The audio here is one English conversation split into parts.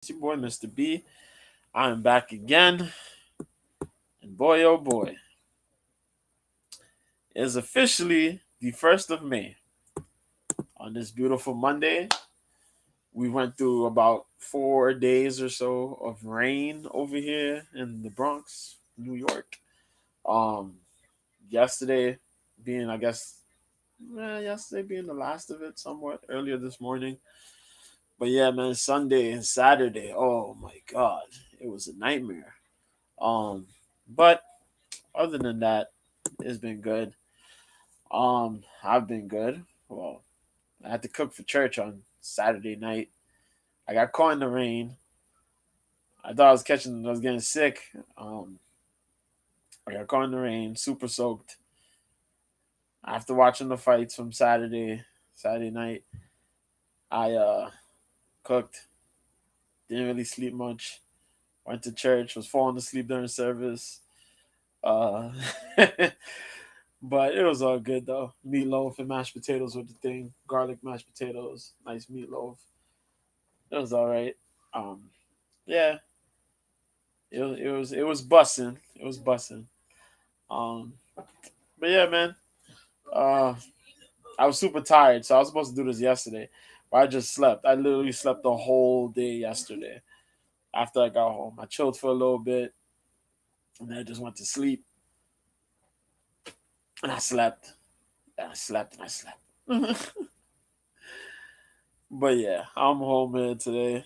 It's your boy, Mr. B. I'm back again, and boy, oh boy, it is officially the 1st of May. On this beautiful Monday, we went through about 4 days or so of rain over here in the Bronx, New York. Um, yesterday being, I guess, yesterday being the last of it, somewhat earlier this morning. But yeah, man, Sunday and Saturday, oh my God, it was a nightmare. Um, but other than that, it's been good. I've been good. Well, I had to cook for church on Saturday night. I got caught in the rain. I thought I was getting sick. I got caught in the rain, super soaked. After watching the fights from Saturday night, I cooked. Didn't really sleep much. Went to church. Was falling asleep during service. Uh, but it was all good though. Meatloaf and mashed potatoes were the thing. Garlic mashed potatoes, nice meatloaf. It was all right. Um, yeah, it was bussing. It was bussing. Um, but yeah, man. Uh, I was super tired, so I was supposed to do this yesterday, but I just slept. I literally slept the whole day yesterday. After I got home, I chilled for a little bit, and then I just went to sleep, and I slept, and I slept, and I slept. But yeah, I'm home man today.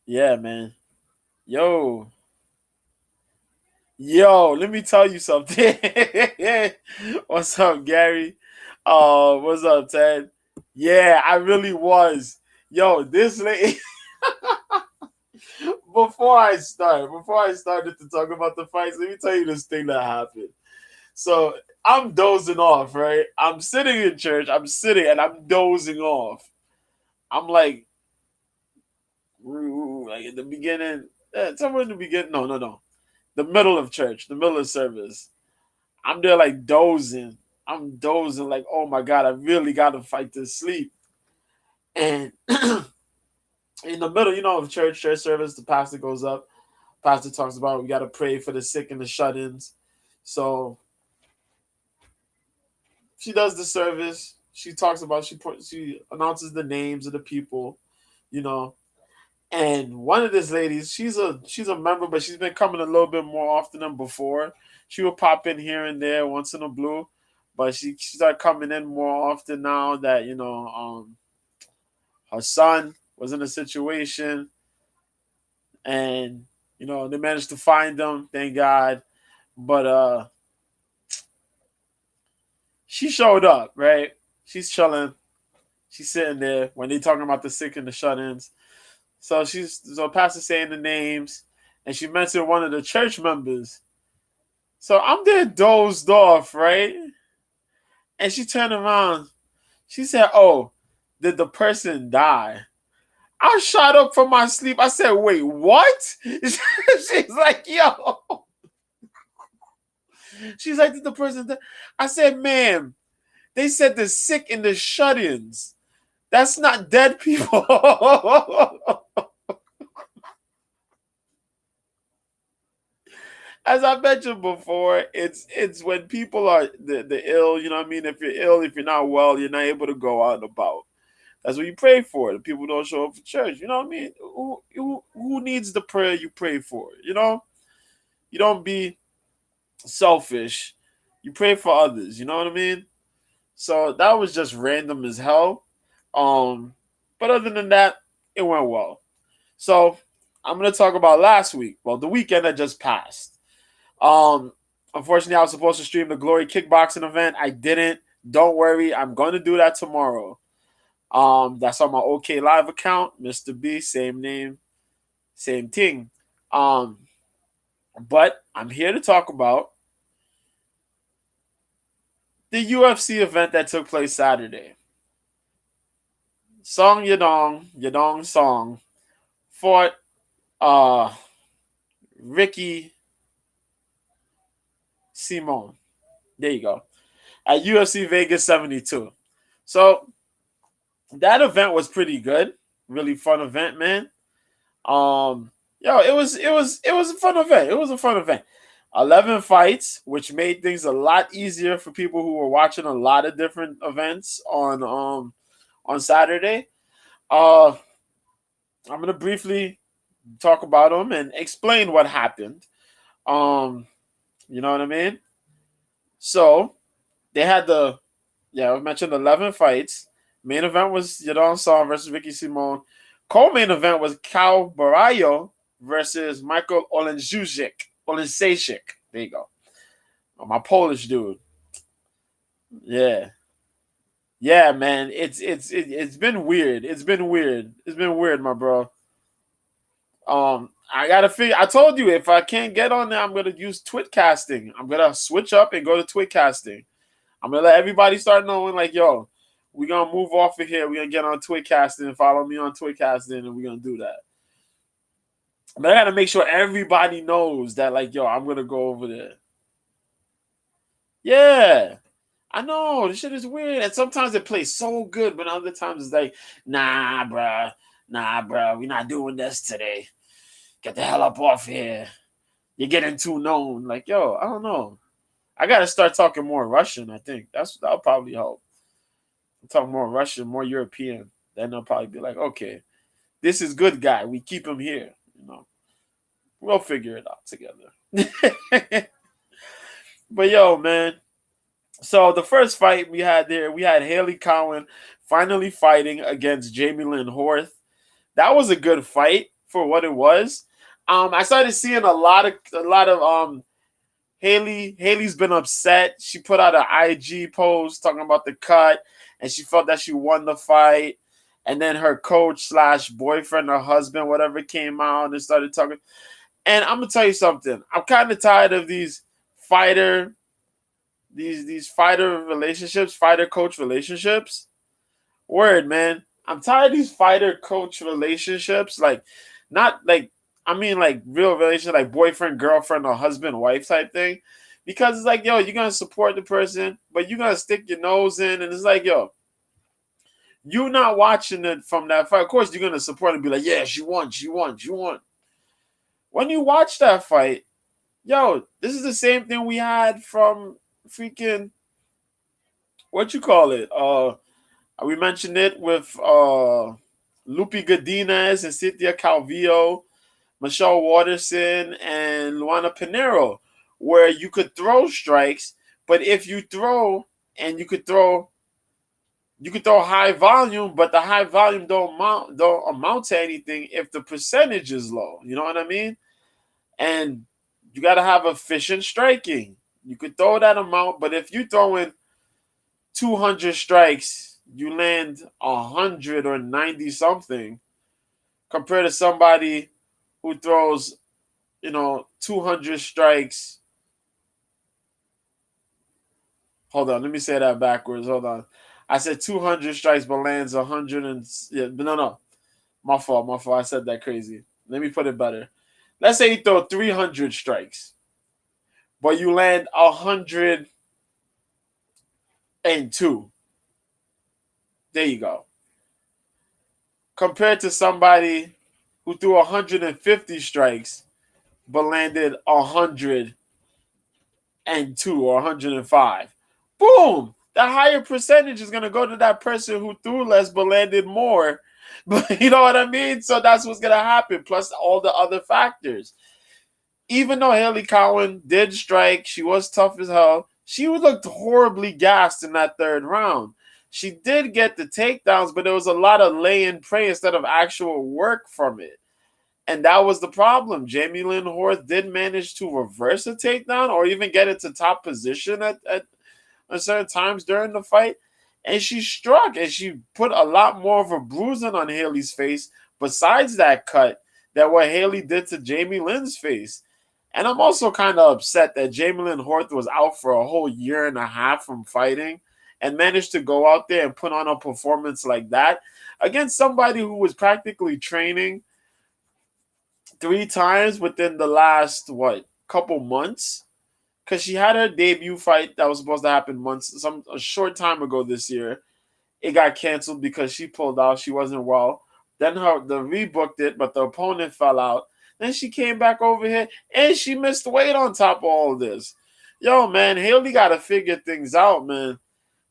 Yeah, man. Yo, Yo, let me tell you something. What's up, Gary? What's up, Ted? Yeah, I really was. Yo, this lady. Before I started to talk about the fights, let me tell you this thing that happened. So I'm dozing off, right? I'm sitting in church. I'm sitting and I'm dozing off. I'm like in the beginning, somewhere in the beginning. No, no, no. The middle of church, the middle of service. I'm there like dozing. I'm dozing like, oh my God, I really got to fight this sleep. And in the middle, of church service, the pastor goes up. Pastor talks about we got to pray for the sick and the shut-ins. So she does the service. She talks about she announces the names of the people, you know. And one of these ladies, she's a member, but she's been coming a little bit more often than before. She would pop in here and there once in a blue, but she started coming in more often now that her son was in a situation, and they managed to find him, thank God. But she showed up, right? She's chilling, she's sitting there when they talking about the sick and the shut-ins. So pastor saying the names, and she mentioned one of the church members. So I'm there dozed off, right? And she turned around. She said, "Oh, did the person die?" I shot up from my sleep. I said, "Wait, what?" She's like, "Yo." She's like, "Did the person die?" I said, "Ma'am, they said the sick and the shut-ins. That's not dead people." As I mentioned before, it's when people are the ill. You know what I mean? If you're ill, if you're not well, you're not able to go out and about. That's what you pray for. The people don't show up for church. You know what I mean? Who needs the prayer you pray for? You don't be selfish. You pray for others. You know what I mean? So that was just random as hell. Um, but other than that, it went well. So I'm gonna talk about last week. Well, the weekend that just passed. Um, Unfortunately, I was supposed to stream the Glory Kickboxing event. I didn't. Don't worry, I'm going to do that tomorrow. That's on my OK Live account, Mr. B, same name, same thing. Um, but I'm here to talk about the UFC event that took place Saturday. Song Yadong Song fought uh Ricky Simon. There you go. At UFC Vegas 72. So that event was pretty good. really fun event, man. Yo, it was a fun event. It was a fun event. 11 fights, which made things a lot easier for people who were watching a lot of different events on Saturday. Uh, I'm gonna briefly talk about them and explain what happened. Um, you know what I mean? So they had I mentioned 11 fights. Main event was Yadon Song versus Ricky Simone. Co-main event was Cal Barallo versus Michael Oleksiejczyk. Oleksiejczyk. There you go. Oh, my Polish dude. Yeah. Yeah, man. It's been weird. It's been weird. It's been weird, my bro. I gotta figure. I told you if I can't get on there, I'm gonna use Twitcasting. I'm gonna switch up and go to Twitcasting. I'm gonna let everybody start knowing, like, yo, we're gonna move off of here. We're gonna get on Twitcasting and follow me on Twitcasting, and we're gonna do that. But I gotta make sure everybody knows that, like, yo, I'm gonna go over there. Yeah. I know this shit is weird, and sometimes it plays so good, but other times it's like, nah, bruh, we're not doing this today. Get the hell up off here. You're getting too known. Like, yo, I don't know. I gotta start talking more Russian. I think that'll probably help. Talk more Russian, more European. Then they'll probably be like, okay, this is good guy. We keep him here. We'll figure it out together. But yo, man. So the first fight we had there, we had Haley Cowan finally fighting against Jamie Lynn Horth. That was a good fight for what it was. I started seeing a lot of Haley's been upset. She put out an IG post talking about the cut, and she felt that she won the fight. And then her coach slash boyfriend or husband, whatever, came out and started talking. And I'm gonna tell you something. I'm kind of tired of these fighter relationships, fighter coach relationships. Word, man. I'm tired of these fighter coach relationships. Like, not like, I mean, like real relationship, like boyfriend, girlfriend, or husband, wife type thing. Because it's like, yo, you're gonna support the person, but you're gonna stick your nose in, and it's like, yo, you not watching it from that fight. Of course, you're gonna support and be like, yeah, she won, she won, she won. When you watch that fight, yo, this is the same thing we had from freaking what you call it. We mentioned it with Lupi Godinez and Cynthia Calvillo, Michelle Waterson, and Luana Pinero, where you could throw strikes, but if you throw and you could throw high volume, but the high volume don't amount to anything if the percentage is low. You know what I mean? And you got to have efficient striking. You could throw that amount, but if you throw in 200 strikes, you land 100 or 90 something, compared to somebody who throws, 200 strikes. Hold on, let me say that backwards. Hold on. I said 200 strikes but lands 100 and no. My fault. I said that crazy. Let me put it better. Let's say you throw 300 strikes, but you land 102. There you go. Compared to somebody who threw 150 strikes but landed 102 or 105. Boom! The higher percentage is going to go to that person who threw less but landed more. But you know what I mean? So that's what's going to happen, plus all the other factors. Even though Haley Cowan did strike, she was tough as hell. She looked horribly gassed in that third round. She did get the takedowns, but there was a lot of lay and pray instead of actual work from it. And that was the problem. Jamie Lynn Horth did manage to reverse a takedown or even get into top position at certain times during the fight. And she struck, and she put a lot more of a bruising on Haley's face besides that cut that what Haley did to Jamie Lynn's face. And I'm also kind of upset that Jamie Lynn Horth was out for a whole year and a half from fighting and managed to go out there and put on a performance like that against somebody who was practically training 3 times within the last, couple months. Because she had her debut fight that was supposed to happen a short time ago this year. It got canceled because she pulled out. She wasn't well. Then the rebooked it, but the opponent fell out. Then she came back over here and she missed weight on top of all of this. Yo, man, Haley got to figure things out, man.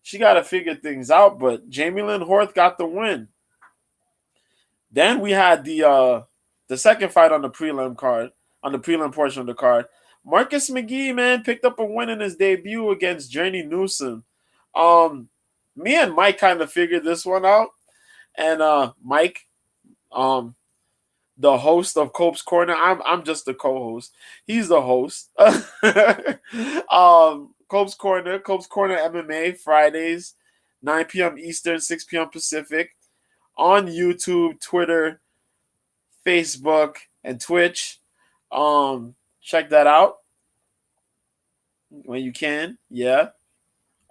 She got to figure things out, but Jamie Lynn Horth got the win. Then we had the second fight on the prelim card, on the prelim portion of the card. Marcus McGee, man, picked up a win in his debut against Journey Newsom. Me and Mike kind of figured this one out, and Mike, um, the host of Cope's Corner. I'm just the co-host. He's the host. Cope's Corner MMA Fridays, 9 p.m. Eastern, 6 p.m. Pacific, on YouTube, Twitter, Facebook, and Twitch. Check that out when you can. Yeah.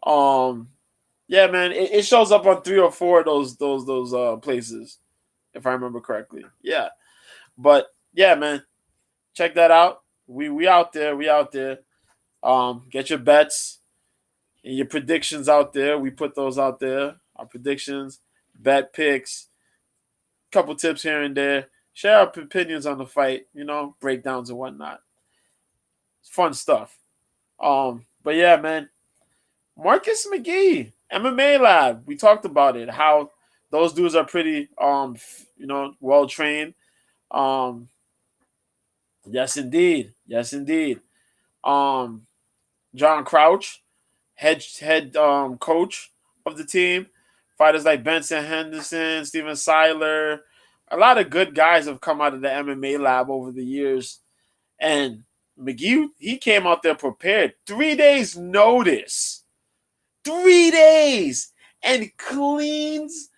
Yeah, man. It shows up on 3 or 4 of those places, if I remember correctly. Yeah. But yeah, man. Check that out. We out there. We out there. Get your bets and your predictions out there. We put those out there. Our predictions, bet picks, couple tips here and there. Share our opinions on the fight, breakdowns and whatnot. It's fun stuff. But yeah, man. Marcus McGee, MMA Lab. We talked about it. How those dudes are pretty well trained. Yes indeed. Yes indeed. John Crouch, head coach of the team. Fighters like Benson Henderson, Steven Seiler. A lot of good guys have come out of the MMA Lab over the years. And McGee, he came out there prepared. 3 days notice. 3 days. And cleans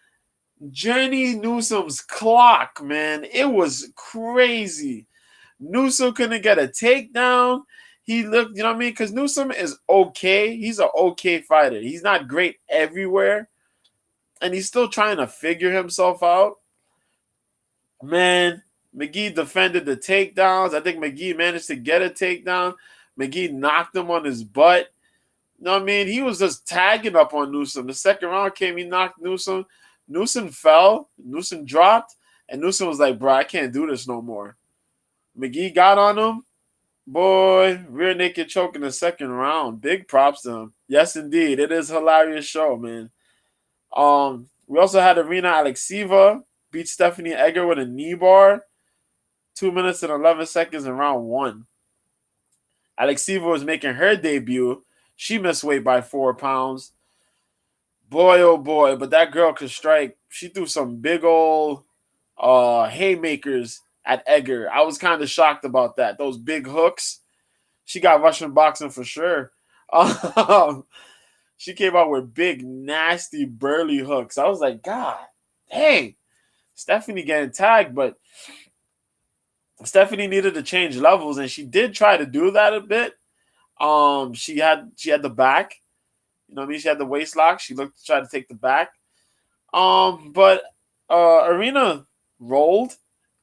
Journey Newsom's clock, man. It was crazy. Newsom couldn't get a takedown. He looked, you know what I mean? Because Newsom is okay. He's an okay fighter. He's not great everywhere. And he's still trying to figure himself out. Man, McGee defended the takedowns. I think McGee managed to get a takedown. McGee knocked him on his butt. You know what I mean? He was just tagging up on Newsom. The second round came, he knocked Newsom. Newsom fell. Newsom dropped. And Newsom was like, bro, I can't do this no more. McGee got on him. Boy, rear naked choke in the second round. Big props to him. Yes, indeed. It is a hilarious show, man. We also had Irina Alekseeva beat Stephanie Egger with a knee bar. 2 minutes and 11 seconds in round 1. Alekseeva was making her debut. She missed weight by 4 pounds. Boy, oh boy, but that girl could strike. She threw some big old haymakers at Egger. I was kind of shocked about that. Those big hooks. She got Russian boxing for sure. She came out with big, nasty, burly hooks. I was like, God, dang. Stephanie getting tagged, but Stephanie needed to change levels, and she did try to do that a bit. She had the back. You know what I mean? She had the waist lock. She looked to try to take the back. But Irina rolled,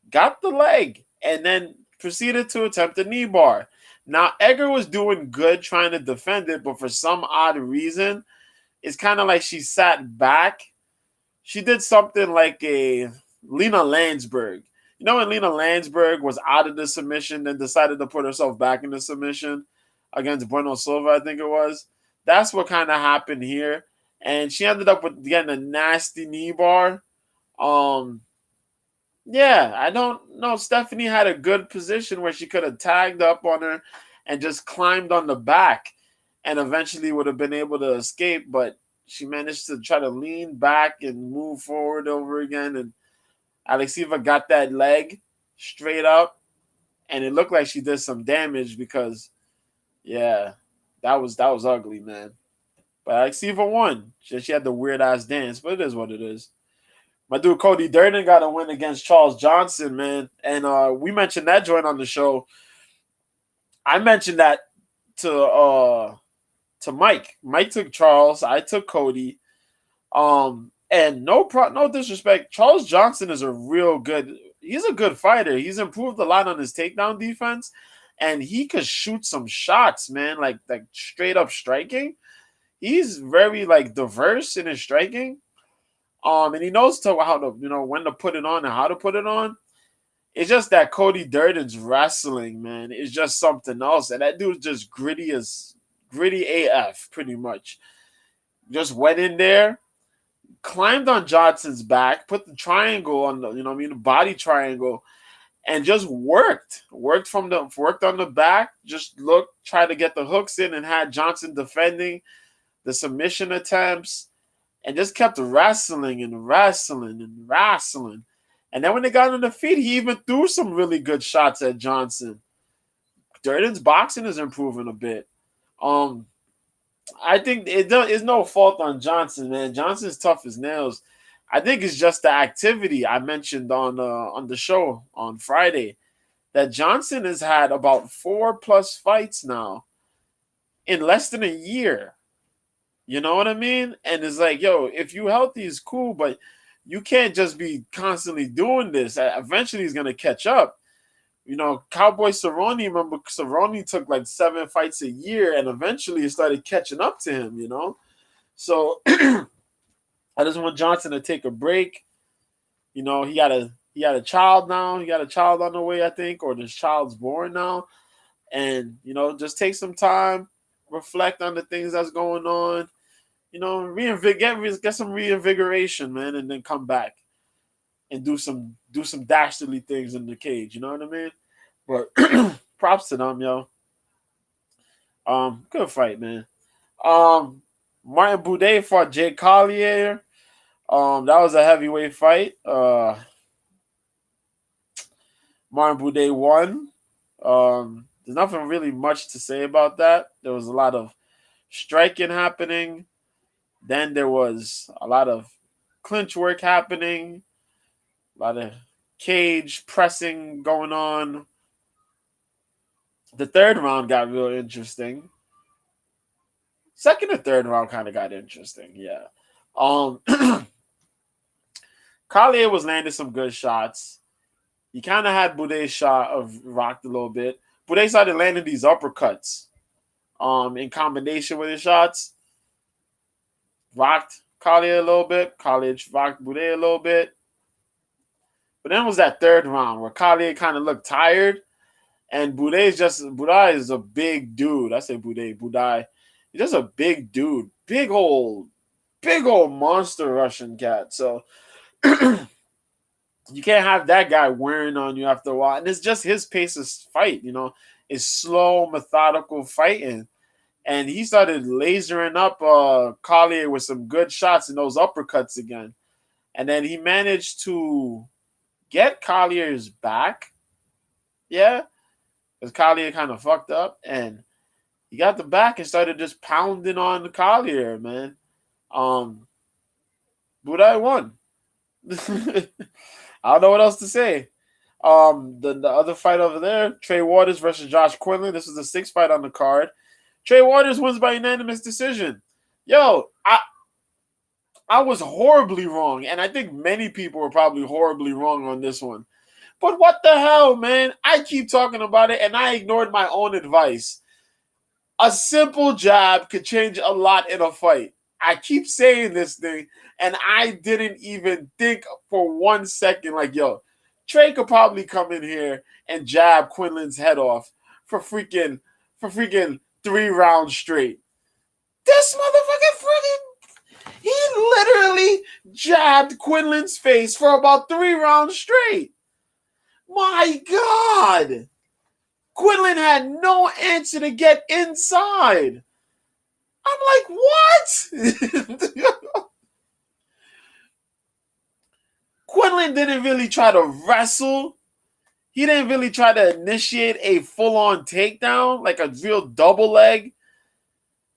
got the leg, and then proceeded to attempt a knee bar. Now, Egger was doing good trying to defend it, but for some odd reason, it's kind of like she sat back. She did something like a Lena Landsberg. You know when Lena Landsberg was out of the submission, then decided to put herself back in the submission against Bueno Silva, I think it was. That's what kind of happened here. And she ended up with getting a nasty knee bar. Yeah, I don't know. Stephanie had a good position where she could have tagged up on her and just climbed on the back and eventually would have been able to escape. But she managed to try to lean back and move forward over again. And Alekseeva got that leg straight up. And it looked like she did some damage because, yeah, that was ugly, man. But Alekseeva won. She had the weird-ass dance, but it is what it is. My dude Cody Durden got a win against Charles Johnson, man. And we mentioned that joint on the show. I mentioned that to Mike. Mike took Charles. I took Cody. And no disrespect, Charles Johnson is he's a good fighter. He's improved a lot on his takedown defense. And he could shoot some shots, man. Like straight up striking. He's very diverse in his striking. And he knows how to, when to put it on and how to put it on. It's just that Cody Durden's wrestling, man, is just something else. And that dude's just gritty AF, pretty much. Just went in there, climbed on Johnson's back, put the triangle on the body triangle, and just worked on the back. Just tried to get the hooks in, and had Johnson defending the submission attempts, and just kept wrestling and wrestling and wrestling. And then when they got on the feet, he even threw some really good shots at Johnson. Durden's boxing is improving a bit. I think it's no fault on Johnson, man. Johnson's tough as nails. I think it's just the activity I mentioned on the show on Friday, that Johnson has had about 4+ fights now in less than a year. You know what I mean? And it's like, yo, if you healthy, is cool, but you can't just be constantly doing this. Eventually, he's gonna catch up. Cowboy Cerrone, remember Cerrone took like 7 fights a year, and eventually it started catching up to him. So I just want Johnson to take a break. He got a child now. He got a child on the way, I think, or this child's born now. And just take some time, reflect on the things that's going on. Get some reinvigoration, man, and then come back and do some dastardly things in the cage. You know what I mean? But props to them, yo. Good fight, man. Martin Buday fought Jay Collier. That was a heavyweight fight. Martin Buday won. There's nothing really much to say about that. There was a lot of striking happening. Then there was a lot of clinch work happening. A lot of cage pressing going on. The third round got real interesting. Second and third round kind of got interesting, yeah. Collier was landing some good shots. He kind of had Buday's shot of rocked a little bit. Buday started landing these uppercuts in combination with his shots. Rocked Collier a little bit. Collier rocked Buday a little bit. But then was that third round where Collier kind of looked tired. And Buday is a big dude. I say Buday. He's just a big dude. Big old monster Russian cat. So you can't have that guy wearing on you after a while. And it's just his pace of fight, It's slow, methodical fighting. And he started lasering up Collier with some good shots and those uppercuts again. And then he managed to get Collier's back. Yeah. Because Collier kind of fucked up. And he got the back and started just pounding on Collier, man. Buday won. I don't know what else to say. The other fight over there, Trey Waters versus Josh Quinlan. This was the 6th fight on the card. Trey Waters wins by unanimous decision. Yo, I was horribly wrong, and I think many people were probably horribly wrong on this one. But what the hell, man? I keep talking about it, and I ignored my own advice. A simple jab could change a lot in a fight. I keep saying this thing, and I didn't even think for 1 second, like, yo, Trey could probably come in here and jab Quinlan's head off for freaking 3 rounds straight. This motherfucker he literally jabbed Quinlan's face for about 3 rounds straight. My God. Quinlan had no answer to get inside. I'm like, what? Quinlan didn't really try to wrestle. He didn't really try to initiate a full-on takedown, like a real double leg.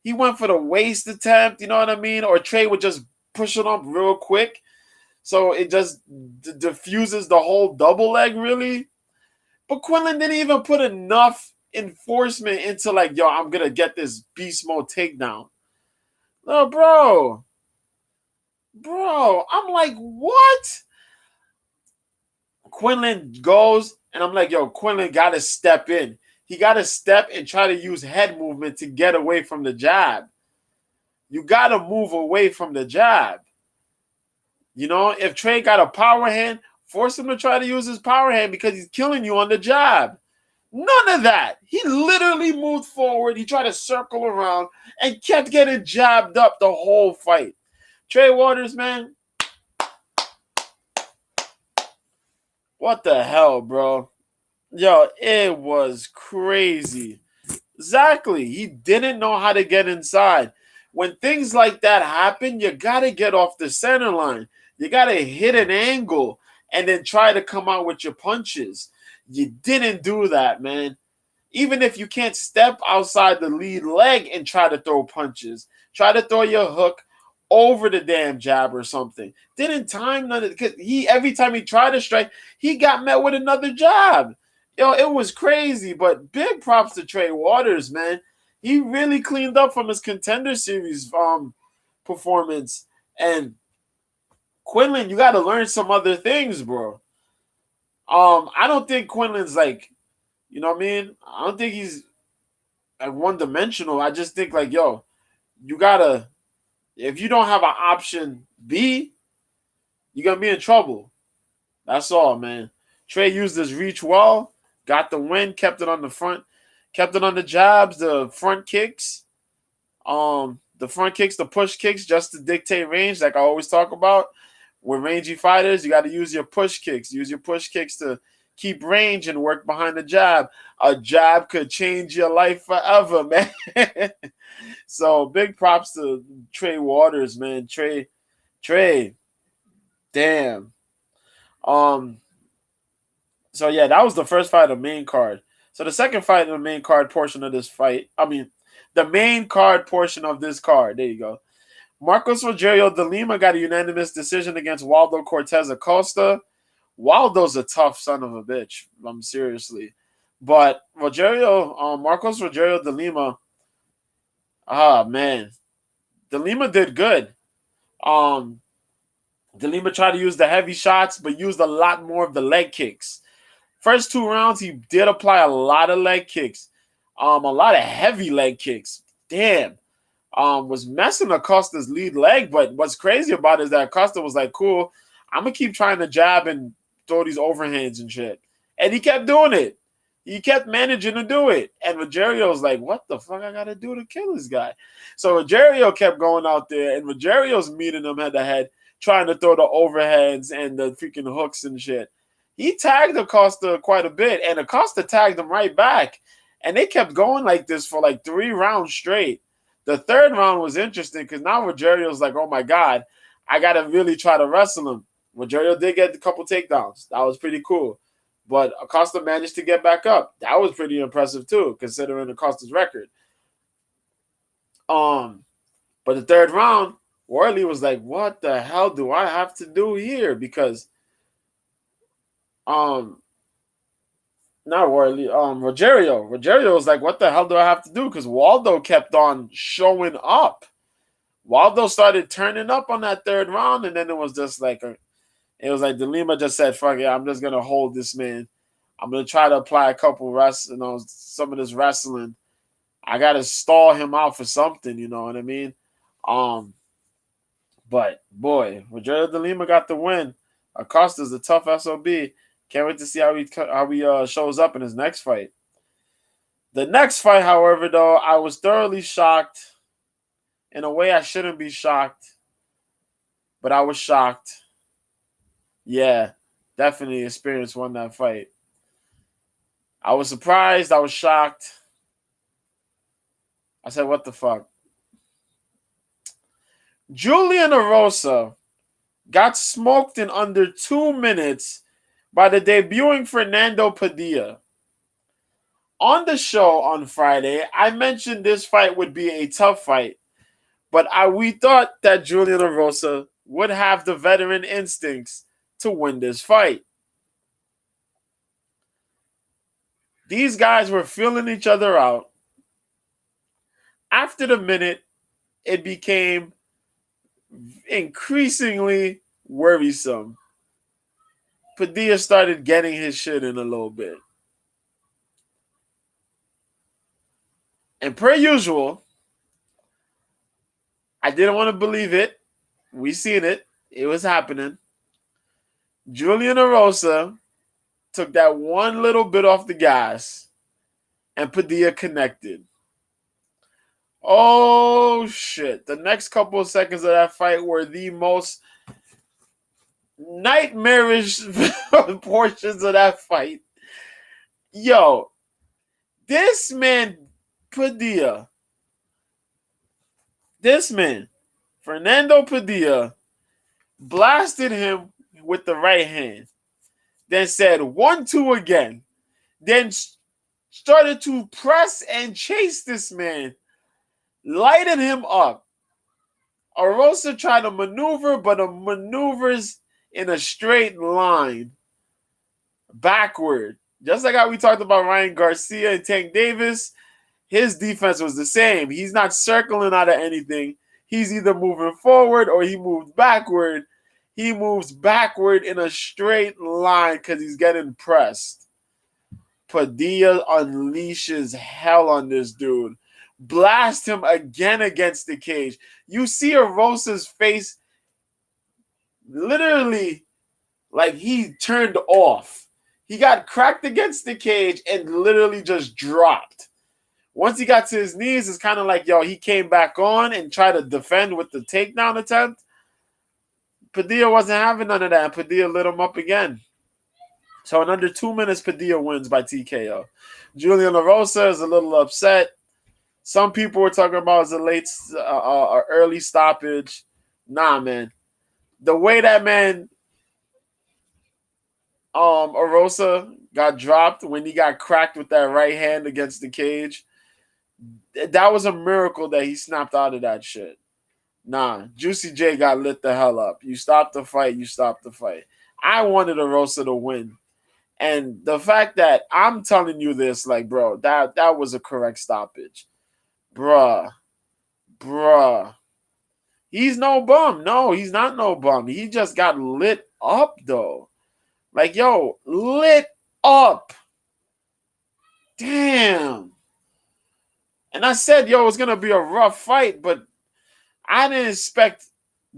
He went for the waist attempt, you know what I mean? Or Trey would just push it up real quick. So it just diffuses the whole double leg, really. But Quinlan didn't even put enough enforcement into, like, yo, I'm going to get this beast mode takedown. No, bro. I'm like, what? Quinlan goes, and I'm like, yo, Quinlan got to step in. He got to step and try to use head movement to get away from the jab. You got to move away from the jab. If Trey got a power hand, force him to try to use his power hand because he's killing you on the jab. None of that. He literally moved forward. He tried to circle around and kept getting jabbed up the whole fight. Trey Waters, man, what the hell, bro? Yo, it was crazy. Exactly. He didn't know how to get inside. When things like that happen, you got to get off the center line. You got to hit an angle and then try to come out with your punches. You didn't do that, man. Even if you can't step outside the lead leg and try to throw punches, try to throw your hook over the damn jab or something. Didn't time none of it because every time he tried to strike, he got met with another jab. Yo, it was crazy, but big props to Trey Waters, man. He really cleaned up from his Contender Series performance. And Quinlan, you got to learn some other things, bro. I don't think Quinlan's like, you know what I mean? I don't think he's like one dimensional. I just think like, yo, you gotta, if you don't have an option B, you're gonna be in trouble. That's all, man. Trey used his reach well, got the win, kept it on the front, kept it on the jabs, the front kicks, the push kicks, just to dictate range, like I always talk about. With rangy fighters, you got to use your push kicks. Use your push kicks to keep range and work behind the jab. A jab could change your life forever, man. So big props to Trey Waters, man. Trey, damn. So yeah, that was the first fight of the main card. So the second fight in the main card portion of this fight, the main card portion of this card. There you go. Marcos Rogerio de Lima got a unanimous decision against Waldo Cortez Acosta. Waldo's a tough son of a bitch. Seriously. But Marcos Rogerio de Lima, man. De Lima did good. De Lima tried to use the heavy shots, but used a lot more of the leg kicks. First 2 rounds, he did apply a lot of leg kicks. A lot of heavy leg kicks. Damn. Was messing Acosta's lead leg, but what's crazy about it is that Acosta was like, cool, I'm going to keep trying to jab and throw these overhands and shit. And he kept doing it. He kept managing to do it. And Rogerio was like, what the fuck I got to do to kill this guy? So Rogerio kept going out there, and Rogerio's meeting him head to head, trying to throw the overheads and the freaking hooks and shit. He tagged Acosta quite a bit, and Acosta tagged him right back. And they kept going like this for like 3 rounds straight. The third round was interesting because now Rogerio's like, oh my God, I got to really try to wrestle him. Rogerio did get a couple takedowns. That was pretty cool. But Acosta managed to get back up. That was pretty impressive too, considering Acosta's record. But the third round, Worley was like, what the hell do I have to do here? Because not Worley, Rogerio. Rogerio was like, what the hell do I have to do? Because Waldo kept on showing up. Waldo started turning up on that third round, and then it was just like it was like De Lima just said, fuck it, I'm just gonna hold this man. I'm gonna try to apply a couple some of this wrestling. I gotta stall him out for something, you know what I mean? But boy, Rogerio De Lima got the win. Acosta's a tough SOB. Can't wait to see how he shows up in his next fight. The next fight, however, though, I was thoroughly shocked. In a way I shouldn't be shocked, but I was shocked. Yeah, definitely Experience won that fight. I was surprised. I was shocked. I said, what the fuck? Julian Erosa got smoked in under 2 minutes by the debuting Fernando Padilla. On the show on Friday, I mentioned this fight would be a tough fight, but we thought that Julian Erosa would have the veteran instincts to win this fight. These guys were feeling each other out. After the minute, it became increasingly worrisome. Padilla started getting his shit in a little bit. And per usual, I didn't want to believe it. We seen it. It was happening. Julian Erosa took that one little bit off the gas, and Padilla connected. Oh shit. The next couple of seconds of that fight were the most nightmarish portions of that fight. Yo, this man, Padilla, Fernando Padilla, blasted him with the right hand, then said 1-2 again, then started to press and chase this man, lighted him up. Erosa tried to maneuver, but the maneuvers in a straight line, backward. Just like how we talked about Ryan Garcia and Tank Davis, his defense was the same. He's not circling out of anything. He's either moving forward or he moves backward. He moves backward in a straight line because he's getting pressed. Padilla unleashes hell on this dude. Blast him again against the cage. You see Erosa's face literally like he turned off. He got cracked against the cage and literally just dropped. Once he got to his knees, it's kind of like, yo, he came back on and tried to defend with the takedown attempt. Padilla wasn't having none of that. Padilla lit him up again. So in under 2 minutes, Padilla wins by TKO. Julian Erosa is a little upset. Some people were talking about it was a early stoppage. Nah, man. The way that man Erosa got dropped when he got cracked with that right hand against the cage, that was a miracle that he snapped out of that shit. Nah, Juicy J got lit the hell up. You stopped the fight. I wanted Erosa to win. And the fact that I'm telling you this, like, bro, that was a correct stoppage. Bruh. He's no bum. No, he's not no bum. He just got lit up, though. Like, yo, lit up. Damn. And I said, yo, it's going to be a rough fight, but I didn't expect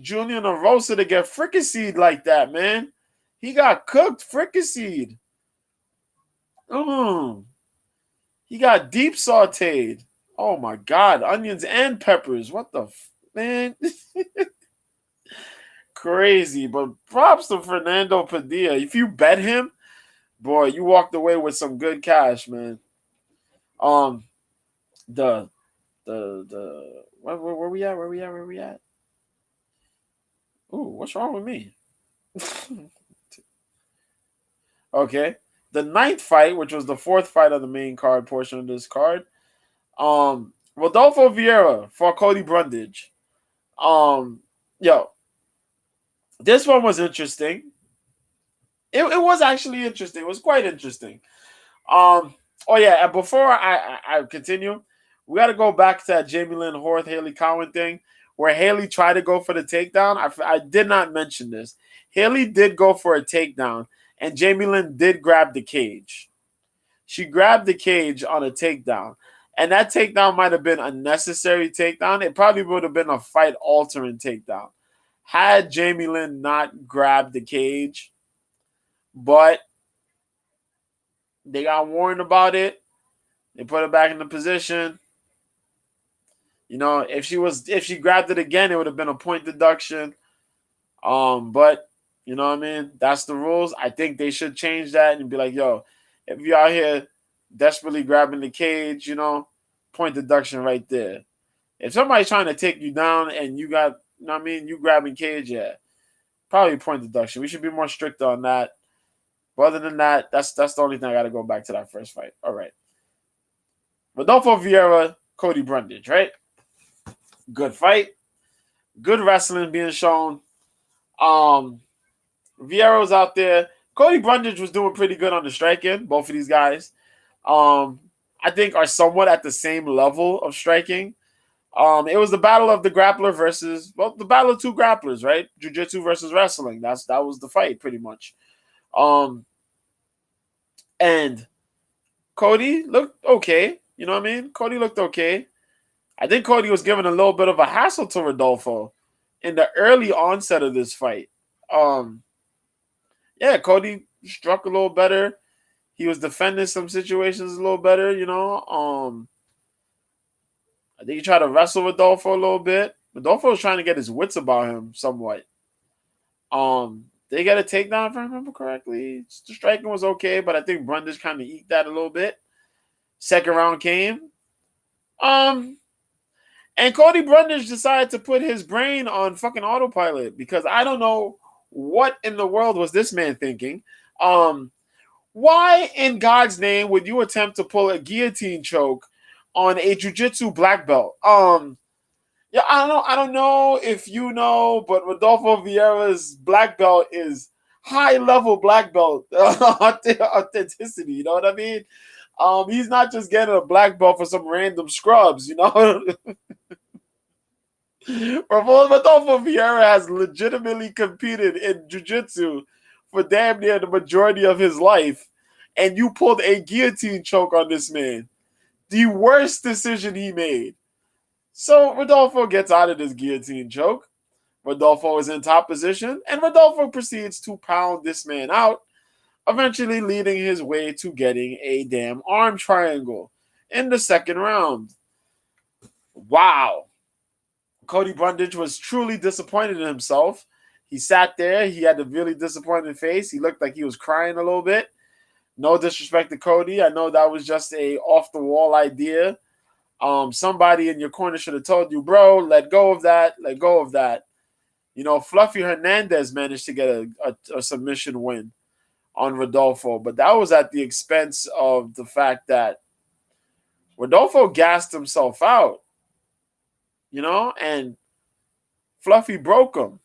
Julian Erosa to get fricasseed like that, man. He got cooked, fricasseed. He got deep sauteed. Oh, my God. Onions and peppers. What the man? Crazy. But props to Fernando Padilla. If you bet him, boy, you walked away with some good cash, man. Where we at? Ooh, what's wrong with me? Okay. The ninth fight, which was the fourth fight of the main card portion of this card, Rodolfo Vieira for Cody Brundage. This one was interesting. It was actually interesting. It was quite interesting. And before I continue, we got to go back to that Jamie Lynn Horth, Haley Cowan thing, where Haley tried to go for the takedown. I did not mention this. Haley did go for a takedown, and Jamie Lynn did grab the cage. She grabbed the cage on a takedown. And that takedown might have been a necessary takedown. It probably would have been a fight-altering takedown had Jamie Lynn not grabbed the cage. But they got warned about it. They put it back in the position. You know, if she grabbed it again, it would have been a point deduction. But you know what I mean? That's the rules. I think they should change that and be like, yo, if you're out here desperately grabbing the cage, you know, point deduction right there. If somebody's trying to take you down and you got, you know what I mean, you grabbing cage, yeah, probably point deduction. We should be more strict on that. But other than that, that's the only thing I got to go back to that first fight. All right. Rodolfo Vieira, Cody Brundage, right? Good fight. Good wrestling being shown. Vieira was out there. Cody Brundage was doing pretty good on the striking. Both of these guys, I think, are somewhat at the same level of striking. It was the battle of the grappler versus, well, the battle of two grapplers, right? Jiu-jitsu versus wrestling. That was the fight, pretty much. And Cody looked okay. You know what I mean? Cody looked okay. I think Cody was giving a little bit of a hassle to Rodolfo. in the early onset of this fight. Um, yeah, Cody struck a little better. He was defending some situations a little better, you know. I think he tried to wrestle with Rodolfo a little bit. Rodolfo was trying to get his wits about him somewhat. They got a takedown, if I remember correctly. The striking was okay, but I think Brundage kind of eked that a little bit. Second round came. Um, and Cody Brundage decided to put his brain on fucking autopilot because I don't know what in the world was this man thinking. Um, why in God's name would you attempt to pull a guillotine choke on a jiu-jitsu black belt? Yeah, I don't know if you know, but Rodolfo Vieira's black belt is high level black belt authenticity. You know what I mean? He's not just getting a black belt for some random scrubs. You know, Rodolfo Vieira has legitimately competed in jiu-jitsu for damn near the majority of his life, and you pulled a guillotine choke on this man. The worst decision he made. So Rodolfo gets out of this guillotine choke. Rodolfo is in top position, and Rodolfo proceeds to pound this man out, eventually leading his way to getting a damn arm triangle in the second round. Wow. Cody Brundage was truly disappointed in himself. He sat there. He had a really disappointed face. He looked like he was crying a little bit. No disrespect to Cody. I know that was just a off-the-wall idea. Somebody in your corner should have told you, bro, let go of that. Let go of that. You know, Fluffy Hernandez managed to get a submission win on Rodolfo, but that was at the expense of the fact that Rodolfo gassed himself out, you know, and Fluffy broke him.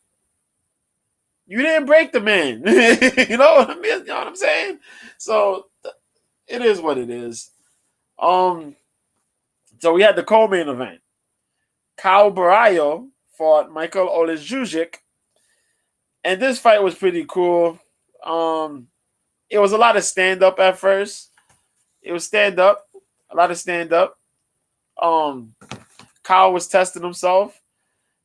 You didn't break the man. You know what I mean? You know what I'm saying? So it is what it is. So we had the co-main event. Kyle Barallo fought Michael Olejujic, and this fight was pretty cool. It was a lot of stand-up at first. It was stand-up, a lot of stand-up. Kyle was testing himself.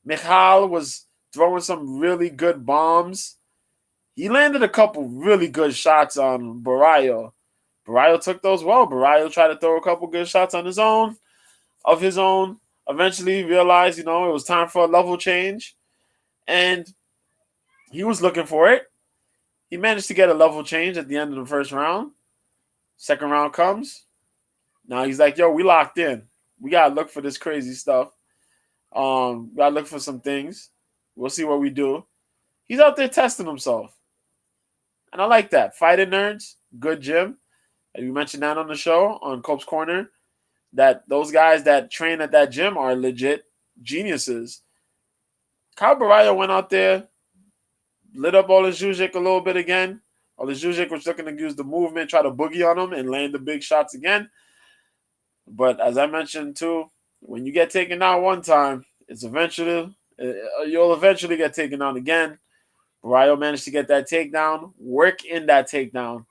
Michal was throwing some really good bombs. He landed a couple really good shots on Barallo. Barallo took those well. Barallo tried to throw a couple good shots on his own. Eventually realized, you know, it was time for a level change. And he was looking for it. He managed to get a level change at the end of the first round. Second round comes. Now he's like, yo, we locked in. We got to look for this crazy stuff. Got to look for some things. We'll see what we do. He's out there testing himself. And I like that. Fighting Nerds, good gym. You mentioned that on the show, on Cope's Corner, that those guys that train at that gym are legit geniuses. Kyle Barallo went out there, lit up Olejujic a little bit again. Olejujic was looking to use the movement, try to boogie on him, and land the big shots again. But as I mentioned too, when you get taken out one time, you'll eventually get taken out again. Barallo managed to get that takedown, work in that takedown,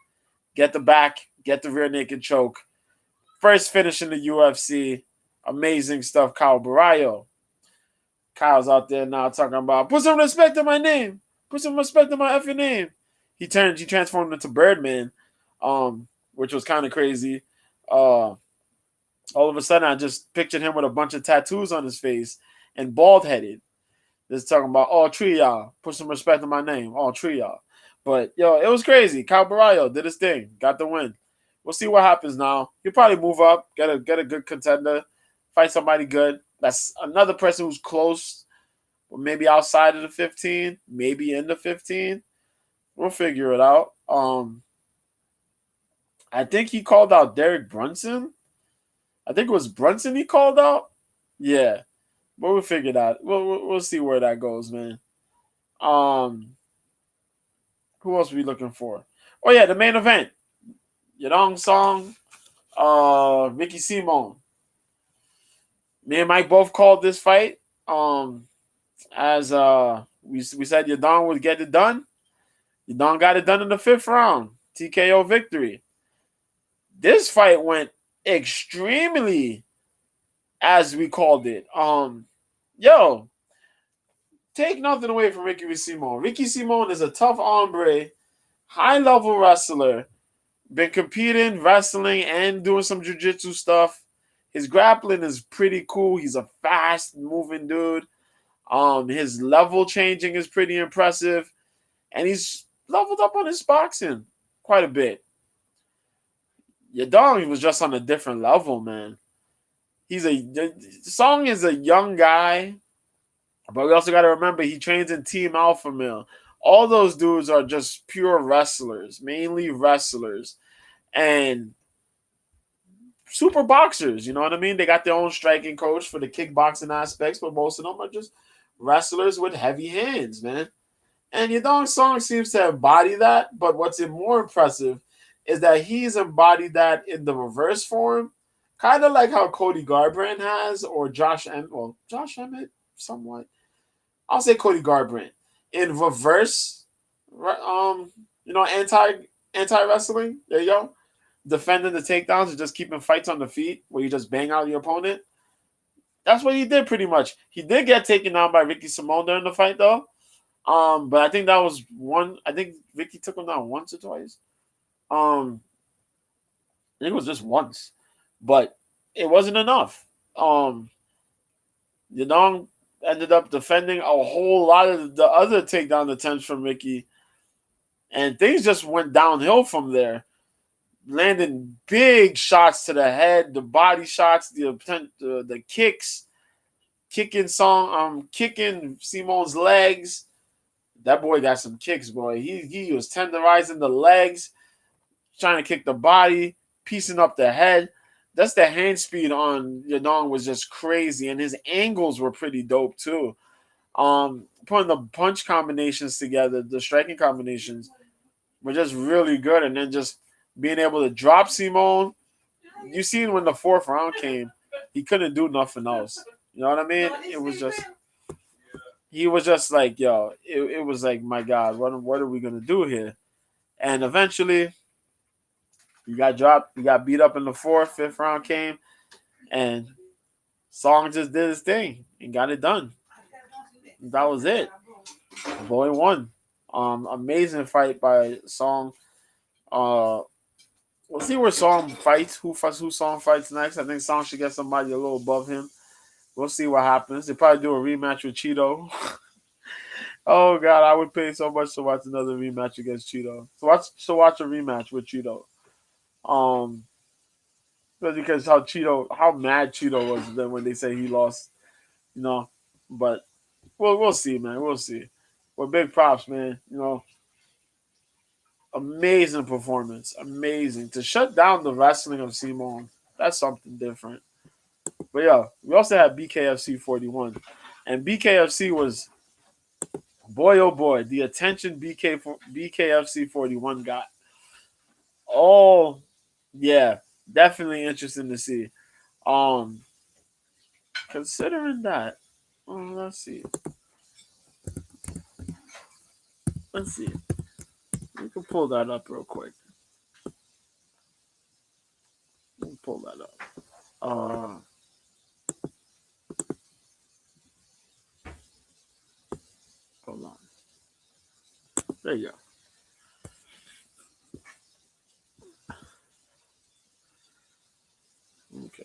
get the back, get the rear naked choke. First finish in the UFC. Amazing stuff, Kyle Barallo. Kyle's out there now talking about, put some respect on my name. Put some respect on my effing name. He transformed into Birdman, which was kind of crazy. All of a sudden, I just pictured him with a bunch of tattoos on his face and bald-headed. Just talking about all three of y'all. Put some respect on my name. All three of y'all. But, yo, it was crazy. Kyle Barallo did his thing. Got the win. We'll see what happens now. He'll probably move up, get a good contender, fight somebody good. That's another person who's close, or maybe outside of the 15, maybe in the 15. We'll figure it out. I think he called out Derek Brunson. I think it was Brunson he called out. Yeah, but we'll figure that. We'll see where that goes, man. Who else are we looking for? Oh yeah, the main event. Yadong Song, Vicky Simone. Me and Mike both called this fight. As we said Yadong would get it done. Yadong got it done in the 5th round. TKO victory. This fight went extremely as we called it. take nothing away from Ricky Simon. Ricky Simon is a tough hombre, high level wrestler. Been competing, wrestling, and doing some jiu-jitsu stuff. His grappling is pretty cool. He's a fast moving dude. His level changing is pretty impressive. And he's leveled up on his boxing quite a bit. Yadong was just on a different level, man. Song is a young guy, but we also got to remember he trains in Team Alpha Male. All those dudes are just pure wrestlers, mainly wrestlers, and super boxers. You know what I mean? They got their own striking coach for the kickboxing aspects, but most of them are just wrestlers with heavy hands, man. And Yadong's song seems to embody that, but what's more impressive is that he's embodied that in the reverse form, kind of like how Cody Garbrandt has, or Josh Emmett, somewhat. I'll say Cody Garbrandt in reverse, anti wrestling. There you go, defending the takedowns and just keeping fights on the feet, where you just bang out your opponent. That's what he did pretty much. He did get taken down by Ricky Simon during the fight, though. But I think that was one. I think Ricky took him down once or twice. I think it was just once, but it wasn't enough. Yadong ended up defending a whole lot of the other takedown attempts from Ricky, and things just went downhill from there. Landing big shots to the head, the body shots, the kicks, kicking Simon's legs. That boy got some kicks, boy. He was tenderizing the legs, trying to kick the body, piecing up the head. That's the hand speed on Yadong was just crazy, and his angles were pretty dope too. Putting the punch combinations together, the striking combinations were just really good, and then just being able to drop Simone. You seen when the fourth round came, he couldn't do nothing else. You know what I mean? It was just he was just like, yo, it was like, my God, what are we gonna do here? And eventually he got dropped, he got beat up in the fourth, fifth round came, and Song just did his thing and got it done. That was it. The boy won. Amazing fight by Song. We'll see where Song fights. Who Song fights next? I think Song should get somebody a little above him. We'll see what happens. They probably do a rematch with Cheeto. Oh God, I would pay so much to watch another rematch against Cheeto. So watch a rematch with Cheeto. Because how mad Cheeto was then when they say he lost, you know. But we'll see, man. We'll see. Well, big props, man. You know, amazing performance, amazing to shut down the wrestling of Simone. That's something different. But yeah, we also had BKFC 41, and BKFC was, boy oh boy, the attention BKFC 41 got. Oh yeah, definitely interesting to see. Um, Considering that, let's see. Let's see. We can pull that up real quick. We'll pull that up. Hold on. There you go. Okay.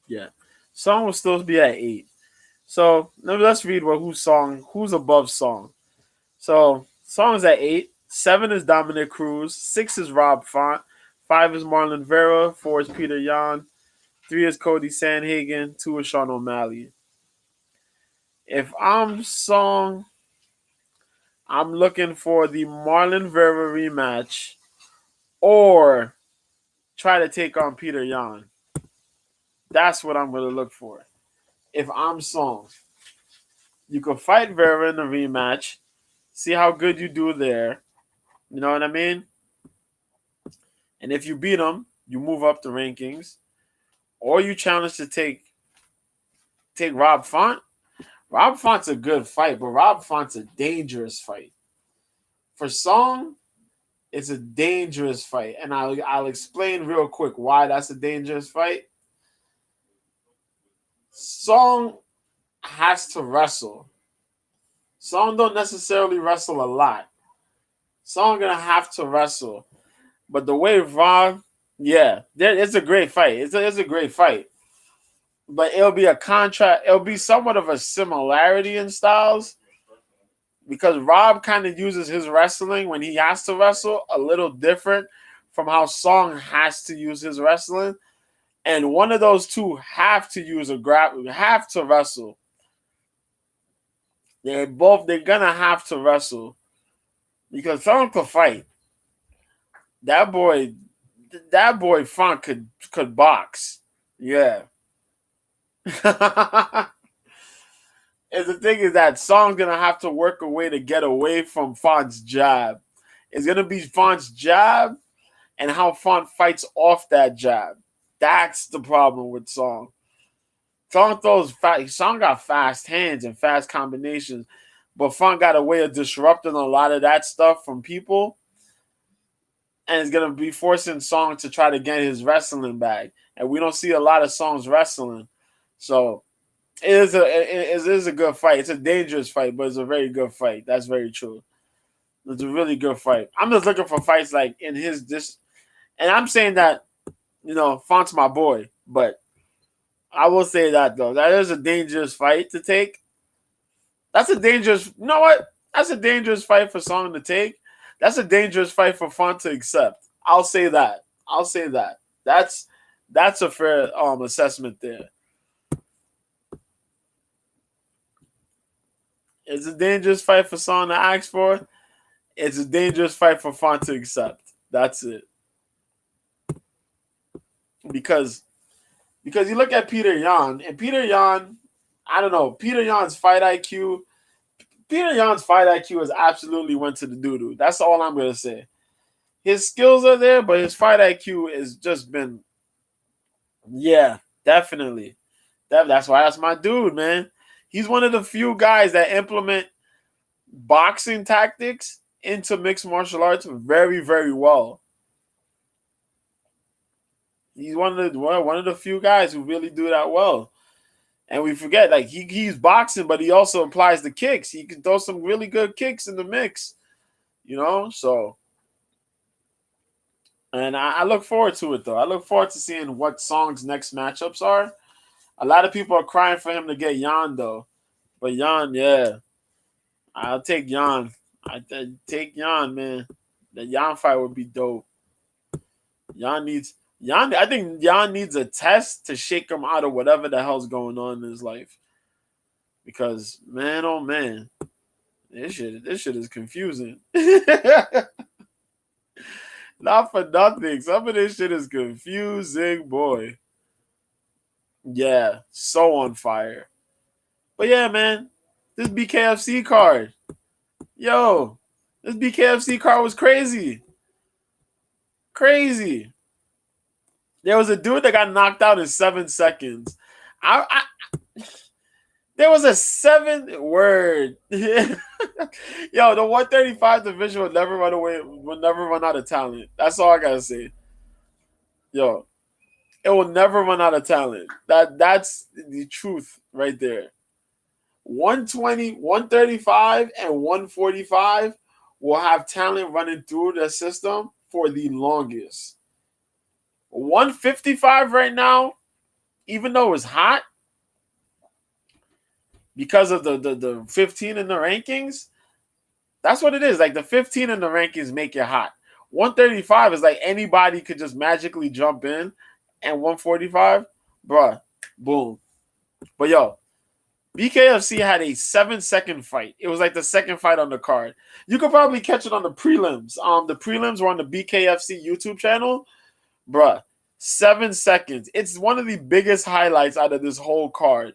Yeah. Song will still be at 8. So let's read who's above Song. So Song's at 8. 7 is Dominic Cruz. 6 is Rob Font. 5 is Marlon Vera. 4 is Peter Yan. 3 is Cody Sanhagen. 2 is Sean O'Malley. If I'm Song, I'm looking for the Marlon Vera rematch or try to take on Peter Yan. That's what I'm going to look for. If I'm Song, you could fight Vera in the rematch, see how good you do there. You know what I mean? And if you beat him, you move up the rankings, or you challenge to take Rob Font. Rob Font's a good fight, but Rob Font's a dangerous fight. For Song, it's a dangerous fight, and I'll explain real quick why that's a dangerous fight. Song has to wrestle. Song don't necessarily wrestle a lot. Song gonna have to wrestle. But the way Ron, yeah, it's a great fight. It's a great fight. But it'll be a contrast. It'll be somewhat of a similarity in styles because Rob kind of uses his wrestling when he has to wrestle a little different from how Song has to use his wrestling. And one of those two have to use a grab, have to wrestle. They're gonna have to wrestle because Song could fight. That boy, Funk could box. Yeah. And the thing is that Song's gonna have to work a way to get away from Font's jab. It's gonna be Font's jab and how Font fights off that jab. That's the problem with Song. Song got fast hands and fast combinations, but Font got a way of disrupting a lot of that stuff from people, and it's gonna be forcing Song to try to get his wrestling back. And we don't see a lot of Song's wrestling, so it is a good fight. It's a dangerous fight, but it's a very good fight. That's very true. It's a really good fight. I'm just looking for fights like in his this, and I'm saying that Font's my boy, but I will say that though that is a dangerous fight to take. That's a dangerous. You know what? That's a dangerous fight for Song to take. That's a dangerous fight for Font to accept. I'll say that. That's a fair assessment there. It's a dangerous fight for Song to ask for. It's a dangerous fight for Font to accept. That's it. Because you look at Peter Yan, and Peter Yan, I don't know, Peter Yan's fight IQ has absolutely went to the doo-doo. That's all I'm going to say. His skills are there, but his fight IQ has just been, yeah, definitely. That's why that's my dude, man. He's one of the few guys that implement boxing tactics into mixed martial arts very, very well. He's one of the few guys who really do that well. And we forget, like he's boxing, but he also applies the kicks. He can throw some really good kicks in the mix, So, and I look forward to it though. I look forward to seeing what Song's next matchups are. A lot of people are crying for him to get Yan though, but Yan, yeah, I'll take Yan. I take Yan, man. The Yan fight would be dope. I think Yan needs a test to shake him out of whatever the hell's going on in his life. Because man, oh man, this shit is confusing. Not for nothing. Some of this shit is confusing, boy. Yeah, so on fire. But yeah, man, this BKFC card. Yo, this BKFC card was crazy. Crazy. There was a dude that got knocked out in 7 seconds. There was a 7 word. Yo, the 135 division will never run out of talent. That's all I gotta say. Yo, it will never run out of talent. That's the truth right there. 120, 135, and 145 will have talent running through the system for the longest. 155 right now, even though it's hot, because of the 15 in the rankings, that's what it is. Like the 15 in the rankings make it hot. 135 is like anybody could just magically jump in, and 145, bruh, boom. But yo, BKFC had a 7-second fight. It was like the second fight on the card. You could probably catch it on the prelims. The prelims were on the BKFC YouTube channel. Bruh, 7 seconds. It's one of the biggest highlights out of this whole card.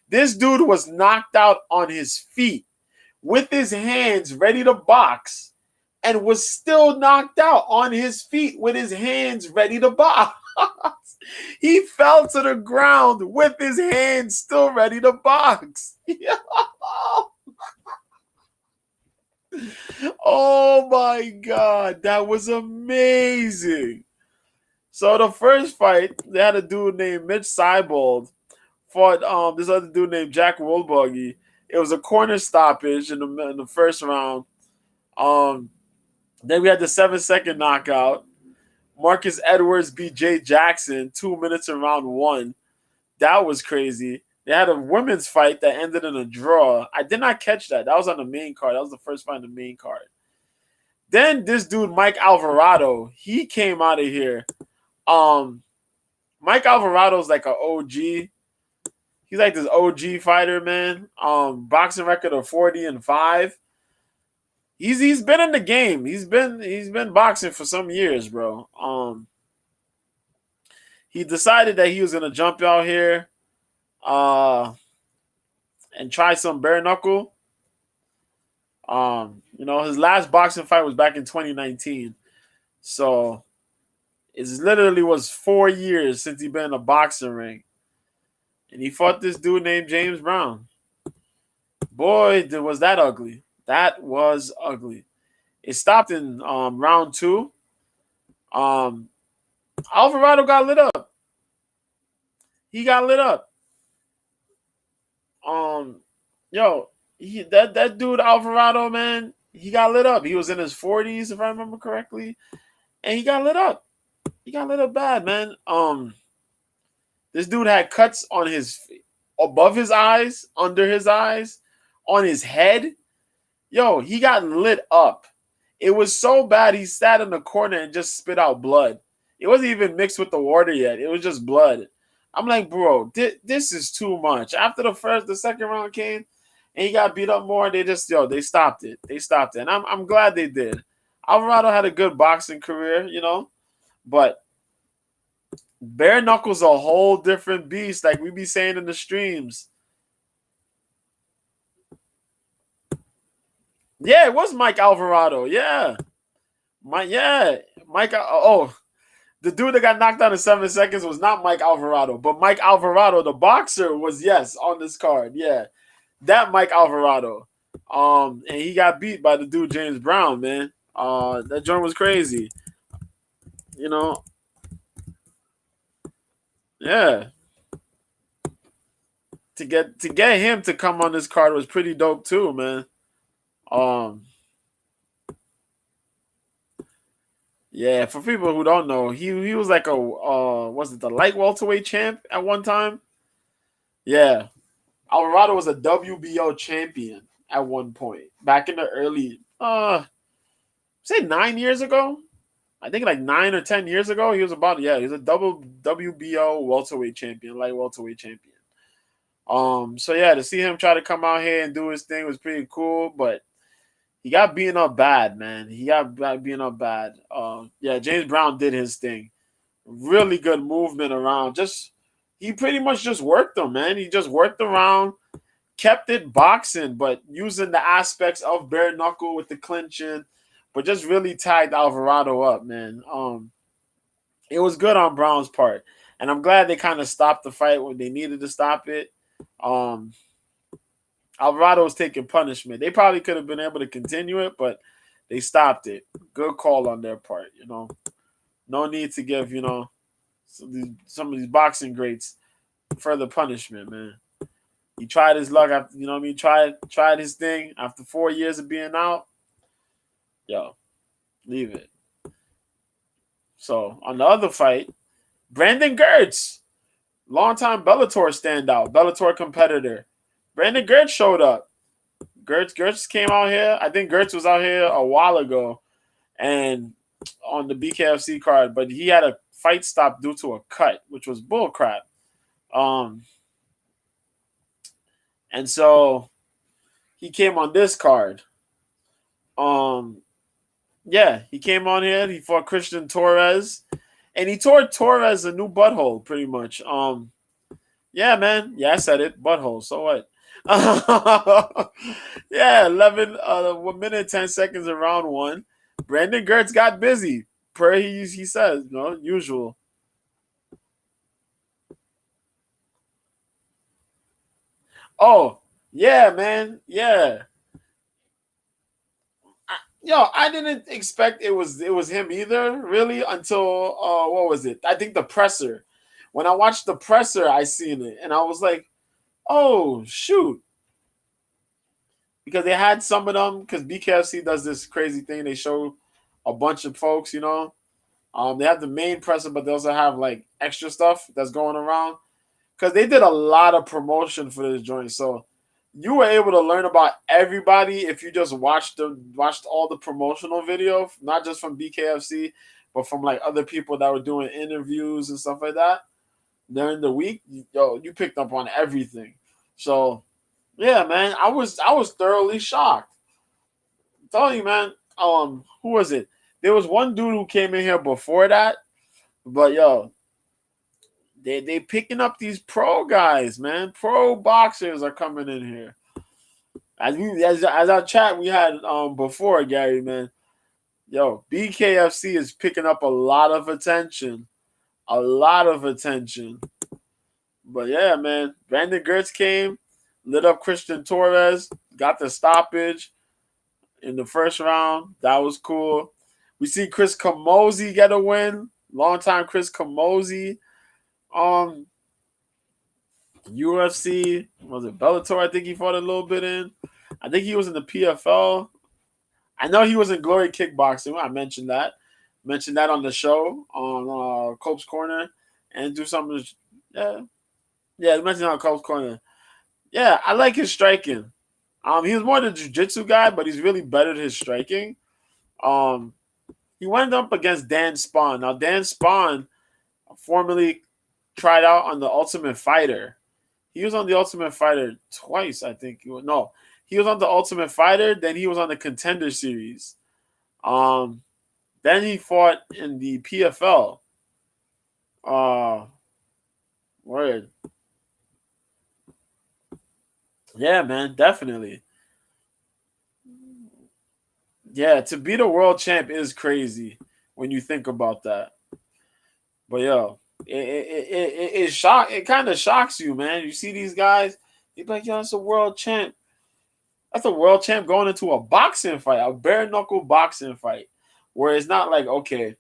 This dude was knocked out on his feet with his hands ready to box and was still knocked out on his feet with his hands ready to box. He fell to the ground with his hands still ready to box. Oh my God, that was amazing. So the first fight, they had a dude named Mitch Seibold fought this other dude named Jack Wolbuggy. It was a corner stoppage in the first round. Um, then we had the 7-second knockout. Marcus Edwards beat Jay Jackson 2 minutes in round one. That was crazy. They had a women's fight that ended in a draw. I did not catch that. That was on the main card. That was the first fight on the main card. Then this dude, Mike Alvarado, he came out of here. Mike Alvarado's like an OG. He's like this OG fighter, man. Boxing record of 40-5. He's been in the game. He's been boxing for some years, bro. He decided that he was gonna jump out here, and try some bare knuckle. His last boxing fight was back in 2019, so it literally was 4 years since he been in a boxing ring, and he fought this dude named James Brown. Boy, was that ugly. That was ugly. It stopped in round two. Alvarado got lit up. He got lit up. That dude Alvarado, man, he got lit up. He was in his 40s, if I remember correctly, and he got lit up. He got lit up bad, man. This dude had cuts on above his eyes, under his eyes, on his head. Yo, he got lit up. It was so bad he sat in the corner and just spit out blood. It wasn't even mixed with the water yet. It was just blood. I'm like, bro, this is too much. After the second round came, and he got beat up more, they stopped it. They stopped it. And I'm glad they did. Alvarado had a good boxing career, but bare knuckles a whole different beast, like we be saying in the streams. Yeah, it was Mike Alvarado. Yeah. Mike. Oh, the dude that got knocked out in 7 seconds was not Mike Alvarado, but Mike Alvarado, the boxer, was, yes, on this card. Yeah. That Mike Alvarado. And he got beat by the dude James Brown, man. That joint was crazy. Yeah. To get him to come on this card was pretty dope too, man. Yeah, for people who don't know, he was like was it the light welterweight champ at one time? Yeah. Alvarado was a WBO champion at one point. Back in the early say 9 years ago. I think like 9 or 10 years ago, he was a double WBO welterweight champion, light welterweight champion. So yeah, to see him try to come out here and do his thing was pretty cool, but he got beaten up bad, man. He got beaten up bad. Yeah, James Brown did his thing. Really good movement around. He pretty much just worked him, man. He just worked around, kept it boxing, but using the aspects of bare knuckle with the clinching, but just really tied Alvarado up, man. It was good on Brown's part, and I'm glad they kind of stopped the fight when they needed to stop it. Alvarado was taking punishment. They probably could have been able to continue it, but they stopped it. Good call on their part, No need to give, some of these boxing greats further punishment, man. He tried his luck after, tried his thing after 4 years of being out. Yo, leave it. So, on the other fight, Brandon Gertz, longtime Bellator standout, Bellator competitor. Brandon Gertz showed up. Gertz came out here. I think Gertz was out here a while ago and on the BKFC card, but he had a fight stop due to a cut, which was bullcrap. And so he came on this card. Yeah, he came on here. He fought Christian Torres, and he tore Torres a new butthole, pretty much. Yeah, man. Yeah, I said it. Butthole. So what? Yeah, 1 minute 10 seconds in round one. Brandon Gertz got busy, per he says, usual. Oh, yeah, man. Yeah. I didn't expect it was him either, really, until what was it? I think the presser When I watched the presser, I seen it, and I was like, oh shoot, because they had some of them. Because BKFC does this crazy thing. They show a bunch of folks, you know. They have the main presser, but they also have like extra stuff that's going around. Because they did a lot of promotion for this joint, so you were able to learn about everybody if you just watched all the promotional video, not just from BKFC, but from like other people that were doing interviews and stuff like that during the week. You picked up on everything. So yeah, man, I was thoroughly shocked. I'm telling you, man. Who was it? There was one dude who came in here before that, but they picking up these pro guys, man. Pro boxers are coming in here. As our chat we had before, Gary, man. BKFC is picking up a lot of attention. A lot of attention. But yeah, man. Brandon Gertz came, lit up Christian Torres, got the stoppage in the first round. That was cool. We see Chris Camozzi get a win. Long time Chris Camozzi. UFC, was it Bellator? I think he fought a little bit in. I think he was in the PFL. I know he was in Glory Kickboxing. I mentioned that. Mentioned that on the show on Cope's Corner, and do something. Yeah, mentioned on Cope's Corner. Yeah, I like his striking. He was more the jiu-jitsu guy, but he's really better at his striking. He went up against Dan Spawn. Now Dan Spawn formerly tried out on the Ultimate Fighter. He was on the Ultimate Fighter twice, I think. He was on the Ultimate Fighter, then he was on the Contender Series. Then he fought in the PFL. Word. Yeah, man, definitely. Yeah, to be the world champ is crazy when you think about that. But it kind of shocks you, man. You see these guys, you're like, that's a world champ. That's a world champ going into a boxing fight, a bare knuckle boxing fight, where it's not like, okay,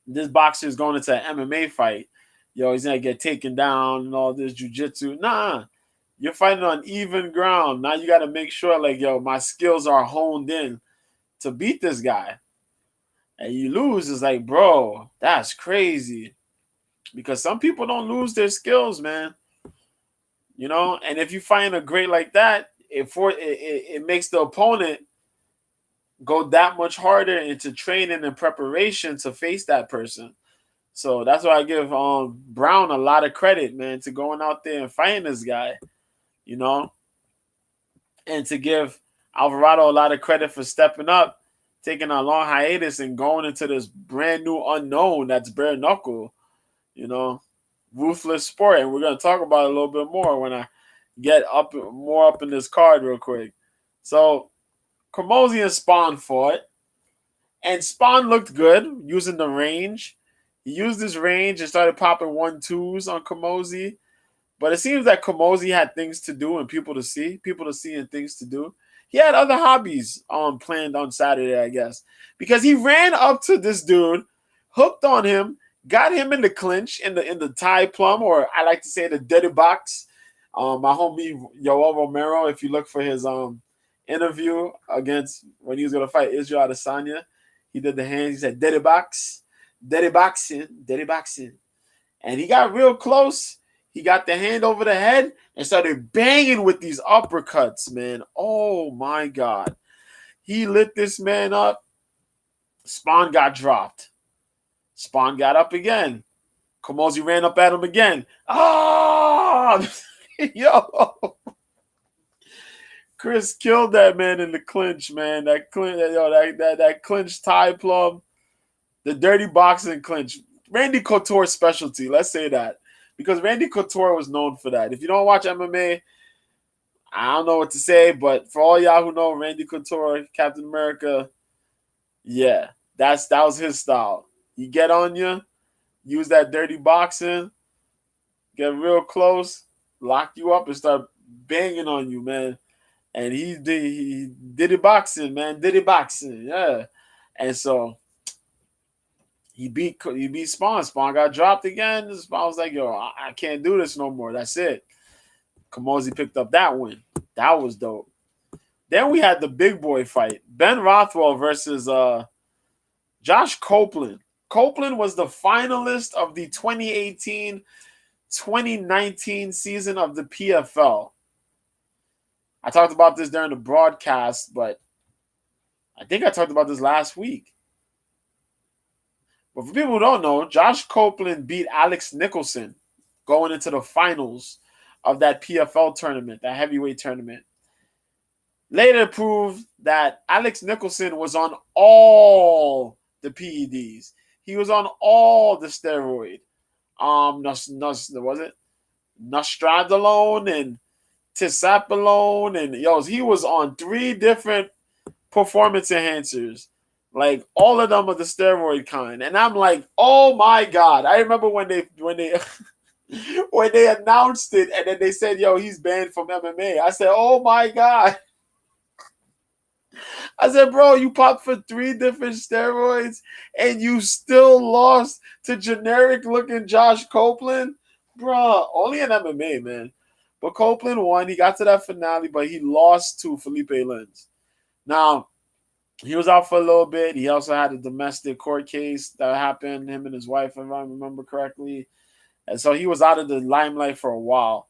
this boxer is going into an MMA fight. He's gonna get taken down and all this jujitsu. Nah, you're fighting on even ground. Now you got to make sure, like, my skills are honed in to beat this guy. And you lose, it's like, bro, that's crazy. Because some people don't lose their skills, man. And if you find a great like that, it makes the opponent go that much harder into training and preparation to face that person. So that's why I give Brown a lot of credit, man, to going out there and fighting this guy, and to give Alvarado a lot of credit for stepping up, taking a long hiatus and going into this brand new unknown that's bare knuckle, ruthless sport. And we're going to talk about it a little bit more when I get up in this card real quick. So Camozzi and Spawn fought, and Spawn looked good using the range. He used his range and started popping 1-2s on Camozzi. But it seems that Camozzi had things to do and people to see and things to do. He had other hobbies planned on Saturday, I guess, because he ran up to this dude, hooked on him, got him in the clinch in the Thai plum, or I like to say the dirty box. My homie Yoel Romero, if you look for his interview against when he was going to fight Israel Adesanya, he did the hands. He said dirty box, dirty boxing, dirty boxing, and he got real close. He got the hand over the head and started banging with these uppercuts, man. Oh, my God. He lit this man up. Spawn got dropped. Spawn got up again. Camozzi ran up at him again. Ah! Yo! Chris killed that man in the clinch, man. That clinch Thai plum. The dirty boxing clinch. Randy Couture's specialty. Let's say that. Because Randy Couture was known for that. If you don't watch MMA, I don't know what to say, but for all y'all who know Randy Couture, Captain America, yeah, that was his style. He get on you, use that dirty boxing, get real close, lock you up, and start banging on you, man. And he did it boxing, man. Did it boxing, yeah. And so he beat Spawn. Spawn got dropped again. Spawn was like, yo, I can't do this no more. That's it. Kamosi picked up that win. That was dope. Then we had the big boy fight. Ben Rothwell versus Josh Copeland. Copeland was the finalist of the 2018-2019 season of the PFL. I talked about this during the broadcast, but I think I talked about this last week. But for people who don't know, Josh Copeland beat Alex Nicholson going into the finals of that PFL tournament, that heavyweight tournament. Later proved that Alex Nicholson was on all the PEDs. He was on all the steroid. Was it Nostradalone and Tisapalone and he was on 3 different performance enhancers. Like all of them are the steroid kind. And I'm like, oh my God. I remember when they when they announced it and then they said, he's banned from MMA. I said, oh my God. I said, bro, you popped for 3 different steroids and you still lost to generic looking Josh Copeland? Bro, only in MMA, man. But Copeland won. He got to that finale, but he lost to Felipe Lins. Now, he was out for a little bit. He also had a domestic court case that happened, him and his wife, if I remember correctly. And so he was out of the limelight for a while.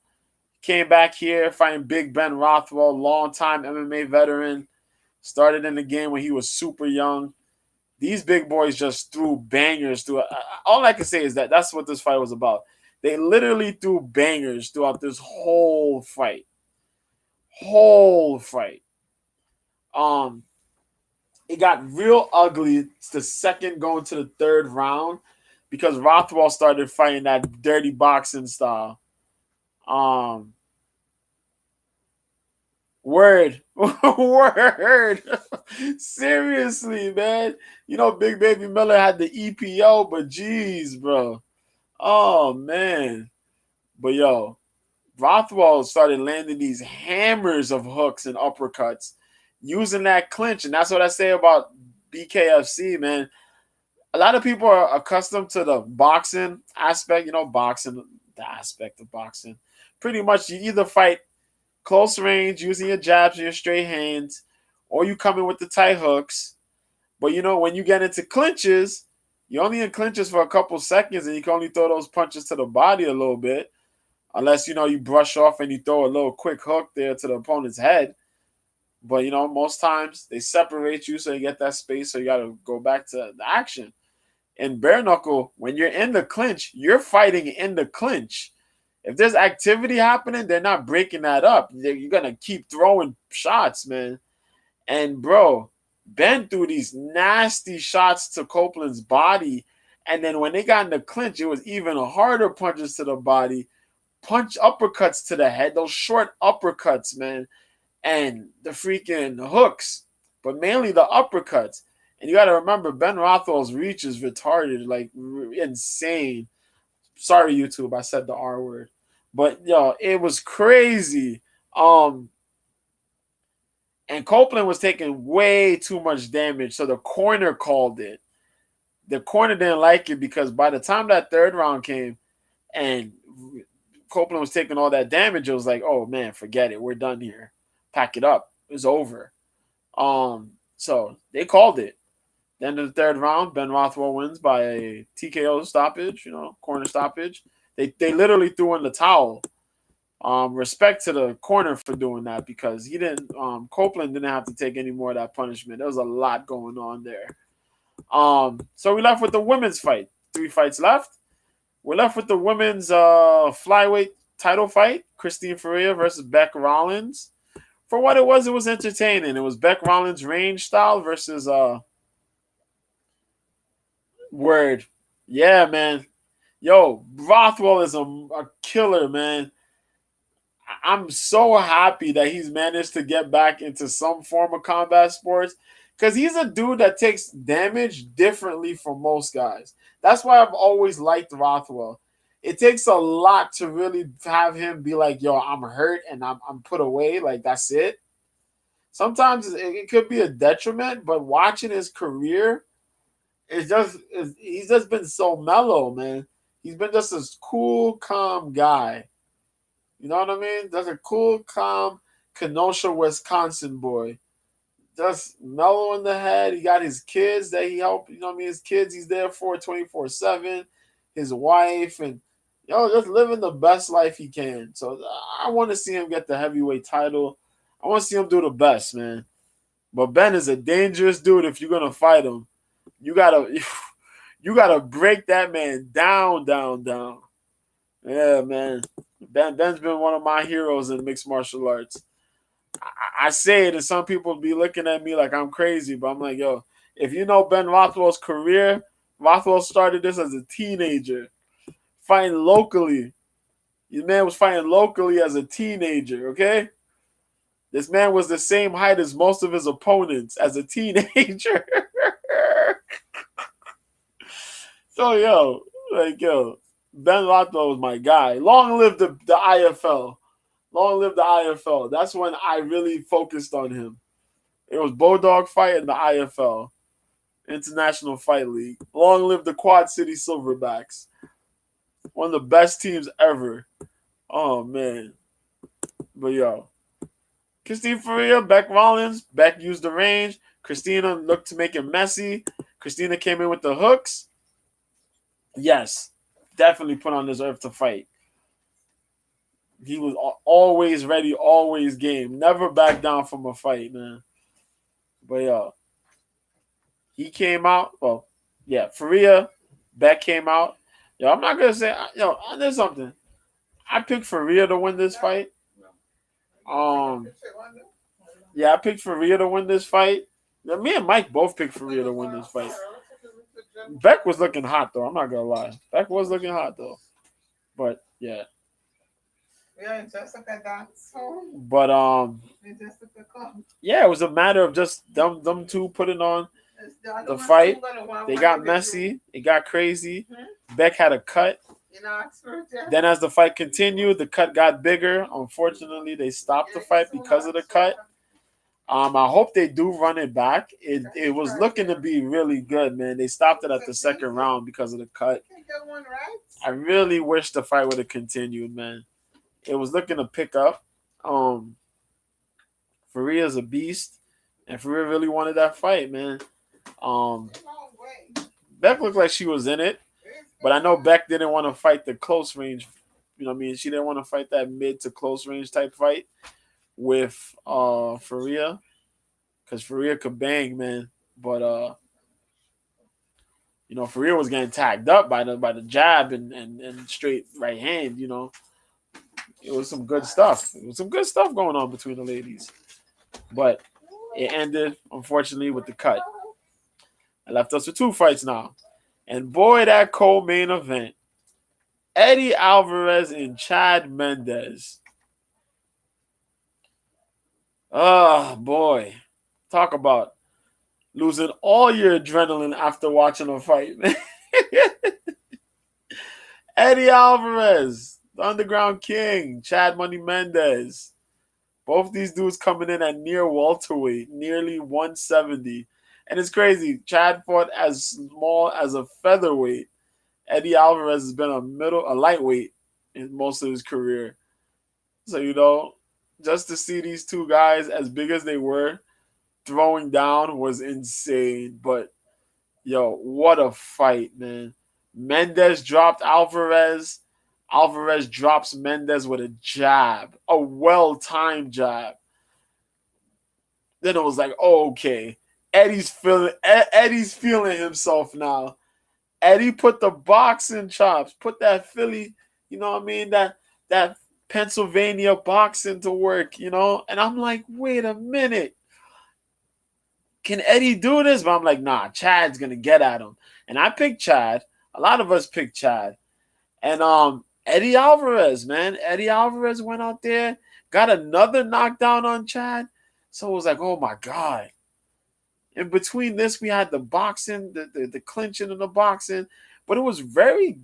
Came back here fighting Big Ben Rothwell, longtime MMA veteran. Started in the game when he was super young. These big boys just threw bangers through. All I can say is that that's what this fight was about. They literally threw bangers throughout this whole fight. It got real ugly. It's the second going to the 3rd round because Rothwell started fighting that dirty boxing style. Word. Seriously, man. Big Baby Miller had the EPO, but geez, bro. Oh, man. But, Rothwell started landing these hammers of hooks and uppercuts using that clinch. And that's what I say about BKFC, man. A lot of people are accustomed to the boxing aspect, the aspect of boxing. Pretty much you either fight close range using your jabs and your straight hands, or you come in with the tight hooks. But when you get into clinches, you're only in clinches for a couple seconds and you can only throw those punches to the body a little bit. Unless, you brush off and you throw a little quick hook there to the opponent's head. But, most times they separate you so you get that space, so you got to go back to the action. In bare knuckle, when you're in the clinch, you're fighting in the clinch. If there's activity happening, they're not breaking that up. You're going to keep throwing shots, man. And, bro, Ben threw these nasty shots to Copeland's body. And then when they got in the clinch, it was even harder punches to the body. Uppercuts to the head. Those short uppercuts, man. And the freaking hooks. But mainly the uppercuts. And you got to remember, Ben Rothwell's reach is retarded. Like, insane. Sorry, YouTube, I said the R word. But, it was crazy. And Copeland was taking way too much damage, so the corner called it. The corner didn't like it because by the time that 3rd round came and Copeland was taking all that damage, it was like, oh, man, forget it. We're done here. Pack it up. It's over. So they called it. The end of the 3rd round, Ben Rothwell wins by a TKO stoppage, corner stoppage. They literally threw in the towel. Respect to the corner for doing that because Copeland didn't have to take any more of that punishment. There was a lot going on there. So we left with the women's fight. 3 fights left. We're left with the women's flyweight title fight. Christine Ferea versus Beck Rollins. For what it was entertaining. It was Beck Rollins' range style versus Word. Yeah, man. Rothwell is a killer, man. I'm so happy that he's managed to get back into some form of combat sports because he's a dude that takes damage differently from most guys. That's why I've always liked Rothwell. It takes a lot to really have him be like, I'm hurt and I'm put away. Like, that's it. Sometimes it could be a detriment, but watching his career, he's just been so mellow, man. He's been just this cool, calm guy. You know what I mean? Just a cool, calm Kenosha, Wisconsin boy. Just mellow in the head. He got his kids that he helped. You know what I mean? His kids he's there for 24/7. His wife and just living the best life he can. So I want to see him get the heavyweight title. I want to see him do the best, man. But Ben is a dangerous dude if you're gonna fight him. You gotta you gotta break that man down, down, down. Yeah, man. Ben's been one of my heroes in mixed martial arts. I say it, and some people be looking at me like I'm crazy, but I'm like, yo, if you know Ben Rothwell's career, Rothwell started this as a teenager, fighting locally. This man was fighting locally as a teenager, okay? This man was the same height as most of his opponents as a teenager. So, yo, Ben Rothwell was my guy. Long live the IFL. Long live the IFL. That's when I really focused on him. It was Bodog Fight and the IFL, International Fight League. Long live the Quad City Silverbacks. One of the best teams ever. Oh, man. But, yo. Christine Faria, Beck Rollins. Beck used the range. Christina looked to make it messy. Christina came in with the hooks. Yes. Definitely put on this earth to fight. He was always ready, always game. Never back down from a fight, man. But, yo. He came out. Well, yeah. Faria, Beck came out. Yo, I'm not going to say. Yo, there's something. I picked Faria to win this fight. Yeah, I picked Faria to win this fight. Yeah, me and Mike both picked Faria to win this fight. Beck was looking hot though. I'm not gonna lie. Beck was looking hot though. But yeah. But yeah, it was a matter of just them two putting on the fight. They got messy. It got crazy. Beck had a cut. Then as the fight continued, the cut got bigger. Unfortunately, they stopped the fight because of the cut. I hope they do run it back. It was looking to be really good, man. They stopped it at the second round because of the cut. I really wish the fight would have continued, man. It was looking to pick up. Faria's a beast, and Faria really wanted that fight, man. Beck looked like she was in it, but I know Beck didn't want to fight the close range. You know what I mean? She didn't want to fight that mid to close range type fight with Faria, because Faria could bang, man. But Faria was getting tagged up by the jab and straight right hand. It was some good stuff. It was some good stuff going on between the ladies, but it ended unfortunately with the cut. It left us with two fights now, and boy, that co-main event: Eddie Alvarez and Chad Mendes. Oh, boy. Talk about losing all your adrenaline after watching a fight, man. Eddie Alvarez, the Underground King, Chad Money Mendes. Both these dudes coming in at near welterweight, nearly 170. And it's crazy. Chad fought as small as a featherweight. Eddie Alvarez has been a lightweight in most of his career. So, just to see these two guys as big as they were throwing down was insane. But, what a fight, man. Mendes dropped Alvarez. Alvarez drops Mendes with a jab, a well-timed jab. Then it was like, oh, okay. Eddie's feeling himself now. Eddie put the boxing chops, put that Philly, you know what I mean? That Pennsylvania boxing to work, And I'm like, wait a minute. Can Eddie do this? But I'm like, nah, Chad's going to get at him. And I picked Chad. A lot of us picked Chad. And Eddie Alvarez, man. Eddie Alvarez went out there, got another knockdown on Chad. So it was like, oh, my God. In between this, we had the boxing, the clinching and the boxing. But it was really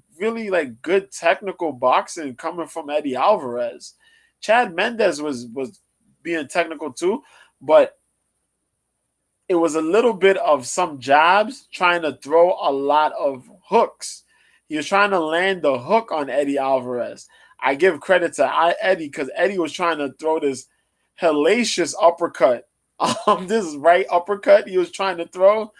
like good technical boxing coming from Eddie Alvarez. Chad Mendes was being technical too, but it was a little bit of some jabs trying to throw a lot of hooks. He was trying to land the hook on Eddie Alvarez. I give credit to Eddie because Eddie was trying to throw this hellacious uppercut. This right uppercut he was trying to throw.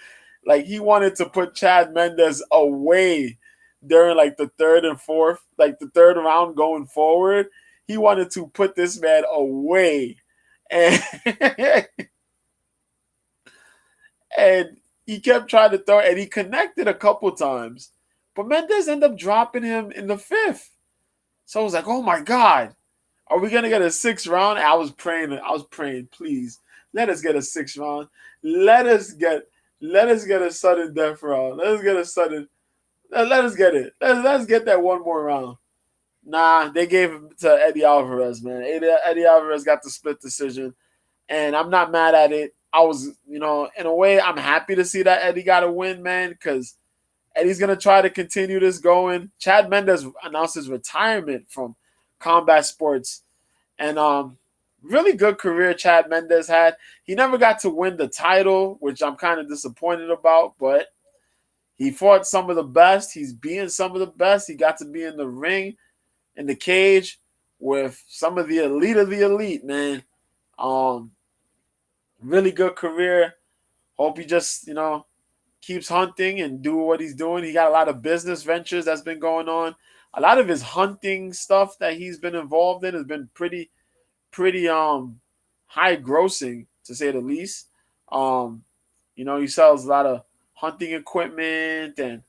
Like he wanted to put Chad Mendes away during like the third and fourth, like the third round going forward. He wanted to put this man away. And and he kept trying to throw, and he connected a couple times. But Mendes ended up dropping him in the fifth. So I was like, oh my God, are we gonna get a sixth round? I was praying, please, let us get a sixth round. Let us get a sudden death round. Let us get a sudden. Let us get it. Let's get that one more round. Nah, they gave him to Eddie Alvarez, man. Eddie Alvarez got the split decision, and I'm not mad at it. I was, in a way, I'm happy to see that Eddie got a win, man, because Eddie's going to try to continue this going. Chad Mendes announced his retirement from combat sports, and really good career Chad Mendes had. He never got to win the title, which I'm kind of disappointed about, but he fought some of the best. He's being some of the best. He got to be in the ring, in the cage, with some of the elite, man. Really good career. Hope he just, keeps hunting and do what he's doing. He got a lot of business ventures that's been going on. A lot of his hunting stuff that he's been involved in has been pretty high grossing, to say the least. He sells a lot of hunting equipment and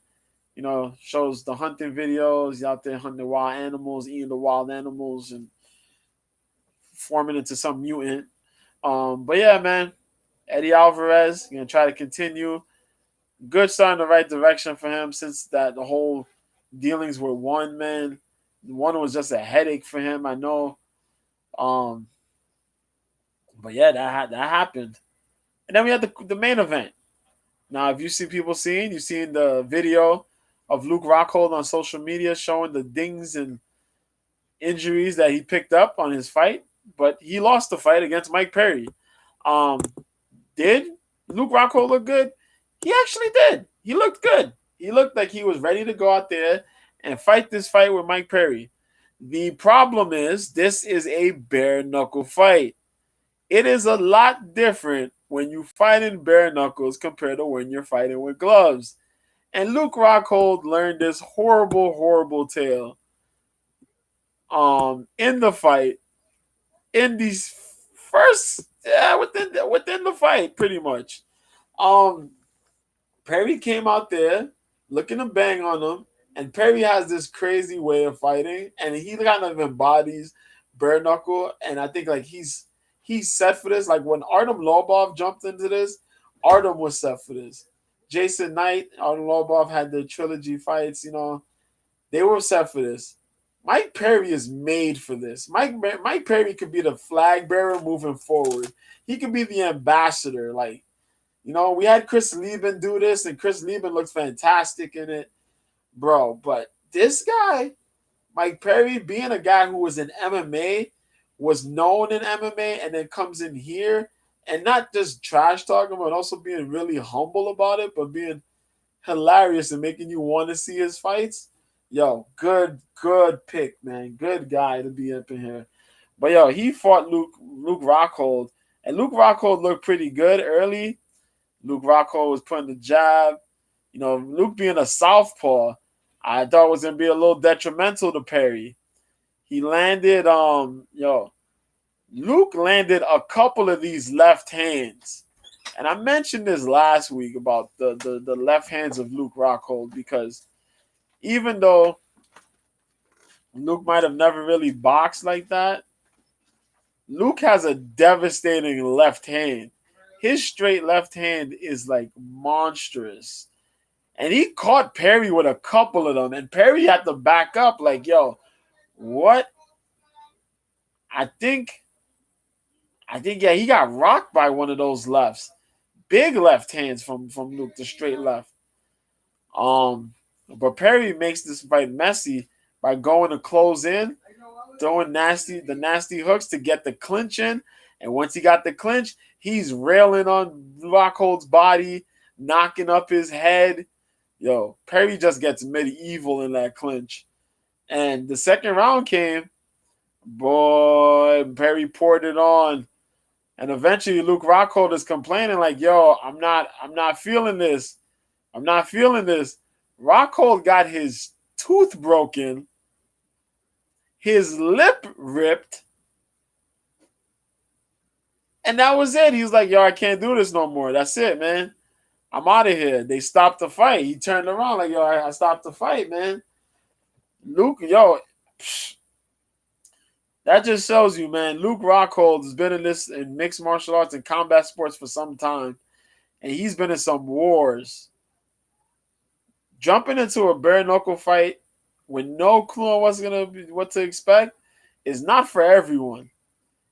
shows the hunting videos. He's out there hunting wild animals, eating the wild animals, and forming into some mutant. But yeah, man, Eddie Alvarez gonna try to continue. Good start in the right direction for him since that the whole dealings with one man. One was just a headache for him, I know. But yeah, that happened. And then we had the main event. Now, if you see people you've seen the video of Luke Rockhold on social media showing the dings and injuries that he picked up on his fight, but he lost the fight against Mike Perry. Did Luke Rockhold look good? He actually did. He looked good. He looked like he was ready to go out there and fight this fight with Mike Perry. The problem is this is a bare knuckle fight. It is a lot different when you fight in bare knuckles compared to when you're fighting with gloves. And Luke Rockhold learned this horrible tale in the fight, in these within the fight, pretty much. Perry came out there looking to bang on him, and Perry has this crazy way of fighting, and he kind of embodies bare knuckle, and I think like he's set for this. Like when Artem Lobov jumped into this, Artem was set for this. Jason Knight, Artem Lobov had the trilogy fights, they were set for this. Mike Perry is made for this. Mike Perry could be the flag bearer moving forward. He could be the ambassador. Like, we had Chris Lieben do this, and Chris Lieben looks fantastic in it, bro. But this guy, Mike Perry, being a guy who was in MMA, was known in MMA, and then comes in here and not just trash talking, but also being really humble about it, but being hilarious and making you want to see his fights. Yo, good pick, man. Good guy to be up in here. But yo, he fought Luke Rockhold, and Luke Rockhold looked pretty good early. Luke Rockhold was putting the jab. Luke being a southpaw, I thought was gonna be a little detrimental to Perry. He landed, Luke landed a couple of these left hands. And I mentioned this last week about the left hands of Luke Rockhold, because even though Luke might have never really boxed like that, Luke has a devastating left hand. His straight left hand is like monstrous. And he caught Perry with a couple of them, and Perry had to back up like, yo, what? I think, yeah, he got rocked by one of those lefts. Big left hands from Luke, the straight left. But Perry makes this fight messy by going to close in, throwing the nasty hooks to get the clinch in. And once he got the clinch, He's railing on Rockhold's body, knocking up his head. Yo, Perry just gets medieval in that clinch. And the second round came, boy, Perry poured it on. And eventually Luke Rockhold is complaining like, yo, I'm not feeling this. I'm not feeling this. Rockhold got his tooth broken, his lip ripped, and that was it. He was like, yo, I can't do this no more. That's it, man. I'm out of here. They stopped the fight. He turned around like, yo, I stopped the fight, man. Luke, yo, that just shows you, man. Luke Rockhold has been in mixed martial arts and combat sports for some time, and he's been in some wars. Jumping into a bare knuckle fight with no clue on what to expect is not for everyone.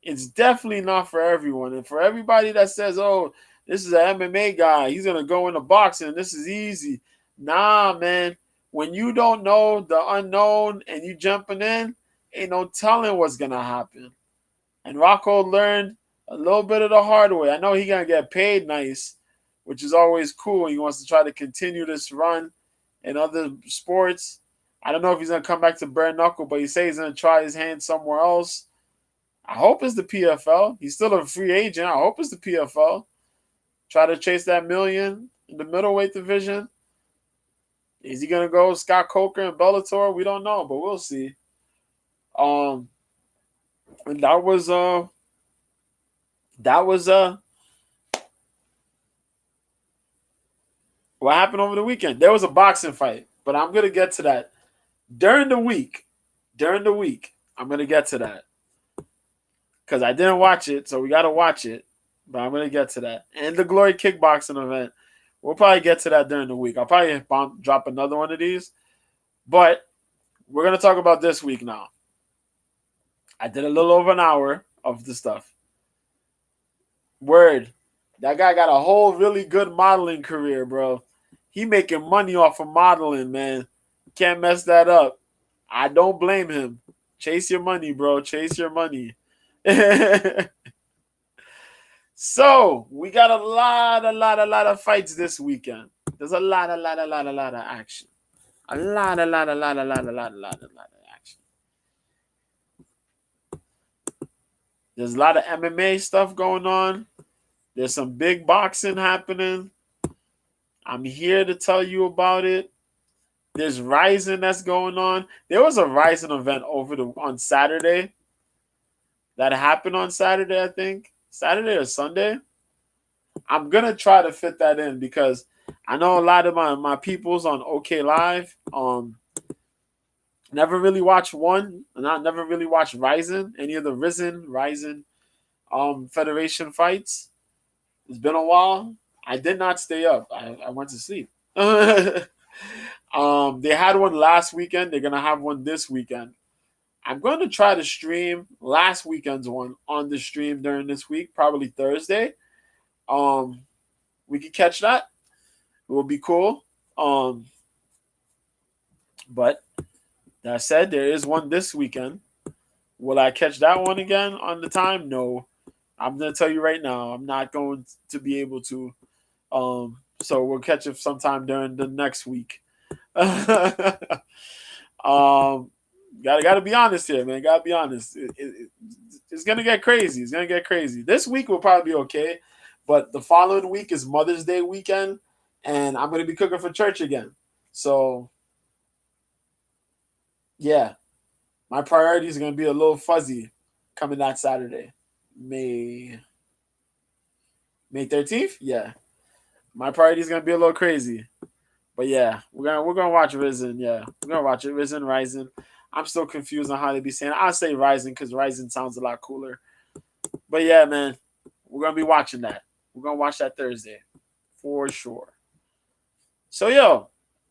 It's definitely not for everyone. And for everybody that says, oh, this is an MMA guy, he's going to go into boxing, this is easy. Nah, man. When you don't know the unknown and you jumping in, ain't no telling what's going to happen. And Rocco learned a little bit of the hard way. I know he's going to get paid nice, which is always cool. He wants to try to continue this run in other sports. I don't know if he's going to come back to bare knuckle, but he says he's going to try his hand somewhere else. I hope it's the PFL. He's still a free agent. I hope it's the PFL. Try to chase that $1 million in the middleweight division. Is he going to go Scott Coker and Bellator? We don't know, but we'll see. And that was what happened over the weekend. There was a boxing fight, but I'm going to get to that during the week. I'm going to get to that because I didn't watch it, so we got to watch it, but I'm going to get to that. And the Glory Kickboxing event, we'll probably get to that during the week. I'll probably drop another one of these, but we're going to talk about this week now. I did a little over an hour of the stuff. Word. That guy got a whole really good modeling career, bro. He making money off of modeling, man. Can't mess that up. I don't blame him. Chase your money, bro. Chase your money. So, we got a lot of fights this weekend. There's a lot of action. A lot of action. There's a lot of MMA stuff going on. There's some big boxing happening. I'm here to tell you about it. There's Rising that's going on. There was a Rising event on Saturday. That happened on Saturday, I think. Saturday or Sunday. I'm going to try to fit that in because I know a lot of my peoples on OK Live never really watched never really watched Rising, any of the Rising Federation fights. It's been a while. I did not stay up. I went to sleep. They had one last weekend. They're going to have one this weekend. I'm going to try to stream last weekend's one on the stream during this week, probably Thursday. We could catch that. It will be cool. But that said, there is one this weekend. Will I catch that one again on the time? No. I'm going to tell you right now, I'm not going to be able to. So we'll catch it sometime during the next week. Gotta be honest here, man. Gotta be honest. It's gonna get crazy. It's gonna get crazy. This week will probably be okay, but the following week is Mother's Day weekend, and I'm gonna be cooking for church again. So, yeah, my priorities are gonna be a little fuzzy coming that Saturday, May 13th. Yeah, my priorities are gonna be a little crazy. But yeah, we're gonna watch Risen. Yeah, we're gonna watch it. Risen, Rising. I'm still confused on how they be saying it. I say Rising because Rising sounds a lot cooler. But yeah, man, we're gonna be watching that. We're gonna watch that Thursday for sure. So yo,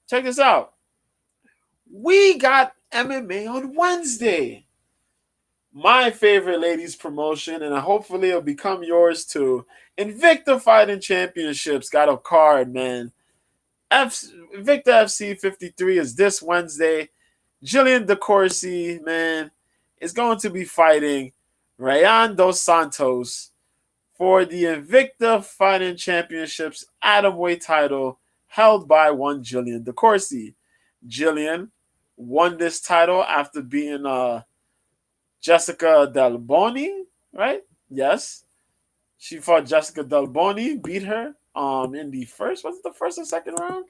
check this out. We got MMA on Wednesday. My favorite ladies promotion, and hopefully it'll become yours too. Invicta Fighting Championships got a card, man. Invicta FC 53 is this Wednesday. Jillian DeCourcy, man, is going to be fighting Rayan Dos Santos for the Invicta Fighting Championships Atomweight title held by one Jillian DeCourcy. Jillian won this title after beating Jessica Del Boni, right? Yes. She fought Jessica Del Boni, beat her in the first, was it the first or second round?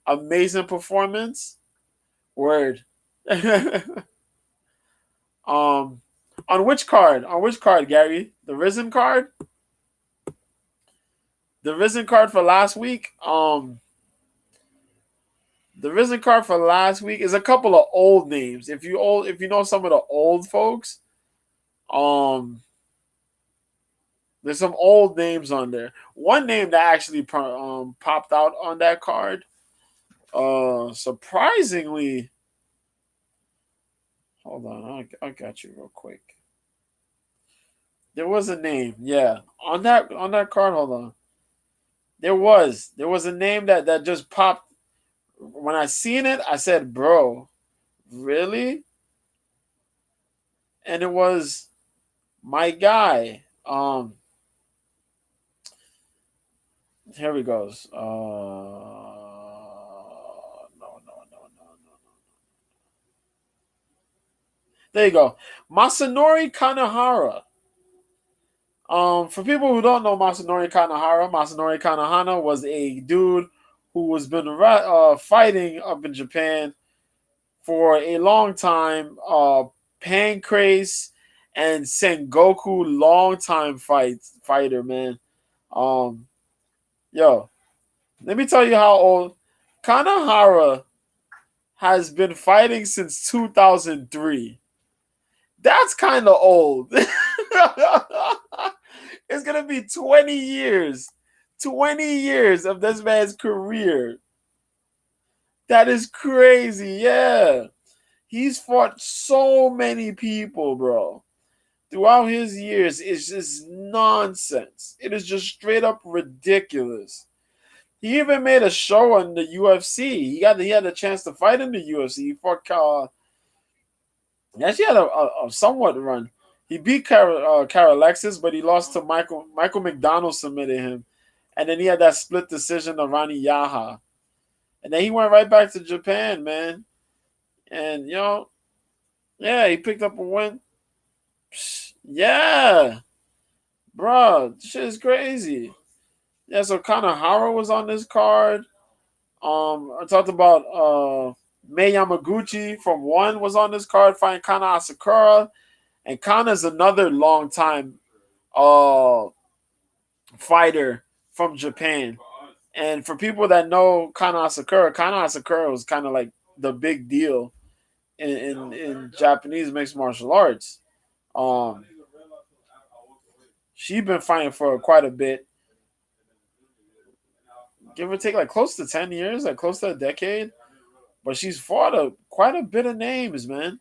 Amazing performance. Word. On which card? On which card, Gary? The Risen card? The Risen card for last week? The Risen card for last week is a couple of old names. If you know some of the old folks, there's some old names on there. One name that actually popped out on that card, surprisingly. Hold on, I got you real quick. There was a name, yeah, on that card. Hold on. There was a name that just popped. When I seen it, I said, "Bro, really?" And it was my guy. Here we goes. No. There you go. Masanori Kanehara. For people who don't know Masanori Kanehara was a dude who was been fighting up in Japan for a long time. Pancrase and Sengoku, long time fighter, man. Yo, let me tell you how old Kanehara has been fighting since 2003. That's kind of old. It's going to be 20 years. 20 years of this man's career. That is crazy. Yeah. He's fought so many people, bro. Throughout his years, it's just nonsense. It is just straight up ridiculous. He even made a show on the UFC. He had a chance to fight in the UFC. He fought he actually had a somewhat run. He beat Alexis, but he lost to Michael McDonald, submitted him. And then he had that split decision of Rani Yaha. And then he went right back to Japan, man. And, yeah, he picked up a win. Yeah. Bro, this shit is crazy. Yeah, so Kanehara was on this card. I talked about Mei Yamaguchi from One was on this card fighting Kana Asakura. And Kana's another long time fighter from Japan. And for people that know Kana Asakura was kind of like the big deal in Japanese mixed martial arts. She's been fighting for quite a bit. Give or take like close to 10 years, like close to a decade. But she's fought quite a bit of names, man.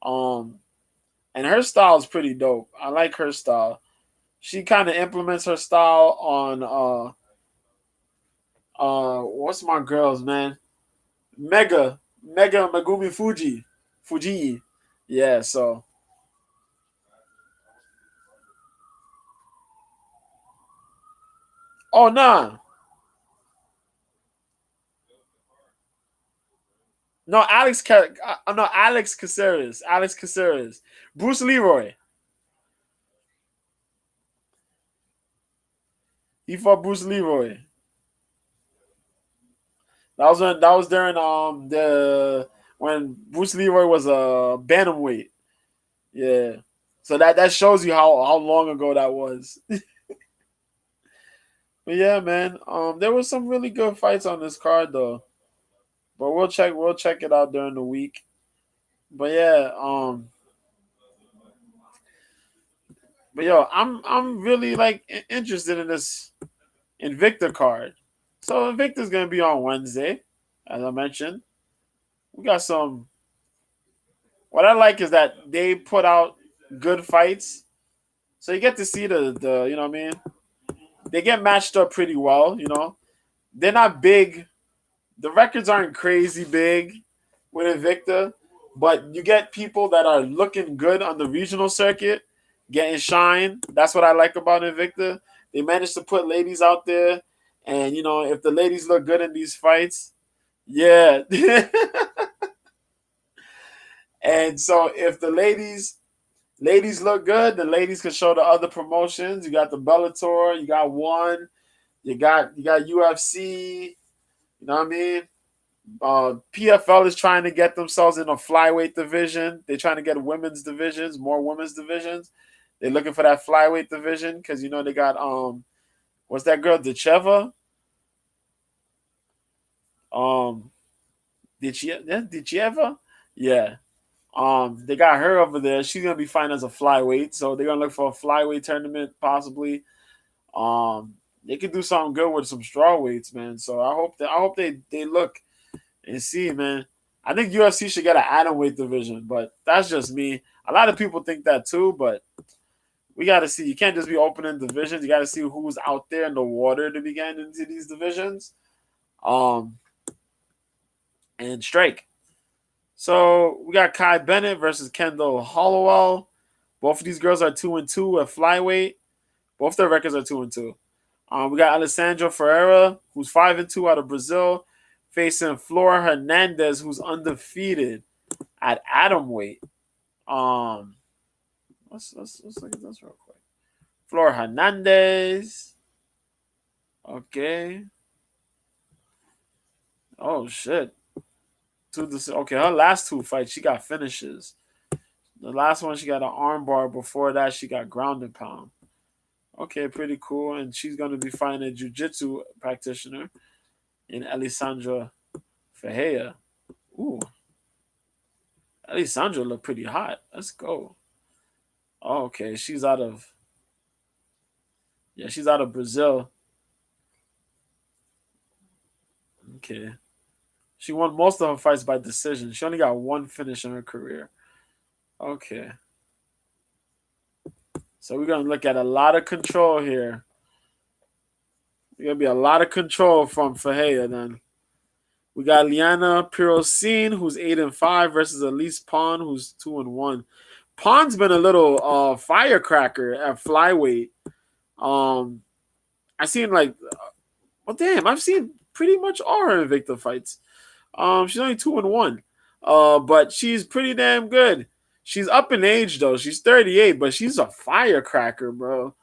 And her style is pretty dope. I like her style. She kind of implements her style on what's my girl's, man? Mega Megumi Fuji. Yeah, so oh nah. No, Alex Caceres. Alex Caceres. Bruce Leroy. He fought Bruce Leroy. That was during the when Bruce Leroy was a bantamweight. Yeah. So that shows you how long ago that was. But yeah, man. There was some really good fights on this card though. But we'll check it out during the week. But yeah, but yo, I'm really like interested in this Invicta card. So Invicta's gonna be on Wednesday, as I mentioned. We got some. What I like is that they put out good fights, so you get to see the you know what I mean. They get matched up pretty well. They're not big. The records aren't crazy big with Invicta, but you get people that are looking good on the regional circuit getting shine. That's what I like about Invicta. They managed to put ladies out there, and if the ladies look good in these fights, yeah. And so if the ladies look good, the ladies can show the other promotions. You got the Bellator, you got One, you got UFC. You know what I mean? PFL is trying to get themselves in a flyweight division. They're trying to get women's divisions, more women's divisions. They're looking for that flyweight division because they got what's that girl Decheva? Um, Decheva? Yeah. They got her over there. She's gonna be fine as a flyweight, so they're gonna look for a flyweight tournament possibly. They could do something good with some strawweights, man. So I hope they look and see, man. I think UFC should get an atomweight division, but that's just me. A lot of people think that too, but we got to see. You can't just be opening divisions. You got to see who's out there in the water to be getting into these divisions. Um, and strike. So we got Kai Bennett versus Kendall Hollowell. Both of these girls are 2-2 at flyweight. Both their records are 2-2. We got Alessandra Ferreira, who's 5-2 out of Brazil, facing Flora Hernandez, who's undefeated at atomweight. Let's look at this real quick. Flora Hernandez. Okay. Oh shit. Okay, her last two fights, she got finishes. The last one, she got an armbar. Before that, she got ground and pound. Okay, pretty cool. And she's going to be fighting a jiu-jitsu practitioner in Alessandra Ferreira. Ooh. Alessandra look pretty hot. Let's go. Oh, okay, she's out of Brazil. Okay. She won most of her fights by decision. She only got one finish in her career. Okay. So we're going to look at a lot of control here. There's going to be a lot of control from Ferreira then. We got Liana Pirosine, who's 8-5, versus Elise Pon, who's 2-1. Pon's been a little firecracker at flyweight. I seen I've seen pretty much all her Invicta fights. She's only 2-1. But she's pretty damn good. She's up in age though. She's 38, but she's a firecracker, bro.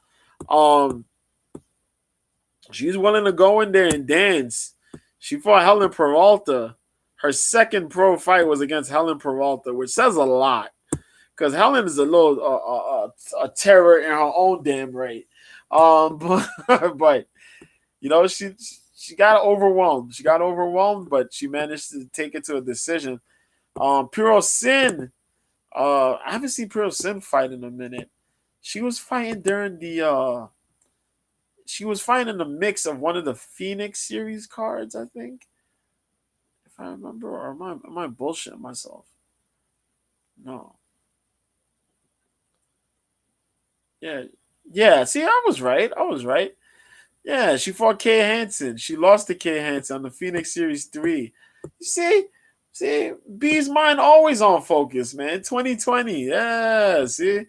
She's willing to go in there and dance. She fought Helen Peralta. Her second pro fight was against Helen Peralta, which says a lot. Because Helen is a little a terror in her own damn right. But she got overwhelmed. She got overwhelmed, but she managed to take it to a decision. Puro Sin, I haven't seen Puro Sin fight in a minute. She was fighting during the she was fighting in the mix of one of the Phoenix series cards, I think. If I remember, or am I bullshitting myself? No. Yeah. Yeah, see, I was right. Yeah, she fought Kay Hansen. She lost to Kay Hansen on the Phoenix Series 3. You see, B's mind always on focus, man. 2020. Yeah, see?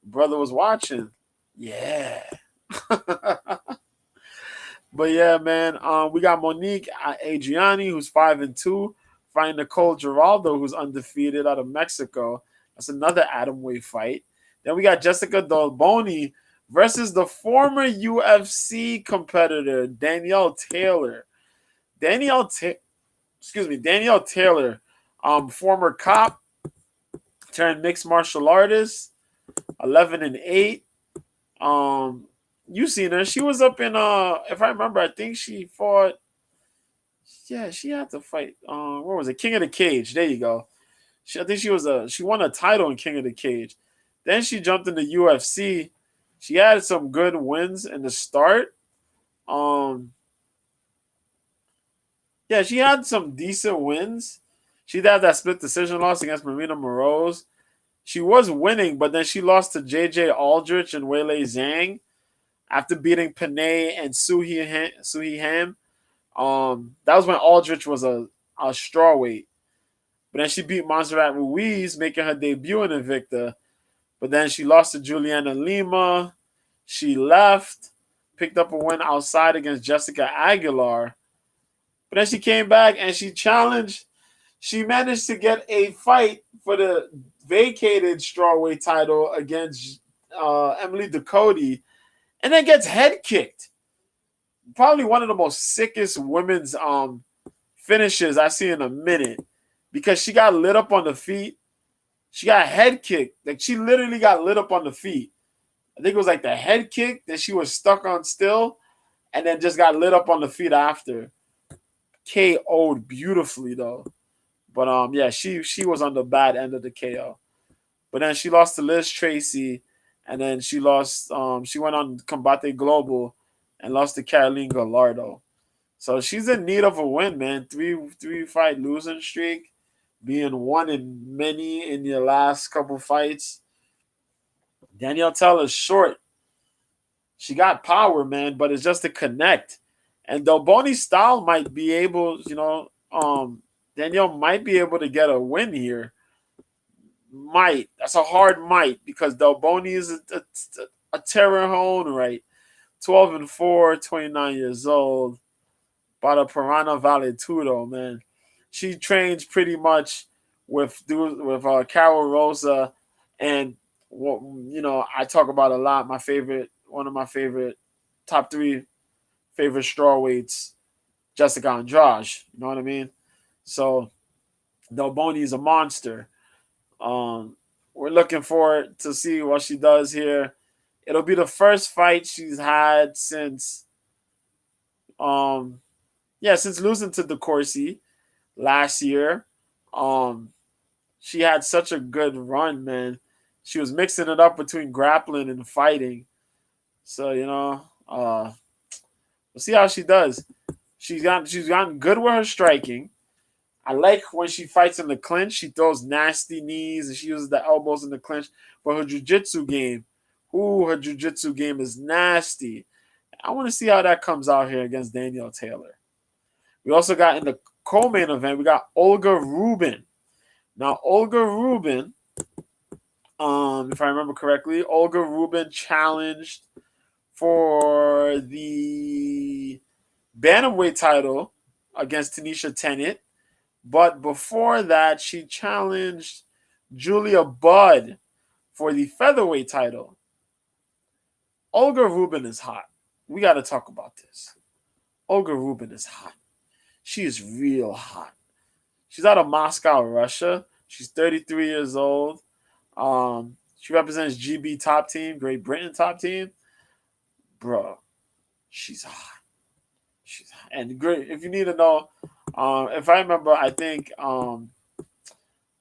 Brother was watching. Yeah. But yeah, man, we got Monique Adriani, who's 5-2, fighting Nicole Giraldo, who's undefeated out of Mexico. That's another atomweight fight. Then we got Jessica Dolboni versus the former UFC competitor Danielle Taylor. Danielle Taylor, former cop turned mixed martial artist, 11-8. You seen her? She was up in if I remember, I think she fought. Yeah, she had to fight. What was it? King of the Cage. There you go. I think she won a title in King of the Cage. Then she jumped into UFC. She had some good wins in the start. Yeah, she had some decent wins. She had that split decision loss against Marina Moroz. She was winning, but then she lost to JJ Aldrich and Weili Zhang after beating Panay and Suhi Ham. That was when Aldrich was a strawweight. But then she beat Montserrat Ruiz, making her debut in Invicta. But then she lost to Juliana Lima. She left. picked up a win outside against Jessica Aguilar. But then she came back and she challenged. She managed to get a fight for the vacated strawweight title against Emily Ducote, and then gets head kicked. Probably one of the most sickest women's finishes I see in a minute, because she got lit up on the feet. She got head kicked. Like, she literally got lit up on the feet. I think it was like the head kick that she was stuck on still, and then just got lit up on the feet after. KO'd beautifully though. But yeah, she was on the bad end of the KO. But then she lost to Liz Tracy, and then she lost. She went on Combate Global and lost to Caroline Gallardo. So she's in need of a win, man. Three fight losing streak, being one in many in your last couple fights. Danielle Taylor's short. She got power, man, but it's just to connect. And Delboni's style might be able, Danielle might be able to get a win here. Might. That's a hard might, because Delboni is a terror in her own right. 12-4, 29 years old. Bada Piranha Valetudo, man. She trains pretty much with Carol Rosa, and I talk about a lot. One of my favorite, top 3 favorite strawweights, Jessica Andrade. You know what I mean? So Delboni is a monster. We're looking forward to see what she does here. It'll be the first fight she's had since since losing to DeCourcy last year. She had such a good run, man. She was mixing it up between grappling and fighting. So, we'll see how she does. She's gotten good with her striking. I like when she fights in the clinch. She throws nasty knees and she uses the elbows in the clinch. But her jiu-jitsu game, is nasty. I want to see how that comes out here against Danielle Taylor. We also got in the co-main event, we got Olga Rubin. Now, Olga Rubin, if I remember correctly, Olga Rubin challenged for the bantamweight title against Tanisha Tennant. But before that, she challenged Julia Budd for the featherweight title. Olga Rubin is hot. We got to talk about this. Olga Rubin is hot. She is real hot. She's out of Moscow, Russia. She's 33 years old. She represents GB top team, Great Britain top team. Bro, she's hot. She's hot. And great. If you need to know, if I remember, I think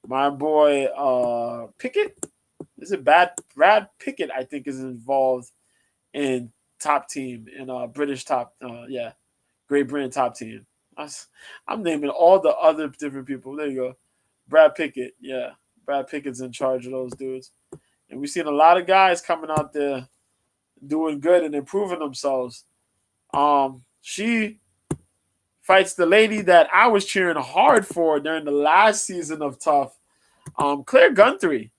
my boy Pickett, is it Brad Pickett? I think is involved in top team in British top, Great Britain top team. I'm naming all the other different people. There you go, Brad Pickett. Yeah, Brad Pickett's in charge of those dudes, and we've seen a lot of guys coming out there doing good and improving themselves. She fights the lady that I was cheering hard for during the last season of Tough, Claire Guntry.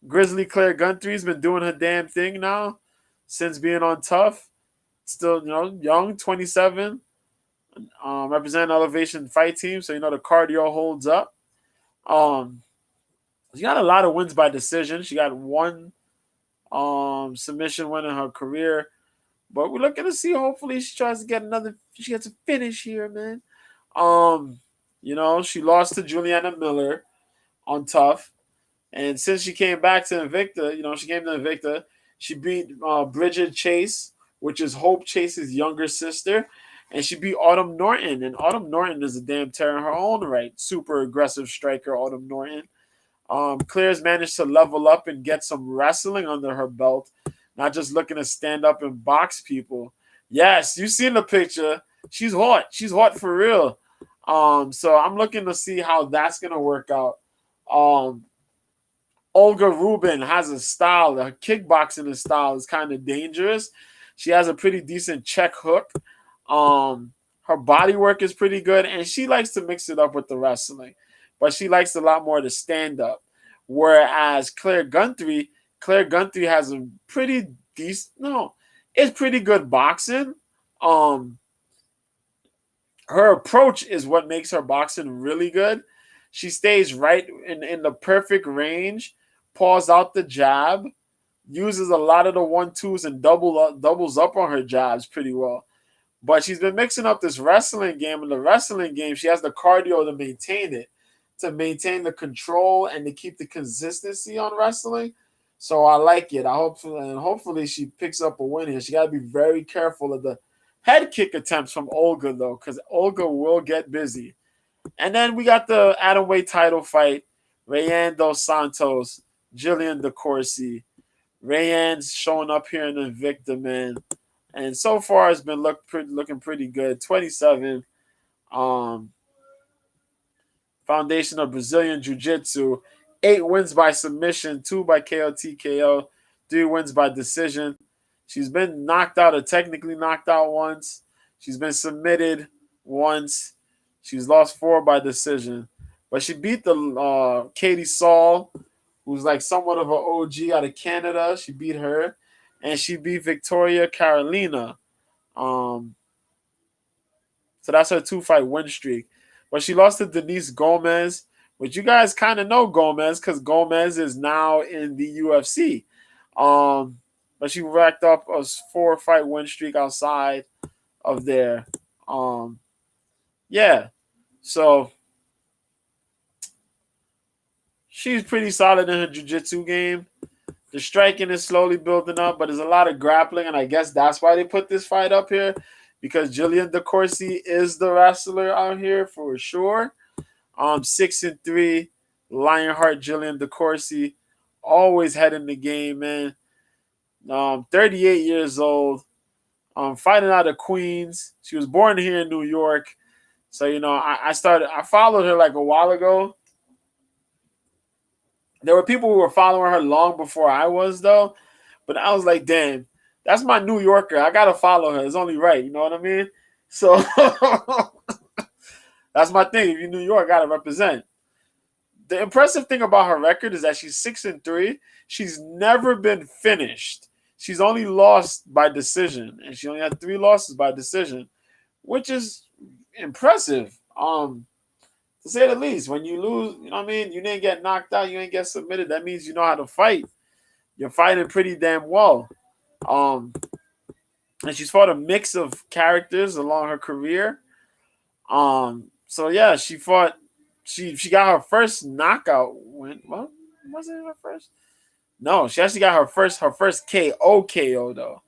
Grizzly Claire Guntry's been doing her damn thing now since being on Tough. Still, young, 27, representing Elevation Fight Team, so the cardio holds up. She got a lot of wins by decision. She got one submission win in her career. But we're looking to see, hopefully she tries to get she gets a finish here, man. She lost to Juliana Miller on Tough. And since she came back to Invicta, she beat Bridget Chase, which is Hope Chase's younger sister. And she beat Autumn Norton. And Autumn Norton is a damn terror in her own right. Super aggressive striker, Autumn Norton. Claire's managed to level up and get some wrestling under her belt. Not just looking to stand up and box people. Yes, you've seen the picture. She's hot. She's hot for real. So I'm looking to see how that's going to work out. Olga Rubin has a style. Her kickboxing style is kind of dangerous. She has a pretty decent check hook. Her body work is pretty good, and she likes to mix it up with the wrestling. But she likes a lot more to stand up. Whereas Claire Guntry has a pretty decent, It's pretty good boxing. Um, her approach is what makes her boxing really good. She stays right in the perfect range, paws out the jab, uses a lot of the 1-2s and doubles up on her jabs pretty well. But she's been mixing up this wrestling game. In the wrestling game, she has the cardio to maintain it, to maintain the control and to keep the consistency on wrestling. So I like it. Hopefully she picks up a win here. She got to be very careful of the head kick attempts from Olga though, because Olga will get busy. And then we got the atomweight title fight: Rayanne dos Santos, Jillian DeCourcy. Rayanne's showing up here in Invicta, man, and so far it's been looking pretty good. 27. Foundation of Brazilian Jiu-Jitsu. 8 wins by submission, 2 by KO TKO, 3 wins by decision. She's been knocked out or technically knocked out once. She's been submitted once. She's lost 4 by decision. But she beat the Katie Saul, who's like somewhat of an OG out of Canada. She beat her. And she beat Victoria Carolina. So that's her 2-fight win streak. But she lost to Denise Gomez, which you guys kind of know Gomez because Gomez is now in the UFC. But she racked up a 4-fight win streak outside of there. Yeah. So she's pretty solid in her jiu-jitsu game. The striking is slowly building up, but there's a lot of grappling, and I guess that's why they put this fight up here, because Jillian DeCourcy is the wrestler out here for sure. 6-3, Lionheart Jillian DeCourcy, always head in the game, man. 38 years old, fighting out of Queens. She was born here in New York, so I followed her like a while ago. There were people who were following her long before I was, though. But I was like, damn, that's my New Yorker. I got to follow her. It's only right. You know what I mean? So that's my thing. If you're New York, got to represent. The impressive thing about her record is that she's 6-3. She's never been finished. She's only lost by decision. And she only had 3 losses by decision, which is impressive. To say the least, when you lose, you know what I mean? You didn't get knocked out, you ain't get submitted. That means you know how to fight. You're fighting pretty damn well. And she's fought a mix of characters along her career. So yeah, she fought. She got her first knockout win. What was it her first? No, she actually got her first KO though.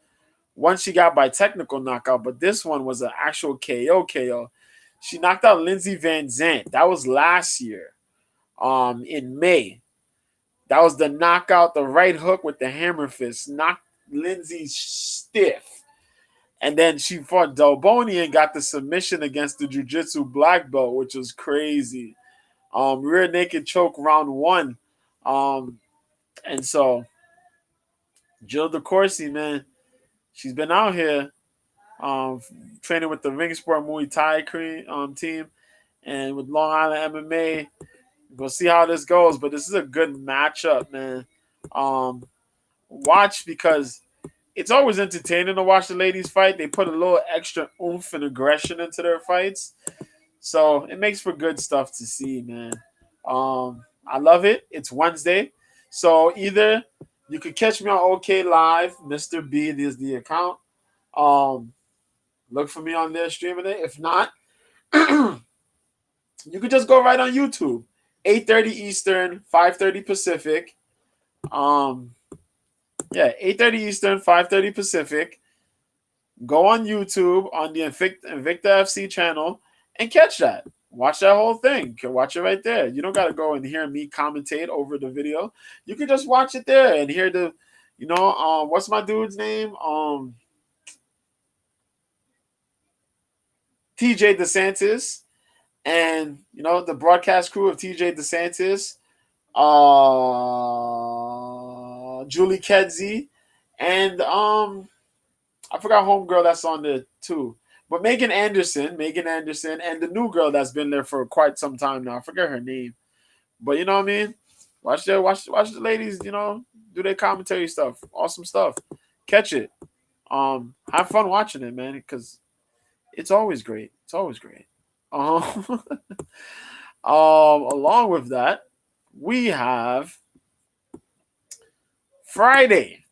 One she got by technical knockout, but this one was an actual KO. She knocked out Lindsey Van Zandt. That was last year, in May. That was the knockout, the right hook with the hammer fist. Knocked Lindsey stiff. And then she fought Delboni and got the submission against the Jiu-Jitsu black belt, which was crazy. Rear naked choke round 1. And so, Jill DeCourcy, man, she's been out here training with the Ring Sport Muay Thai team and with Long Island MMA. We'll see how this goes, but this is a good matchup, man. Watch, because it's always entertaining to watch the ladies fight. They put a little extra oomph and aggression into their fights, so it makes for good stuff to see, man. I love it. It's Wednesday, so either you could catch me on OK Live, Mr. B is the account. Look for me on there streaming it. If not, you could just go right on YouTube. 8:30 Eastern, 5:30 Pacific. 8:30 Eastern, 5:30 Pacific. Go on YouTube on the Invicta FC channel and catch that. Watch that whole thing. You can watch it right there. You don't got to go and hear me commentate over the video. You can just watch it there and hear the, what's my dude's name? TJ DeSantis, and the broadcast crew of TJ DeSantis, Julie Kedzie, and I forgot homegirl that's on there too. But Megan Anderson, and the new girl that's been there for quite some time now. I forget her name. But you know what I mean? Watch the ladies, do their commentary stuff. Awesome stuff. Catch it. Have fun watching it, man, because it's always great. It's always great. Um, along with that, we have Friday.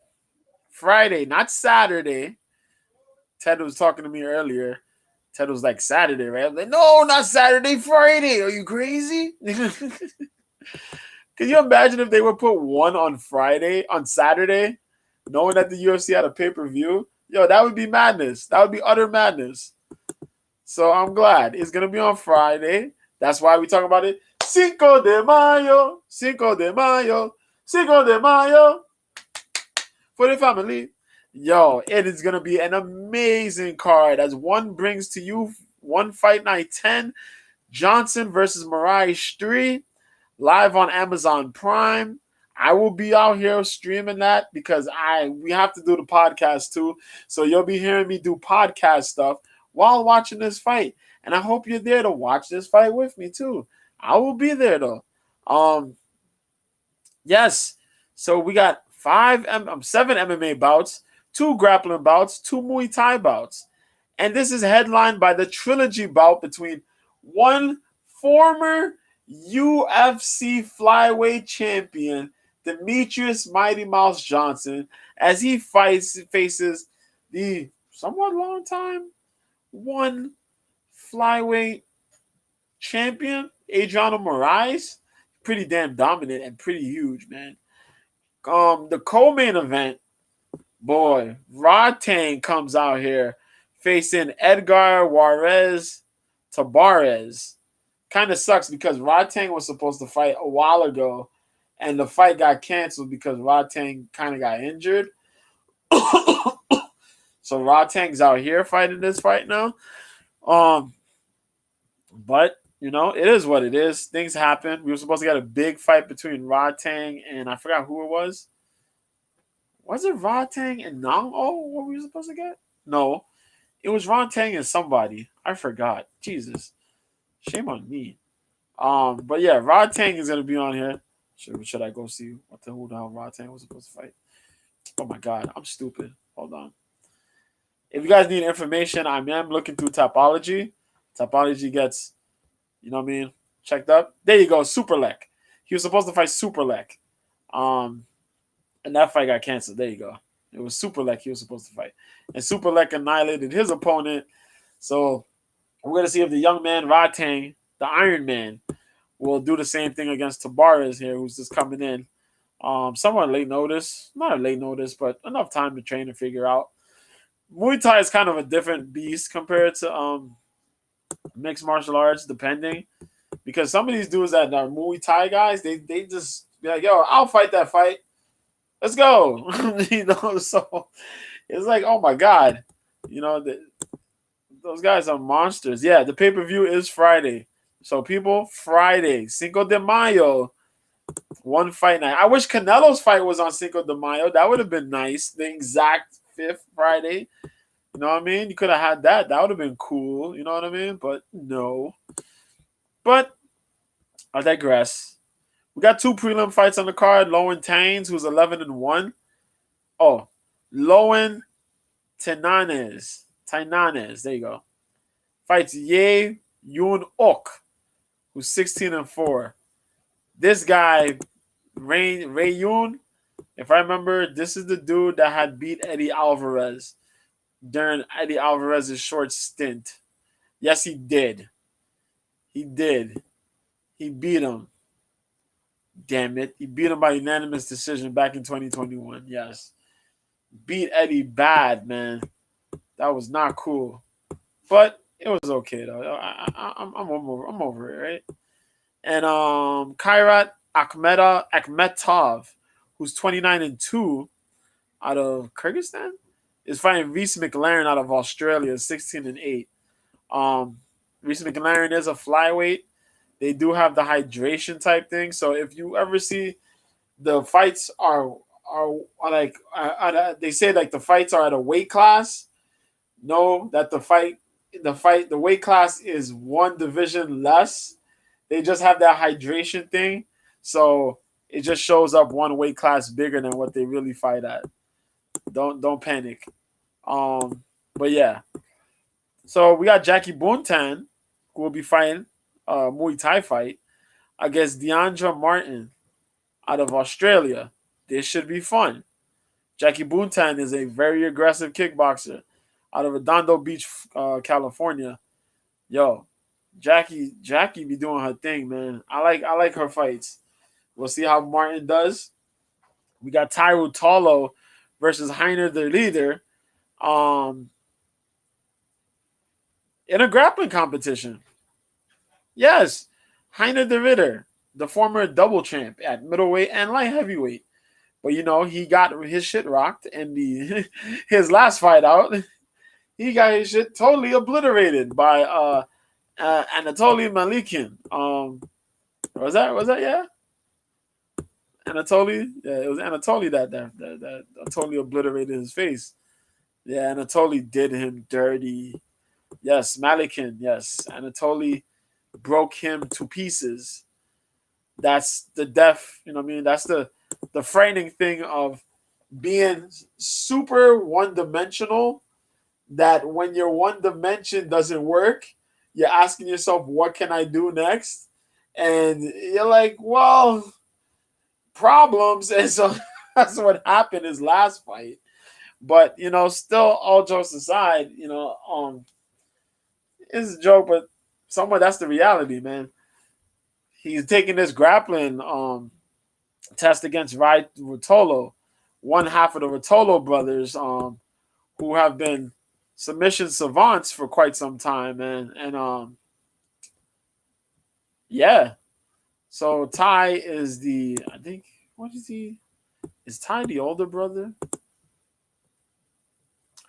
Friday, not Saturday. Ted was talking to me earlier. Ted was like Saturday, right? I'm like, no, not Saturday, Friday. Are you crazy? Can you imagine if they would put one on Saturday, knowing that the UFC had a pay-per-view? Yo, that would be madness. That would be utter madness. So I'm glad it's gonna be on Friday. That's why we talk about it. Cinco de Mayo, Cinco de Mayo, Cinco de Mayo for the family. Yo, it is gonna be an amazing card as one brings to you one fight night 10, Johnson versus Moraes 3, live on Amazon Prime. I will be out here streaming that because we have to do the podcast too. So you'll be hearing me do podcast stuff while watching this fight. And I hope you're there to watch this fight with me too. I will be there though. Yes. So we got 7 MMA bouts, 2 grappling bouts, 2 Muay Thai bouts. And this is headlined by the trilogy bout between one former UFC flyweight champion, Demetrius Mighty Mouse Johnson, as he faces the somewhat long time one flyweight champion, Adriano Moraes. Pretty damn dominant and pretty huge, man. The co-main event, boy, Rod Tang comes out here facing Edgar Juarez Tabarez. Kind of sucks because Rod Tang was supposed to fight a while ago, and the fight got canceled because Rod Tang kind of got injured. So Rod Tang's out here fighting this fight now. But it is what it is. Things happen. We were supposed to get a big fight between Rod Tang and I forgot who it was. Was it Rod Tang and Nang O? What were we supposed to get? No, it was Rod Tang and somebody. I forgot. Jesus, shame on me. But yeah, Rod Tang is gonna be on here. Should I go see who the hell Rod Tang was supposed to fight? Oh my god, I'm stupid. Hold on. If you guys need information, I am looking through Topology. Topology gets, checked up. There you go, Superlek. He was supposed to fight Superlek. And that fight got canceled. There you go. It was Superlek he was supposed to fight. And Superlek annihilated his opponent. So we're going to see if the young man, Rod Tang, the Iron Man, will do the same thing against Tabarez here, who's just coming in. Somewhat late notice. Not a late notice, but enough time to train and figure out. Muay Thai is kind of a different beast compared to mixed martial arts, depending. Because some of these dudes that are Muay Thai guys, they just be like, yo, I'll fight that fight. Let's go. So it's like, oh my God. Those guys are monsters. Yeah, the pay-per-view is Friday. So people, Friday, Cinco de Mayo, one fight night. I wish Canelo's fight was on Cinco de Mayo. That would have been nice. The exact 5th Friday. You know what I mean? You could have had that. That would have been cool. You know what I mean? But no. But I digress. We got 2 prelim fights on the card. Lowen Taines, who's 11-1. Oh, Lowen Tainanes. There you go. Fights Ye Yun Ok, who's 16-4. This guy, Ray Yun, if I remember, this is the dude that had beat Eddie Alvarez during Eddie Alvarez's short stint. Yes, he did. He did. He beat him. Damn it. He beat him by unanimous decision back in 2021. Yes. Beat Eddie bad, man. That was not cool. But it was okay, though. I'm over it, right? And Kairat Akhmetov, who's 29-2 out of Kyrgyzstan, is fighting Reese McLaren out of Australia, 16-8. Reese McLaren is a flyweight. They do have the hydration type thing. So if you ever see the fights are like they say like the fights are at a weight class, know that the weight class is one division less. They just have that hydration thing. So it just shows up one weight class bigger than what they really fight at. Don't panic. Um, but yeah, so we got Jackie Buntan, who will be fighting Muay Thai fight against Deandra Martin out of Australia. This should be fun. Jackie Buntan is a very aggressive kickboxer out of Redondo Beach, California. Yo, Jackie be doing her thing, man. I like her fights. We'll see how Martin does. We got Tyro Tolo versus Heiner the Leader um in a grappling competition. Yes, Heiner the Ritter, the former double champ at middleweight and light heavyweight. But he got his shit rocked in the his last fight out. He got his shit totally obliterated by Anatoly Malikin. Was that yeah? Anatoly? Yeah, it was Anatoly that totally obliterated his face. Yeah, Anatoly did him dirty. Yes, Malikin, yes. Anatoly broke him to pieces. That's the death, you know what I mean? That's the frightening thing of being super one dimensional, that when your one dimension doesn't work, you're asking yourself, what can I do next? And you're like, well, problems. And so that's what happened his last fight. But still, all jokes aside, it's a joke, but somewhat that's the reality, man. He's taking this grappling test against Rai Rotolo, one half of the Rotolo brothers, who have been submission savants for quite some time, man. And yeah. So Ty is I think, what is he? Is Ty the older brother?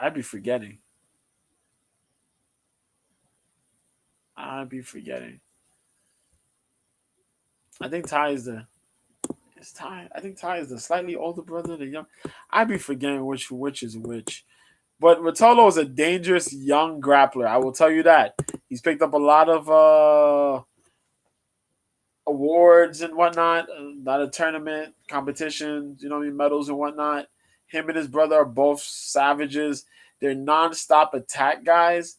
I'd be forgetting. I'd be forgetting. I think Ty is the is Ty. I think Ty is the slightly older brother, the young. I'd be forgetting which is which. But Rotolo is a dangerous young grappler. I will tell you that. He's picked up a lot of awards and whatnot, a lot of tournament competitions, medals and whatnot. Him and his brother are both savages. They're nonstop attack guys,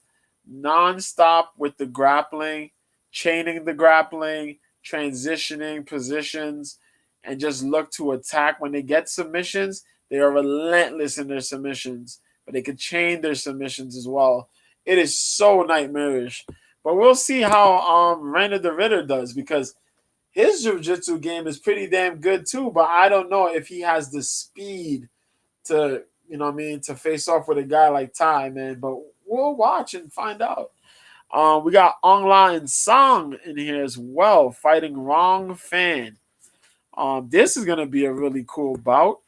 nonstop with the grappling, chaining the grappling, transitioning positions, and just look to attack. When they get submissions, they are relentless in their submissions, but they can chain their submissions as well. It is so nightmarish. But we'll see how Rainer the Ritter does, because his jiu-jitsu game is pretty damn good too, but I don't know if he has the speed to, to face off with a guy like Ty, man. But we'll watch and find out. We got Ongla and Song in here as well, fighting Wrong Fan. This is gonna be a really cool bout.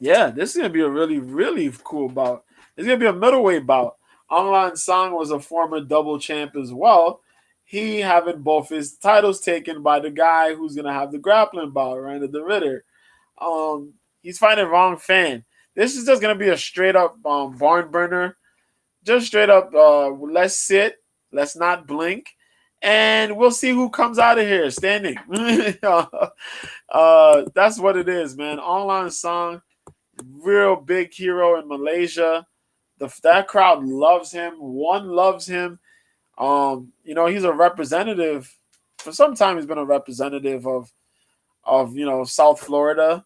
Yeah, this is gonna be a really, really cool bout. It's gonna be a middleweight bout. Ongla Song was a former double champ as well. He having both his titles taken by the guy who's gonna have the grappling bout, Rainer the Ritter. He's fighting Wrong Fan. This is just gonna be a straight up barn burner. Just straight up, let's sit, let's not blink, and we'll see who comes out of here standing. That's what it is, man. Online Song, real big hero in Malaysia. That crowd loves him. One loves him. He's a representative. For some time, he's been a representative of South Florida.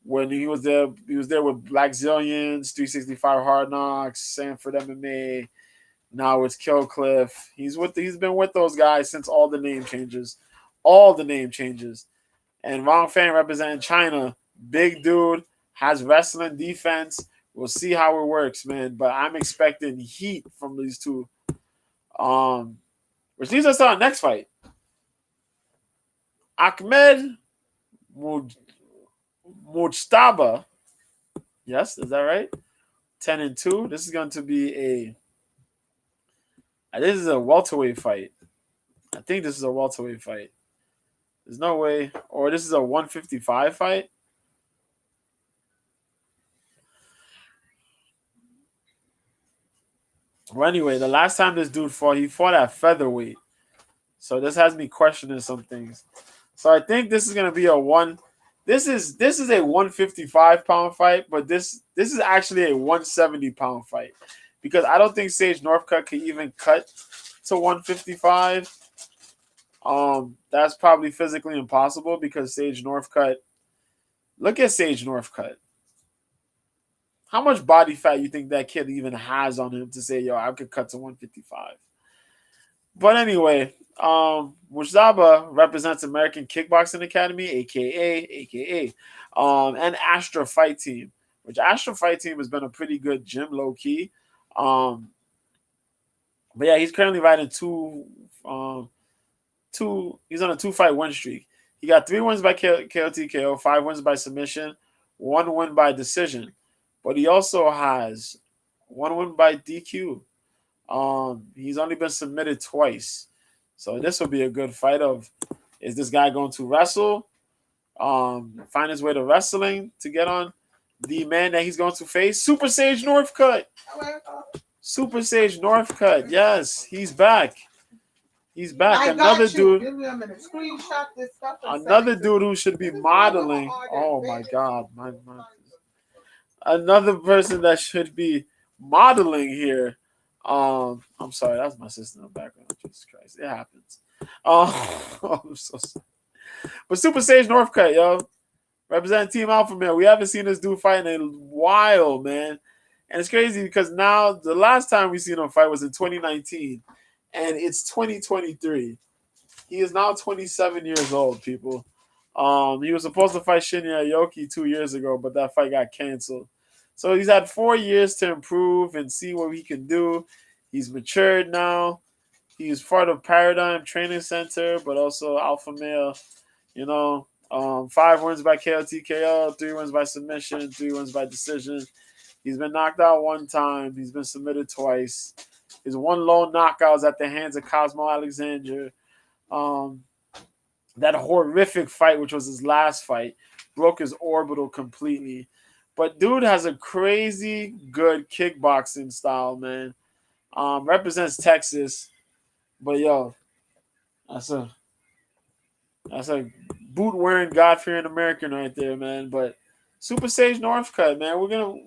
When he was there with Black Zillions, 365 Hard Knocks, Sanford MMA. Now it's Killcliff. He's been with those guys since all the name changes. And Wrong Fan representing China. Big dude, has wrestling defense. We'll see how it works, man. But I'm expecting heat from these two. Which leads us to our next fight. Ahmed Mujtaba. Yes, is that right? 10-2. This is going to be this is a welterweight fight. I think this is a welterweight fight. There's no way. Or this is a 155 fight. Well, anyway, the last time this dude fought, he fought at featherweight. So this has me questioning some things. So I think this is going to be a This is a 155-pound fight, but this is actually a 170-pound fight because I don't think Sage Northcutt could even cut to 155. That's probably physically impossible because Sage Northcutt. Look at Sage Northcutt. How much body fat you think that kid even has on him to say, yo, I could cut to 155? But anyway, Mujtaba represents American Kickboxing Academy, aka, and Astra Fight Team, which Astra Fight Team has been a pretty good gym, low key. Um, but yeah, he's currently riding two. He's on a 2-fight win streak. He got 3 wins by KOTKO, 5 wins by submission, 1 win by decision. But he also has 1 win by DQ. He's only been submitted twice. So this will be a good fight of, is this guy going to wrestle? Find his way to wrestling to get on the man that he's going to face? Super Sage Northcutt. Super Sage Northcutt. Yes, he's back. He's back. Another dude. Another dude who should be modeling. Oh my God. Another person that should be modeling here. I'm sorry, that's my sister in the background. Jesus Christ, it happens. I'm so sorry. But Super Sage Northcutt, yo, representing Team Alpha Male. We haven't seen this dude fight in a while, man. And it's crazy because now the last time we seen him fight was in 2019, and it's 2023. He is now 27 years old, people. He was supposed to fight Shinya Aoki 2 years ago, but that fight got canceled. So he's had 4 years to improve and see what he can do. He's matured now. He's part of Paradigm Training Center, but also Alpha Male. 5 wins by KOTKO, 3 wins by submission, 3 wins by decision. He's been knocked out 1 time. He's been submitted twice. His 1 lone knockout is at the hands of Cosmo Alexander. That horrific fight, which was his last fight, broke his orbital completely. But dude has a crazy good kickboxing style, man. Represents Texas. But yo, that's a boot-wearing, God-fearing American right there, man. But Super Sage Northcutt, man, I'm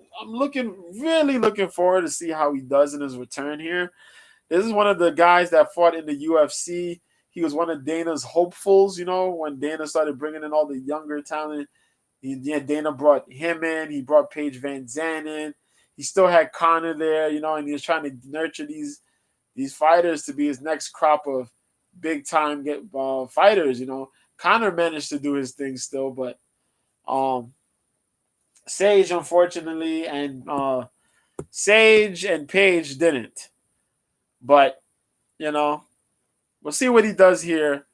really looking forward to see how he does in his return here. This is one of the guys that fought in the UFC. He was one of Dana's hopefuls, when Dana started bringing in all the younger talent. Dana brought him in. He brought Paige Van Zandt in. He still had Connor there, and he was trying to nurture these fighters to be his next crop of big-time fighters, Connor managed to do his thing still, but Sage, unfortunately, and Sage and Paige didn't. But, we'll see what he does here.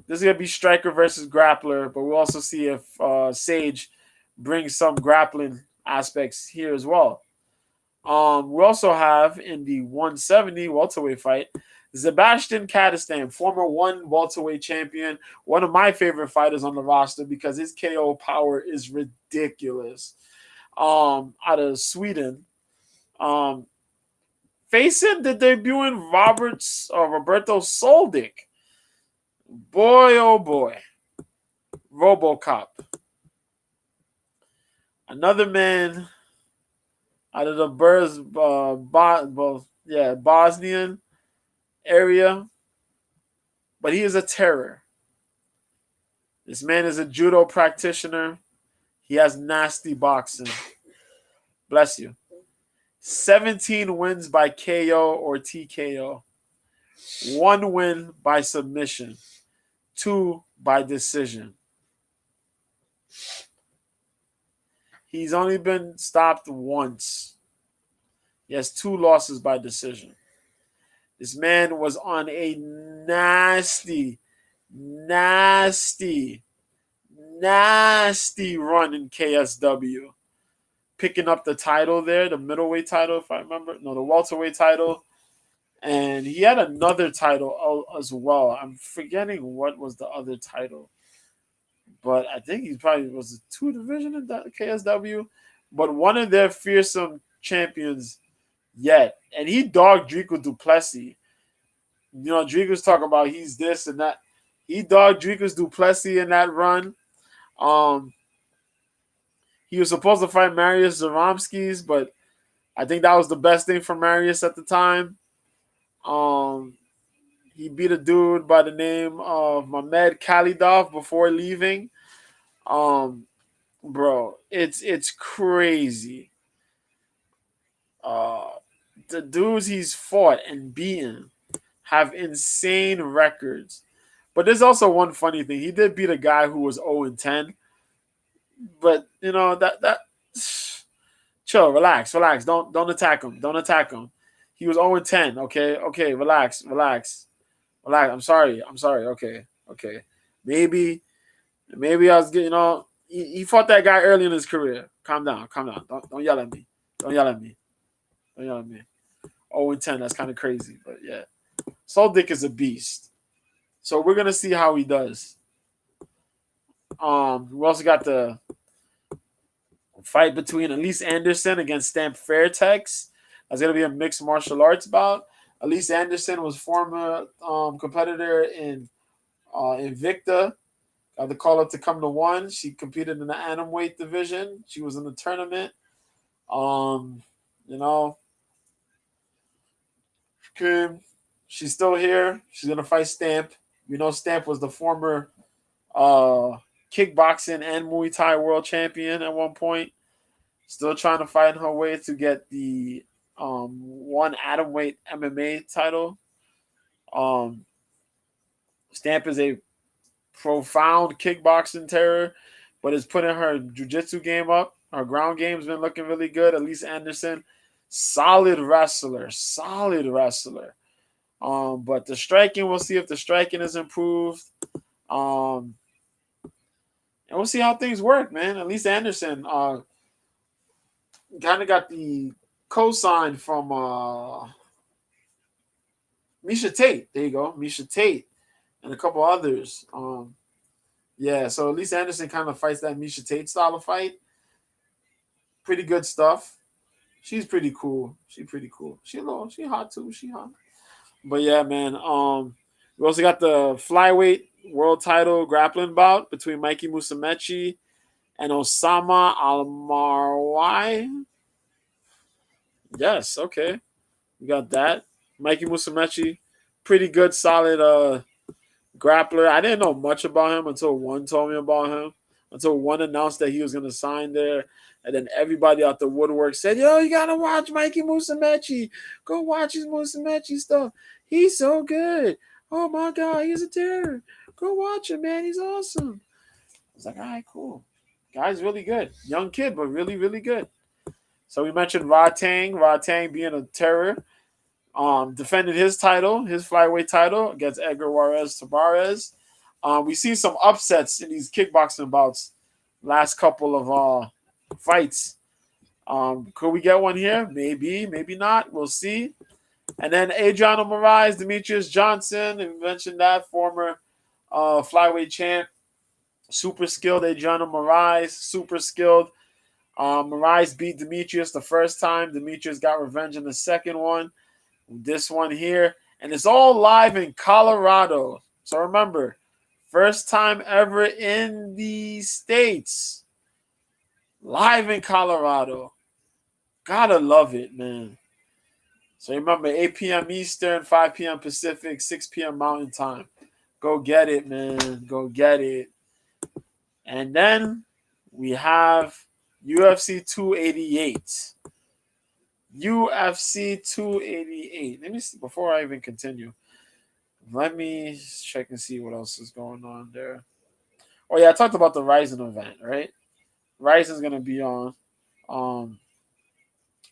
This is going to be striker versus grappler, but we'll also see if Sage brings some grappling aspects here as well. We also have in the 170 welterweight fight, Sebastian Kadistan, former 1 welterweight champion, one of my favorite fighters on the roster because his KO power is ridiculous. Out of Sweden. Facing the debuting Roberto Soldic. Boy, oh boy. RoboCop. Another man out of the Bosnian area. But he is a terror. This man is a judo practitioner. He has nasty boxing. Bless you. 17 wins by KO or TKO. 1 win by submission. 2 by decision. He's only been stopped once. He has 2 losses by decision. This man was on a nasty run in KSW. Picking up the title there, the middleweight title, if I remember. No, the welterweight title. And he had another title as well. I'm forgetting what was the other title. But I think he probably was a 2 division in that KSW. But one of their fearsome champions yet. And he dogged Drico Duplessis. Drico's talking about he's this and that. He dogged Drico's Duplessis in that run. He was supposed to fight Marius Zaromskis, but I think that was the best thing for Marius at the time. He beat a dude by the name of Mamed Khalidov before leaving. Bro, it's crazy. Uh, the dudes he's fought and beaten have insane records. But there's also one funny thing. He did beat a guy who was 0-10. But you know that chill, relax. Don't attack him. Don't attack him. He was 0-10. Okay, relax. I'm sorry. Okay. Maybe I was getting he fought that guy early in his career. Calm down. Don't yell at me. Don't yell at me. 0-10, that's kind of crazy. But yeah. Soldic is a beast. So we're gonna see how he does. We also got the fight between Elise Anderson against Stamp Fairtex. That's gonna be a mixed martial arts bout. Elise Anderson was former competitor in Invicta. Got the call up to come to one. She competed in the atomweight division. She was in the tournament. You know, she's still here. She's gonna fight Stamp. We know Stamp was the former kickboxing and Muay Thai world champion at one point. Still trying to find her way to get the one atomweight MMA title. Stamp is a profound kickboxing terror, but is putting her jiu-jitsu game up. Her ground game's been looking really good. Elise Anderson, solid wrestler. But the striking, we'll see if the striking is improved. And we'll see how things work, man. Elise Anderson kind of got the cosign from Misha Tate. There you go, Misha Tate, and a couple others. Yeah, so Elise Anderson kind of fights that Misha Tate style of fight. Pretty good stuff. She's pretty cool. She hot too. She hot. But yeah, man. We also got the flyweight world title grappling bout between Mikey Musumeci and Osama Almarwai. Yes, okay. We got that. Mikey Musumeci, pretty good, solid grappler. I didn't know much about him until one told me about him. Until one announced that he was going to sign there. And then everybody out the woodwork said, yo, you got to watch Mikey Musumeci. Go watch his Musumeci stuff. He's so good. Oh, my God, he's a terror. Go watch him, man. He's awesome. I was like, all right, cool. Guy's really good. Young kid, but really, really good. So we mentioned Ra Tang being a terror. Defended his flyweight title against Edgar Juarez Tabarez. We see some upsets in these kickboxing bouts last couple of fights. Could we get one here? Maybe not. We'll see. And then Adriano Moraes, Demetrius Johnson, and we mentioned that, former flyweight champ. Super skilled Adriano Moraes, super skilled. Moraes beat Demetrius the first time. Demetrius got revenge in the second one. This one here. And it's all live in Colorado. So remember, first time ever in the States. Live in Colorado. Gotta love it, man. So remember, 8 p.m. Eastern, 5 p.m. Pacific, 6 p.m. Mountain Time. Go get it, man. Go get it. And then we have UFC 288. UFC 288. Let me see, before I even continue, let me check and see what else is going on there. Oh, yeah, I talked about the Ryzen event, right? Ryzen's going to be on.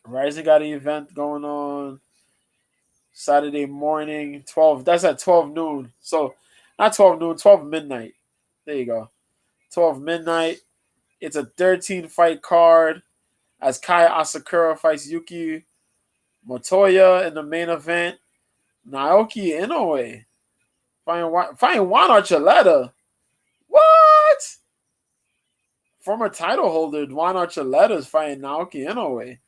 Ryzen got an event going on Saturday morning, 12. That's at 12 noon. So, not 12 noon, 12 midnight. There you go. 12 midnight. It's a 13-fight card as Kai Asakura fights Yuki Motoya in the main event. Naoki Inoue fighting Juan Archuleta. What? Former title holder Juan Archuleta is fighting Naoki Inoue.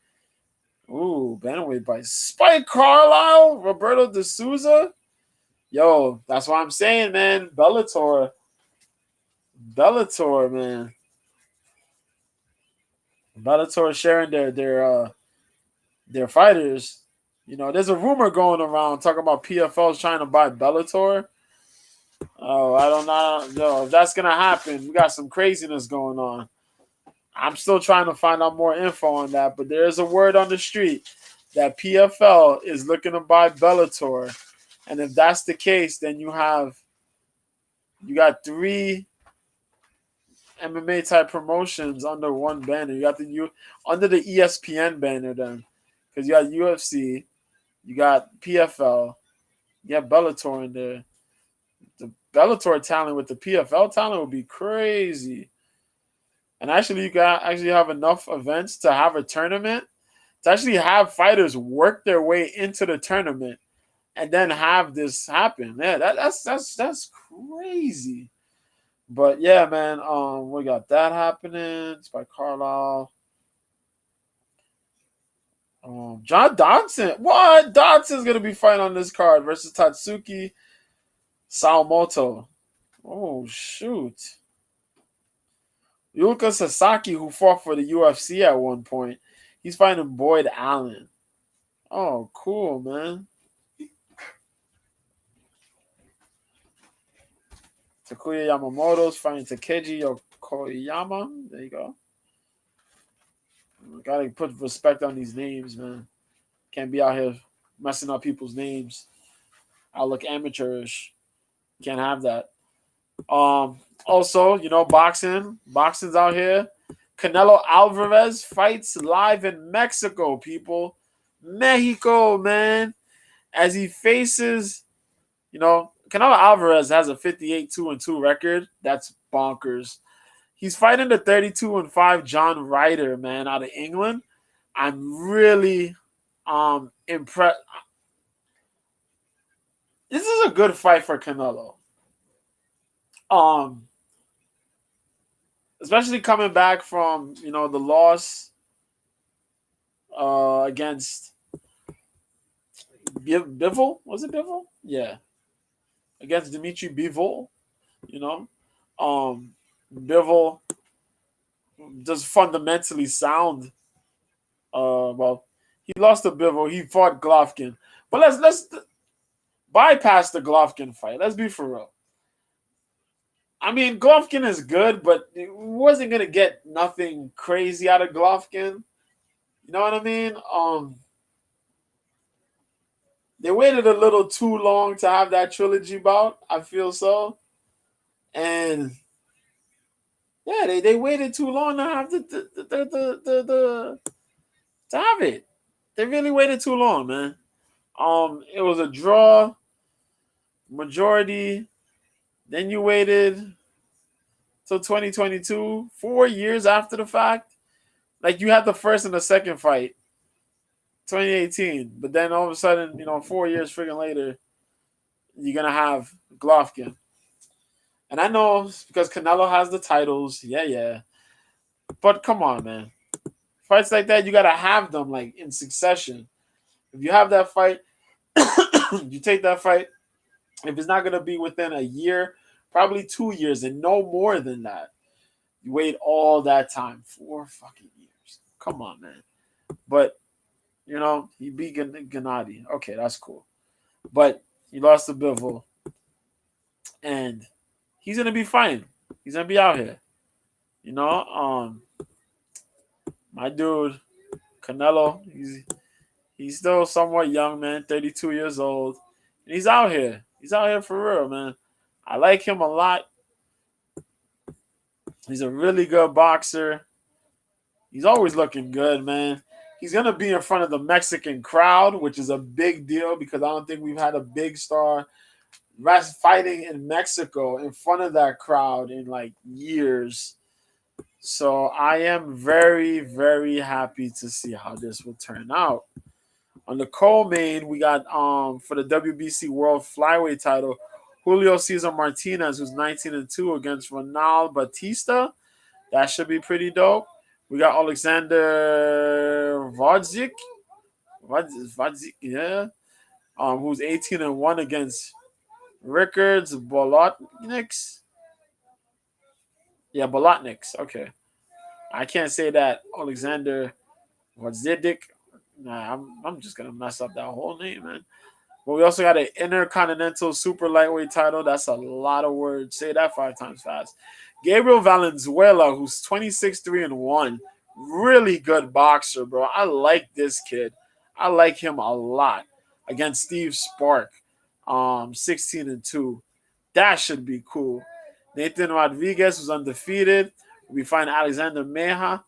Ooh, bantamweight by Spike Carlisle, Roberto De Souza. Yo, that's what I'm saying, man. Bellator, man. Bellator sharing their fighters. There's a rumor going around talking about PFL's trying to buy Bellator. Oh, I don't know if that's gonna happen. We got some craziness going on. I'm still trying to find out more info on that, but there is a word on the street that PFL is looking to buy Bellator, and if that's the case, then you got three MMA type promotions under one banner. You got under the ESPN banner then, because you got UFC, you got PFL, you have Bellator in there. The Bellator talent with the PFL talent would be crazy. And actually, you got actually have enough events to have a tournament to actually have fighters work their way into the tournament and then have this happen. Yeah, that's crazy. But yeah, man, we got that happening. It's by Carlisle. John Dodson. What? Dodson's gonna be fighting on this card versus Tatsuki Sawamoto. Oh shoot. Yuka Sasaki, who fought for the UFC at one point, he's fighting Boyd Allen. Oh, cool, man. Takuya Yamamoto's fighting Takeji Yokoyama. There you go. Gotta put respect on these names, man. Can't be out here messing up people's names. I look amateurish. Can't have that. Also, boxing. Boxing's out here. Canelo Alvarez fights live in Mexico, people. Mexico, man. As he faces, Canelo Alvarez has a 58-2-2 record. That's bonkers. He's fighting the 32-5 John Ryder, man, out of England. I'm really impressed. This is a good fight for Canelo. Especially coming back from the loss against Bivol. Was it Bivol? Yeah, against Dimitri Bivol. Bivol just fundamentally sound. Well, he lost to Bivol. He fought Golovkin, but let's bypass the Golovkin fight. Let's be for real. I mean, Golovkin is good, but it wasn't gonna get nothing crazy out of Golovkin. You know what I mean? They waited a little too long to have that trilogy bout. I feel so, and yeah, they waited too long to have the to have it. They really waited too long, man. It was a draw, majority. Then you waited till 2022, 4 years after the fact. Like you had the first and the second fight, 2018, but then all of a sudden, 4 years freaking later, you're gonna have Golovkin. And I know because Canelo has the titles, yeah. But come on, man. Fights like that, you gotta have them like in succession. If you have that fight, you take that fight. If it's not gonna be within a year, probably 2 years, and no more than that. You wait all that time, 4 fucking years. Come on, man. But he beat Gennady. Okay, that's cool. But he lost to Bivol, and he's gonna be fine. He's gonna be out here. My dude, Canelo, he's still somewhat young, man, 32 years old. And he's out here. He's out here for real, man. I like him a lot. He's a really good boxer. He's always looking good, man. He's going to be in front of the Mexican crowd, which is a big deal because I don't think we've had a big star fighting in Mexico in front of that crowd in like years. So I am very, very happy to see how this will turn out. On the co-main, we got for the WBC World Flyweight title, Julio Cesar Martinez, who's 19-2 against Ronald Batista. That should be pretty dope. We got Alexander Vodzik, yeah, who's 18-1 against Rickards Bolotniks. Yeah, Bolotniks. Okay. I can't say that Alexander Wazidik. Nah, I'm just gonna mess up that whole name, man. But we also got an Intercontinental Super Lightweight title. That's a lot of words. Say that 5 times fast. Gabriel Valenzuela, who's 26-3-1. Really good boxer, bro. I like this kid. I like him a lot. Against Steve Spark, 16-2. That should be cool. Nathan Rodriguez was undefeated. We find Alexander Mejia.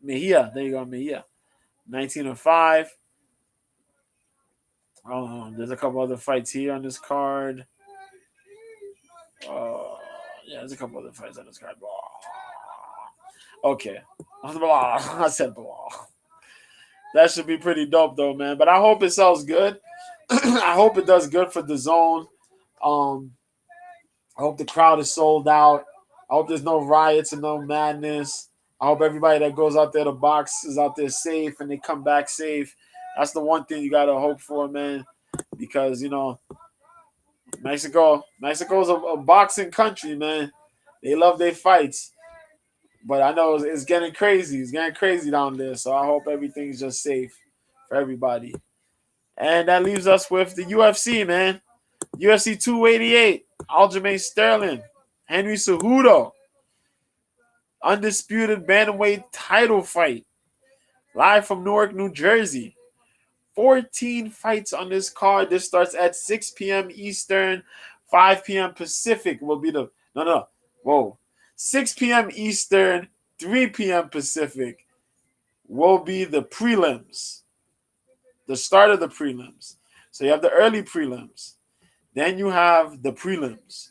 There you go, Mejia. 19-5. There's a couple other fights here on this card. Yeah, there's a couple other fights on this card. Okay. I said blah. That should be pretty dope, though, man. But I hope it sells good. I hope it does good for the zone. I hope the crowd is sold out. I hope there's no riots and no madness. I hope everybody that goes out there to box is out there safe and they come back safe. That's the one thing you got to hope for, man. Because, Mexico's a boxing country, man. They love their fights. But I know it's getting crazy. It's getting crazy down there. So I hope everything's just safe for everybody. And that leaves us with the UFC, man. UFC 288. Aljamain Sterling. Henry Cejudo. Undisputed bantamweight title fight. Live from Newark, New Jersey. 14 fights on this card. This starts at 6 p.m. Eastern, 5 p.m. Pacific will be the... No. Whoa. 6 p.m. Eastern, 3 p.m. Pacific will be the prelims. The start of the prelims. So you have the early prelims. Then you have the prelims.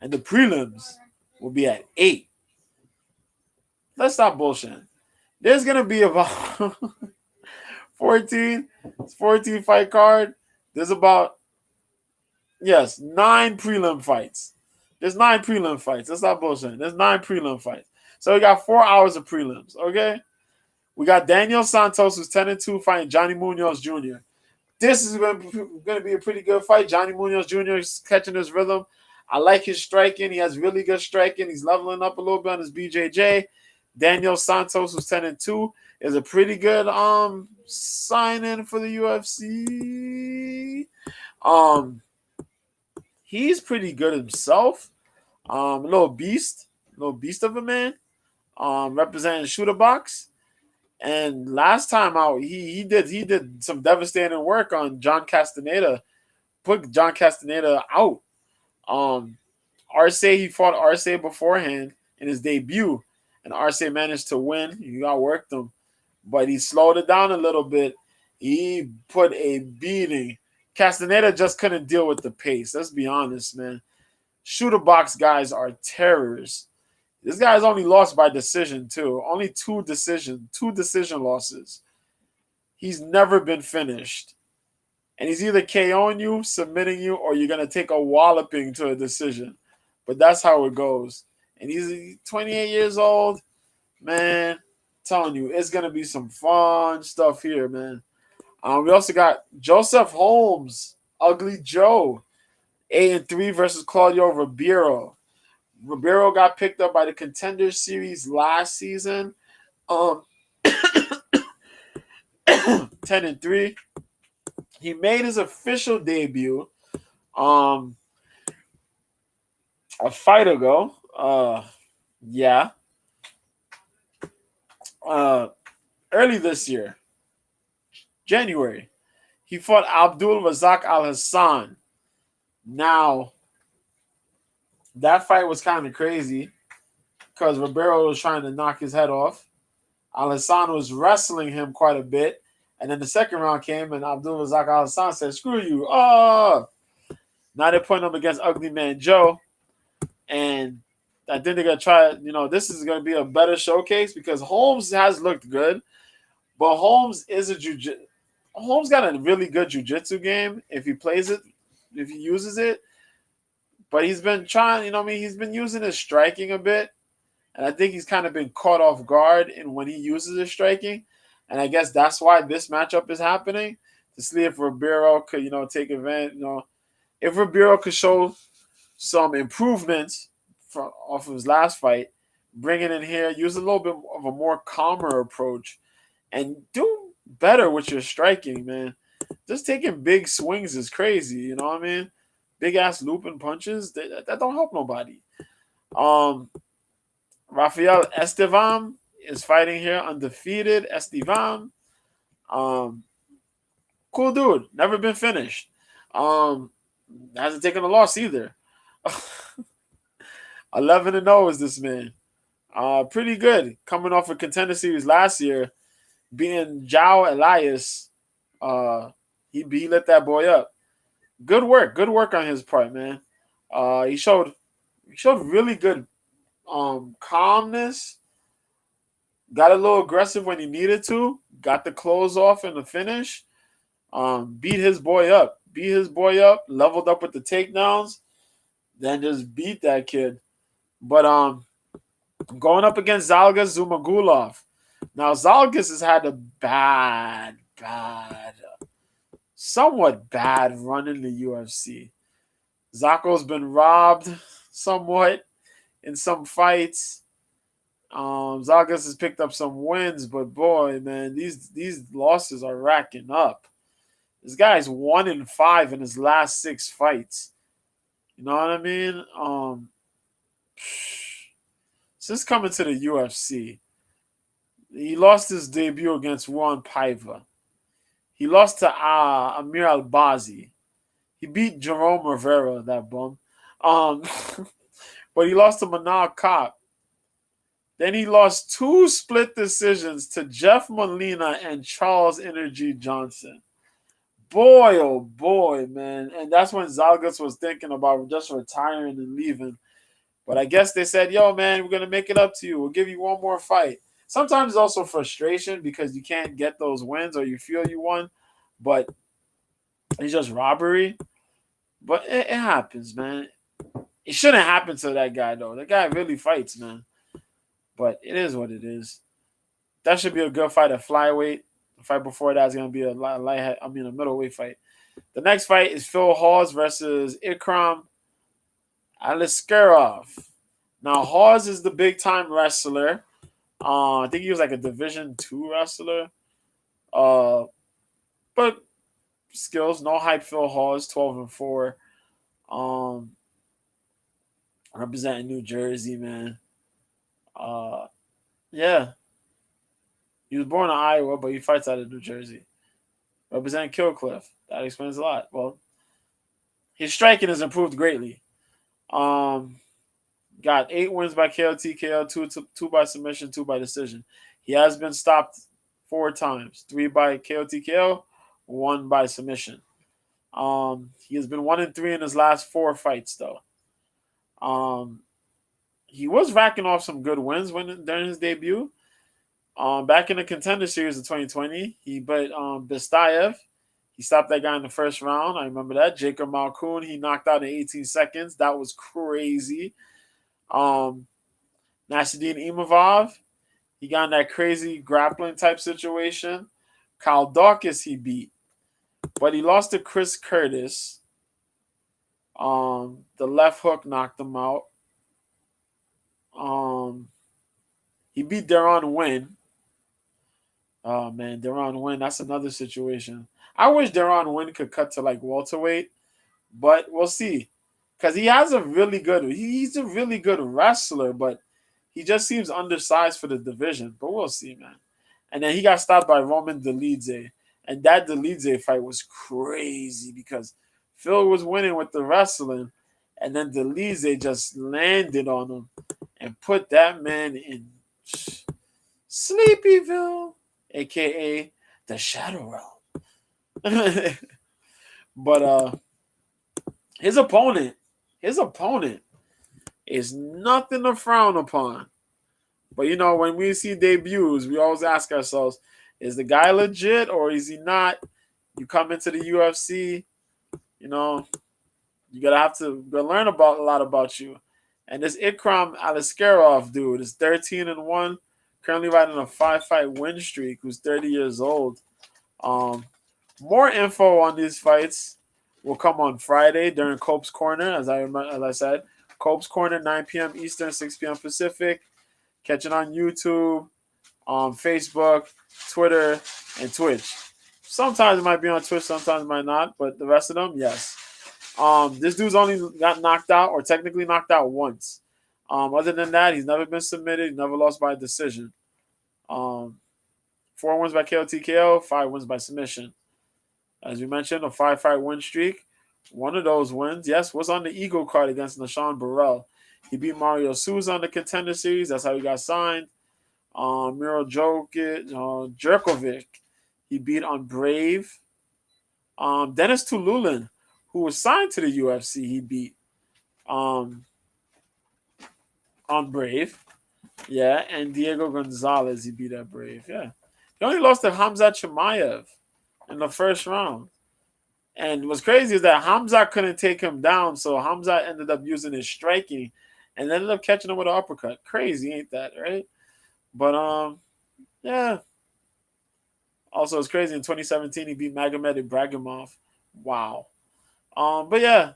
And the prelims will be at 8. Let's stop bullshitting. There's going to be about 14 fight card. There's about, 9 prelim fights. There's 9 prelim fights. Let's not bullshit. There's 9 prelim fights. So we got 4 hours of prelims, okay? We got Daniel Santos, who's 10-2, fighting Johnny Munoz Jr. This is going to be a pretty good fight. Johnny Munoz Jr. is catching his rhythm. I like his striking. He has really good striking. He's leveling up a little bit on his BJJ. Daniel Santos, who's 10-2, is a pretty good sign-in for the UFC. He's pretty good himself. A little beast of a man. Representing Shooter Box. And last time out, he did some devastating work on John Castaneda. Put John Castaneda out. Arce, he fought Arce beforehand in his debut. And Arce managed to win. He outworked him. But he slowed it down a little bit. He put a beating. Castaneda just couldn't deal with the pace. Let's be honest, man. Shooter Box guys are terrors. This guy's only lost by decision, too. Only two decision losses. He's never been finished. And he's either KOing you, submitting you, or you're going to take a walloping to a decision. But that's how it goes. And he's 28 years old. Man, I'm telling you, it's going to be some fun stuff here, man. We also got Joseph Holmes, Ugly Joe, 8-3 versus Claudio Ribeiro. Ribeiro got picked up by the Contender Series last season. 10-3. He made his official debut a fight ago. Early this year, January, he fought Abdul Razak Al Hassan. Now, that fight was kind of crazy because Ribeiro was trying to knock his head off. Al Hassan was wrestling him quite a bit. And then the second round came and Abdul Razak Al Hassan said, "Screw you." Now they're putting him against Ugly Man Joe. And I think they're going to try, this is going to be a better showcase because Holmes has looked good. But Holmes got a really good jiu-jitsu game if he plays it, if he uses it. But he's been trying, he's been using his striking a bit. And I think he's kind of been caught off guard in when he uses his striking. And I guess that's why this matchup is happening, to see if Ribeiro could, take advantage. If Ribeiro could show some improvements off of his last fight, bring it in here, use a little bit of a more calmer approach, and do better with your striking, man. Just taking big swings is crazy, you know what I mean? Big ass looping punches that don't help nobody. Um, Rafael Estevam is fighting here, undefeated. Estevam, um, cool dude, never been finished. Um, hasn't taken a loss either. 11-0 is this man. Pretty good. Coming off a contender series last year, being Jao Elias. He lit that boy up. Good work on his part, man. He showed really good calmness. Got a little aggressive when he needed to. Got the close off in the finish. Beat his boy up. Leveled up with the takedowns. Then just beat that kid. But going up against Zhalgas Zumagulov. Now Zhalgas has had a somewhat bad run in the UFC. Zako's been robbed somewhat in some fights. Zhalgas has picked up some wins, but boy, man, these losses are racking up. This guy's 1-5 in his last 6 fights. You know what I mean? Since coming to the UFC, he lost his debut against Juan Paiva. He lost to Amir Albazi. He beat Jerome Rivera, that bum. But he lost to Manal Kopp. Then he lost 2 split decisions to Jeff Molina and Charles Energy Johnson. Boy, oh boy, man. And that's when Zhalgas was thinking about just retiring and leaving. But I guess they said, yo, man, we're going to make it up to you. We'll give you one more fight. Sometimes it's also frustration because you can't get those wins or you feel you won. But it's just robbery. But it happens, man. It shouldn't happen to that guy, though. That guy really fights, man. But it is what it is. That should be a good fight at flyweight. The fight before that is going to be a middleweight fight. The next fight is Phil Hawes versus Ikram Aliskerov. Now, Hawes is the big-time wrestler. I think he was like a Division II wrestler. But skills, no hype Phil Hawes, 12-4. Representing New Jersey, man. Yeah. He was born in Iowa, but he fights out of New Jersey. Representing Killcliff. That explains a lot. Well, his striking has improved greatly. Got 8 wins by KO, TKO, 2 by submission, 2 by decision. He has been stopped 4 times. 3 by KO, TKO, 1 by submission. He has been 1-3 in his last 4 fights, though. He was racking off some good wins during his debut. Back in the Contender Series of 2020, he beat Bistayev. He stopped that guy in the first round. I remember that. Jacob Malkoun, he knocked out in 18 seconds. That was crazy. Nasruddin Imavov, he got in that crazy grappling type situation. Kyle Dawkins he beat. But he lost to Chris Curtis. The left hook knocked him out. He beat Deron Wynn. Oh, man, Deron Wynn, that's another situation. I wish Deron Wynn could cut to, like, welterweight, but we'll see. Because he's a really good wrestler, but he just seems undersized for the division. But we'll see, man. And then he got stopped by Roman Dolidze. And that Dolidze fight was crazy because Phil was winning with the wrestling, and then Dolidze just landed on him and put that man in Sleepyville, a.k.a. the Shadow Realm. But his opponent is nothing to frown upon. But, you know, when we see debuts, we always ask ourselves, is the guy legit or is he not? You come into the UFC, you know, you have to learn a lot about you. And this Ikram Aliskerov dude is 13-1, currently riding a 5-fight win streak, who's 30 years old. More info on these fights will come on Friday during Cope's Corner. As I said, Cope's Corner, 9 p.m. Eastern, 6 p.m. Pacific. Catch it on YouTube, Facebook, Twitter, and Twitch. Sometimes it might be on Twitch, sometimes it might not, but the rest of them, yes. This dude's only got knocked out, or technically knocked out once. Other than that, he's never been submitted. He's never lost by decision. 4 wins by KO TKO, 5 wins by submission. As we mentioned, a 5-fight win streak. One of those wins, yes, was on the Eagle card against Nashawn Burrell. He beat Mario Souza on the Contender Series. That's how he got signed. Miro Jerkovic, he beat on Brave. Dennis Tululin, who was signed to the UFC, he beat on Brave. Yeah, and Diego Gonzalez, he beat at Brave. Yeah. He only lost to Hamza Chimaev in the first round. And what's crazy is that Hamza couldn't take him down, so Hamza ended up using his striking and ended up catching him with an uppercut. Crazy, ain't that, right? But, yeah. Also, it's crazy. In 2017, he beat Magomed Ibragimov. Wow. But, yeah,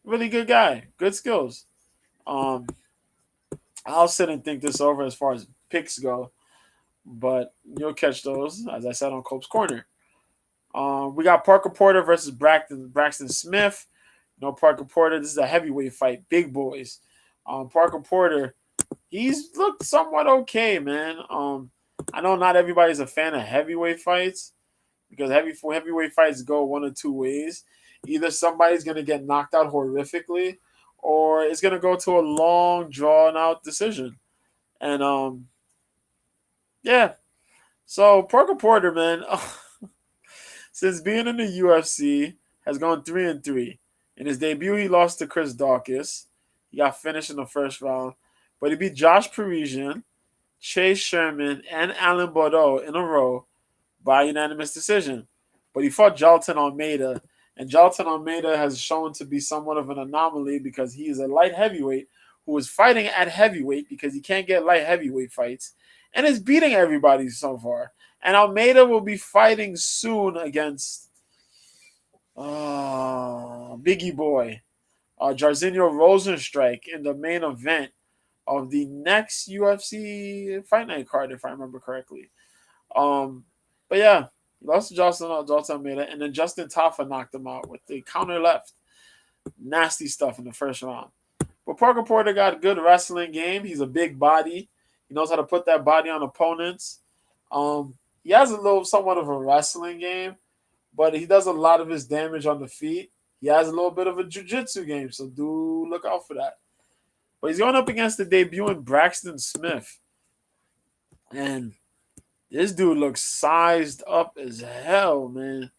really good guy. Good skills. I'll sit and think this over as far as picks go, but you'll catch those, as I said, on Cope's Corner. We got Parker Porter versus Braxton Smith. You know, Parker Porter, this is a heavyweight fight. Big boys. Parker Porter, he's looked somewhat okay, man. I know not everybody's a fan of heavyweight fights because heavyweight fights go one of two ways. Either somebody's going to get knocked out horrifically or it's going to go to a long, drawn-out decision. And, yeah. So, Parker Porter, man, since being in the UFC, has gone 3-3. In his debut, he lost to Chris Daukaus. He got finished in the first round. But he beat Josh Parisian, Chase Sherman, and Alan Bordeaux in a row by unanimous decision. But he fought Jalton Almeida. And Jalton Almeida has shown to be somewhat of an anomaly because he is a light heavyweight who is fighting at heavyweight because he can't get light heavyweight fights and is beating everybody so far. And Almeida will be fighting soon against Biggie Boy, Jairzinho Rosenstrike in the main event of the next UFC Fight Night card, if I remember correctly. But yeah, he lost to Jalton Almeida, and then Justin Tafa knocked him out with the counter left. Nasty stuff in the first round. But Parker Porter got a good wrestling game. He's a big body. He knows how to put that body on opponents. He has somewhat of a wrestling game, but he does a lot of his damage on the feet. He has a little bit of a jiu-jitsu game, so do look out for that. But he's going up against the debuting Braxton Smith. And this dude looks sized up as hell, man.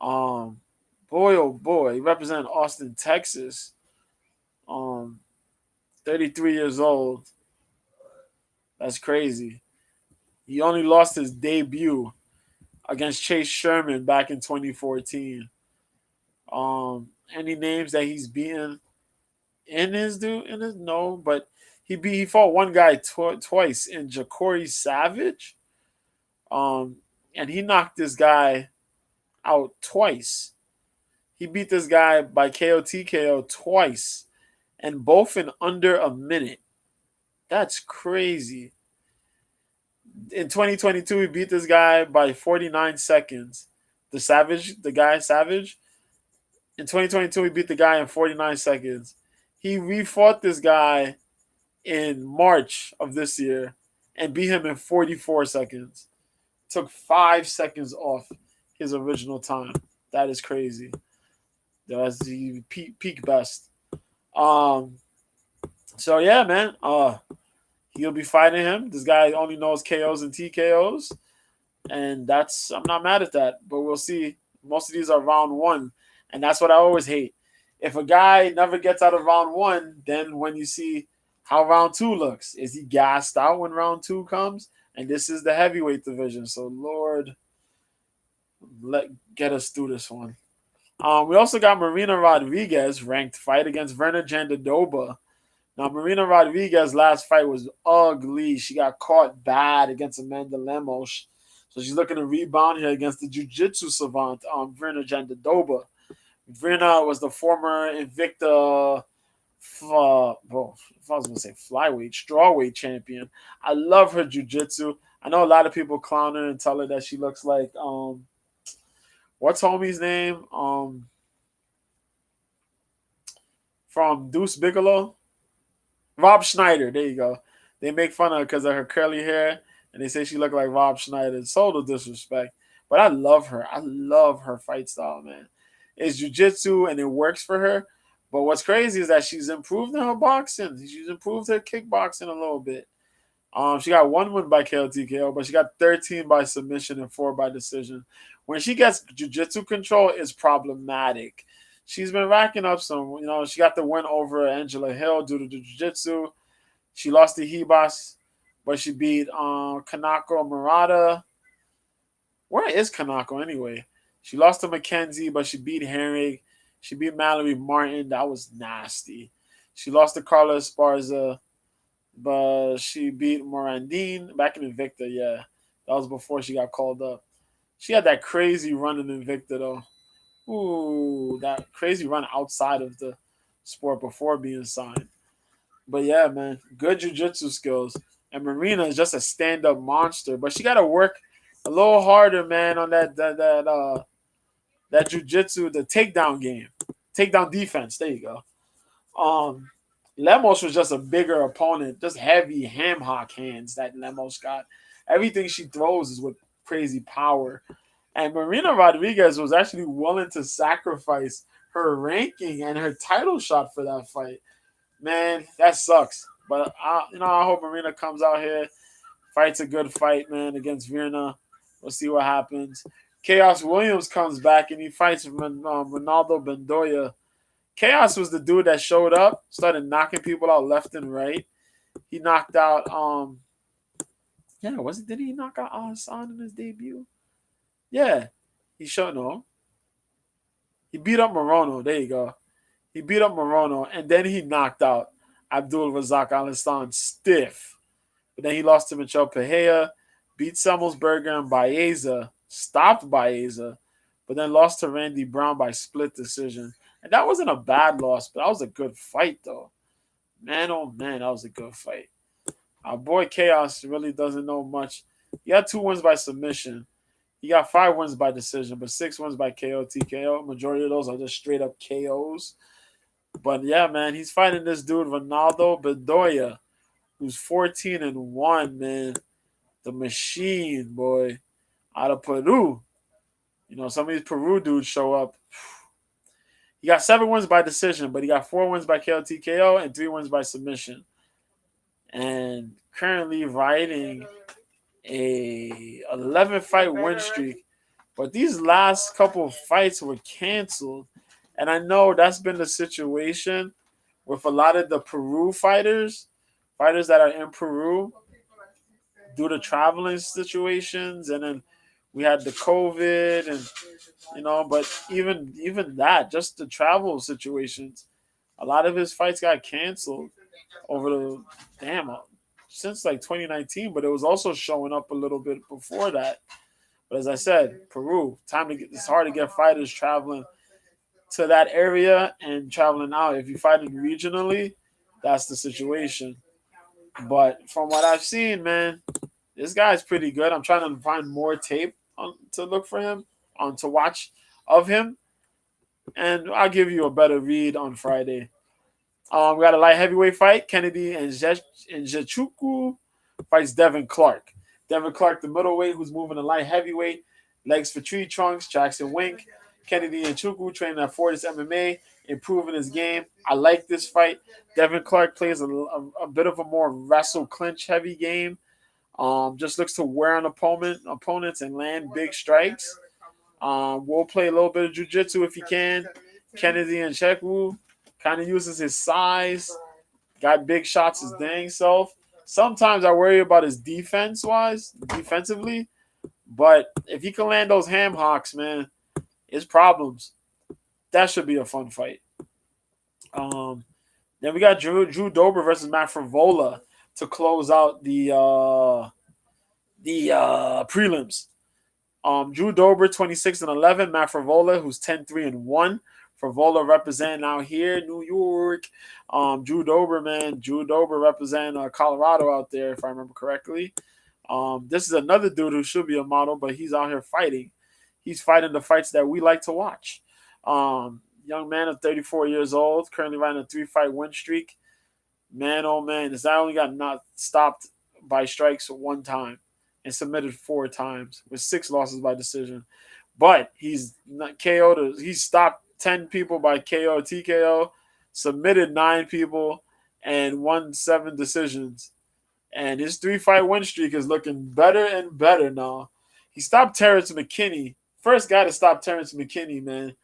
Boy, oh boy. He represents Austin, Texas. 33 years old. That's crazy. He only lost his debut against Chase Sherman back in 2014. Any names that he's beaten in his no, but he fought one guy twice in Ja'Cory Savage. And he knocked this guy out twice. He beat this guy by KO TKO twice, and both in under a minute. That's crazy. In 2022, he beat this guy by 49 seconds. The guy Savage. In 2022, he beat the guy in 49 seconds. He refought this guy in March of this year and beat him in 44 seconds. Took 5 seconds off his original time. That is crazy. That's the peak best. So yeah, man. He'll be fighting him. This guy only knows KOs and TKOs. And I'm not mad at that. But we'll see. Most of these are round one. And that's what I always hate. If a guy never gets out of round one, then when you see how round two looks, is he gassed out when round two comes? And this is the heavyweight division. So, Lord, get us through this one. We also got Marina Rodriguez ranked fight against Verna Jandiroba. Now, Marina Rodriguez's last fight was ugly. She got caught bad against Amanda Lemos. So she's looking to rebound here against the jiu-jitsu savant, Verna Jandiroba. Verna was the former Invicta Well, if I was gonna say flyweight, strawweight champion. I love her jujitsu. I know a lot of people clown her and tell her that she looks like what's homie's name? From Deuce Bigelow, Rob Schneider. There you go. They make fun of her because of her curly hair, and they say she look like Rob Schneider. It's total disrespect. But I love her. I love her fight style, man. It's jujitsu and it works for her. But what's crazy is that she's improved in her boxing. She's improved her kickboxing a little bit. She got one win by KO, but she got 13 by submission and 4 by decision. When she gets jiu-jitsu control, it's problematic. She's been racking up some, she got the win over Angela Hill due to the jiu-jitsu. She lost to Hibas, but she beat Kanako Murata. Where is Kanako anyway? She lost to Mackenzie, but she beat Herring. She beat Mallory Martin. That was nasty. She lost to Carla Esparza, but she beat Morandine back in Invicta. Yeah, that was before she got called up. She had that crazy run in Invicta though. Ooh, that crazy run outside of the sport before being signed. But yeah, man, good jujitsu skills. And Marina is just a stand-up monster, but she got to work a little harder, man, on that jujitsu, the takedown game, takedown defense. There you go. Um, Lemos was just a bigger opponent, just heavy ham hock hands that Lemos got. Everything she throws is with crazy power. And Marina Rodriguez was actually willing to sacrifice her ranking and her title shot for that fight. Man, that sucks. But I hope Marina comes out here, fights a good fight, man, against Virna. We'll see what happens. Chaos Williams comes back and he fights Ronaldo Bendoya. Chaos was the dude that showed up, started knocking people out left and right. He knocked out did he knock out Hassan in his debut? Yeah. He showed no. He beat up Morono. There you go. He beat up Morono and then he knocked out Abdul Razak Al stiff. But then he lost to Michel Pereira, beat Semmelsberger and Baeza, stopped Baeza, but then lost to Randy Brown by split decision. And that wasn't a bad loss, but that was a good fight, though. Man, oh man, that was a good fight. Our boy Chaos really doesn't know much. He had 2 wins by submission. He got 5 wins by decision, but 6 wins by KO, TKO. Majority of those are just straight up KOs. But yeah, man, he's fighting this dude, Ronaldo Bedoya, who's 14-1, man. The machine, boy, out of Peru. Some of these Peru dudes show up. He got 7 wins by decision, but he got 4 wins by KO, TKO and 3 wins by submission. And currently riding a 11-fight win streak. But these last couple of fights were canceled. And I know that's been the situation with a lot of the Peru fighters that are in Peru due to traveling situations. And then we had the COVID and but even that, just the travel situations, a lot of his fights got canceled over the since like 2019, but it was also showing up a little bit before that. But as I said, Peru, it's hard to get fighters traveling to that area and traveling out. If you're fighting regionally, that's the situation. But from what I've seen, man, this guy's pretty good. I'm trying to find more tape to look for him, to watch of him, and I'll give you a better read on Friday. We got a light heavyweight fight. Kennedy and Nzechukwu fights Devin Clark. Devin Clark, the middleweight, who's moving to light heavyweight. Legs for tree trunks. Jackson Wink. Kennedy and Chukwu training at Fortis MMA, improving his game. I like this fight. Devin Clark plays a bit of a more wrestle clinch heavy game. Just looks to wear on opponents and land big strikes. We'll play a little bit of jiu-jitsu if he can. Kennedy and Chekwu kind of uses his size. Got big shots his dang self. Sometimes I worry about his defensively. But if he can land those ham hocks, man, it's problems. That should be a fun fight. Then we got Drew Dober versus Matt Frivola to close out the prelims. Drew Dober 26-11, Matt Frivola, who's 10-3-1. Frivola representing out here, New York. Drew Dober, man. Drew Dober representing Colorado out there, if I remember correctly. This is another dude who should be a model, but he's out here fighting. He's fighting the fights that we like to watch. Young man of 34 years old, currently riding a 3-fight win streak. Man, oh man, this guy only got not stopped by strikes one time and submitted 4 times with 6 losses by decision. But he's not KO'd. He stopped 10 people by KO, TKO, submitted 9 people, and won 7 decisions. And his 3-fight win streak is looking better and better now. He stopped Terrence McKinney. First guy to stop Terrence McKinney, man,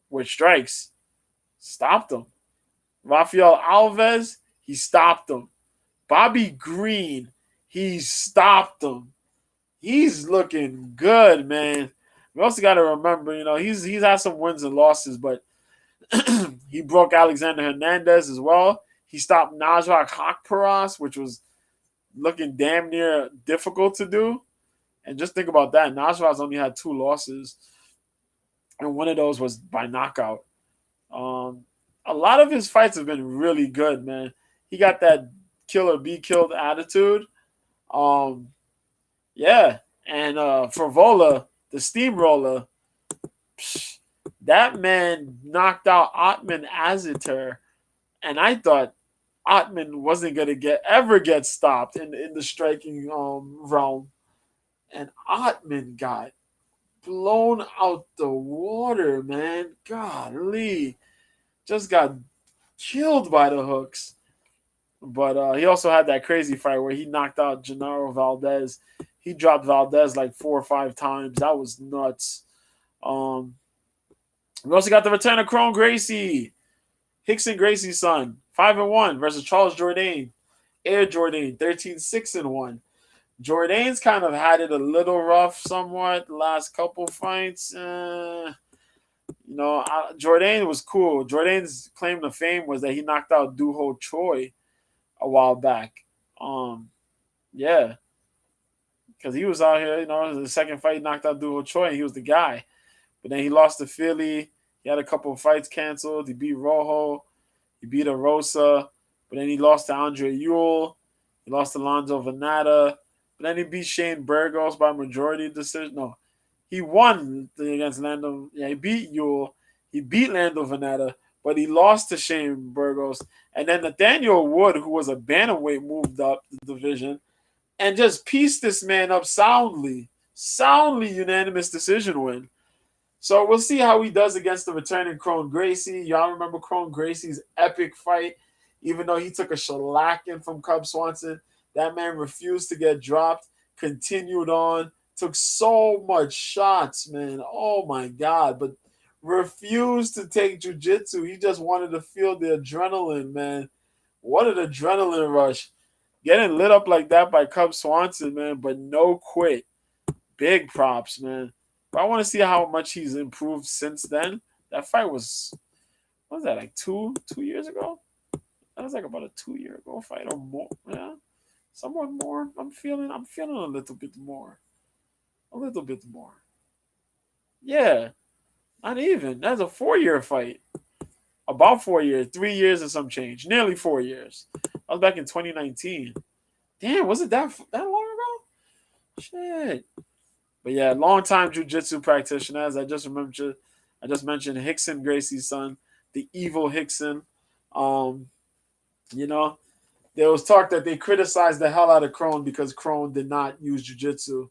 with strikes. Stopped him. Rafael Alves, he stopped him. Bobby Green, he stopped him. He's looking good, man. We also got to remember, he's had some wins and losses, but he broke Alexander Hernandez as well. He stopped Nasrat Haqparast, which was looking damn near difficult to do. And just think about that. Nasrat's only had 2 losses, and one of those was by knockout. A lot of his fights have been really good, man. He got that kill or be killed attitude. Yeah. And Frivola, the steamroller, that man knocked out Ottman Azaitar. And I thought Ottman wasn't going to ever get stopped in the striking realm. And Ottman got blown out the water, man. Golly. Just got killed by the hooks. But he also had that crazy fight where he knocked out Genaro Valdez. He dropped Valdez like 4 or 5 times. That was nuts. We also got the return of Chrome Gracie. Rickson Gracie's son. 5-1 versus Charles Jourdain. Air Jourdain. 13-6-1. Jourdain's kind of had it a little rough somewhat the last couple fights. Jourdain was cool. Jourdain's claim to fame was that he knocked out Doo Ho Choi a while back. Yeah. Because he was out here, the second fight he knocked out Doo Ho Choi and he was the guy. But then he lost to Philly. He had a couple of fights canceled. He beat Rojo. He beat Arosa. But then he lost to Andre Ewell. He lost to Lonzo Venata. But then he beat Shane Burgos by majority decision. No. He won against Lando. Yeah, he beat Ewell. He beat Lando Venata, but he lost to Shane Burgos. And then Nathaniel Wood, who was a bantamweight, moved up the division and just pieced this man up soundly. Soundly unanimous decision win. So we'll see how he does against the returning Chrome Gracie. Y'all remember Chrome Gracie's epic fight? Even though he took a shellacking from Cub Swanson, that man refused to get dropped, continued on, took so much shots, man. Oh, my God. But refused to take jiu-jitsu. He just wanted to feel the adrenaline, man. What an adrenaline rush. Getting lit up like that by Cub Swanson, man, but no quit. Big props, man. But I want to see how much he's improved since then. That fight was that, like two years ago? That was like about a 2-year ago fight or more. Yeah. Somewhat more. I'm feeling a little bit more. A little bit more. Yeah. Not even. That's a 4-year fight. About 4 years. 3 years and some change. Nearly 4 years. That was back in 2019. Damn, was it that long ago? Shit. But yeah, long-time jiu-jitsu practitioner. As I just mentioned Rickson Gracie's son, the evil Rickson. There was talk that they criticized the hell out of Crone because Crone did not use jiu-jitsu.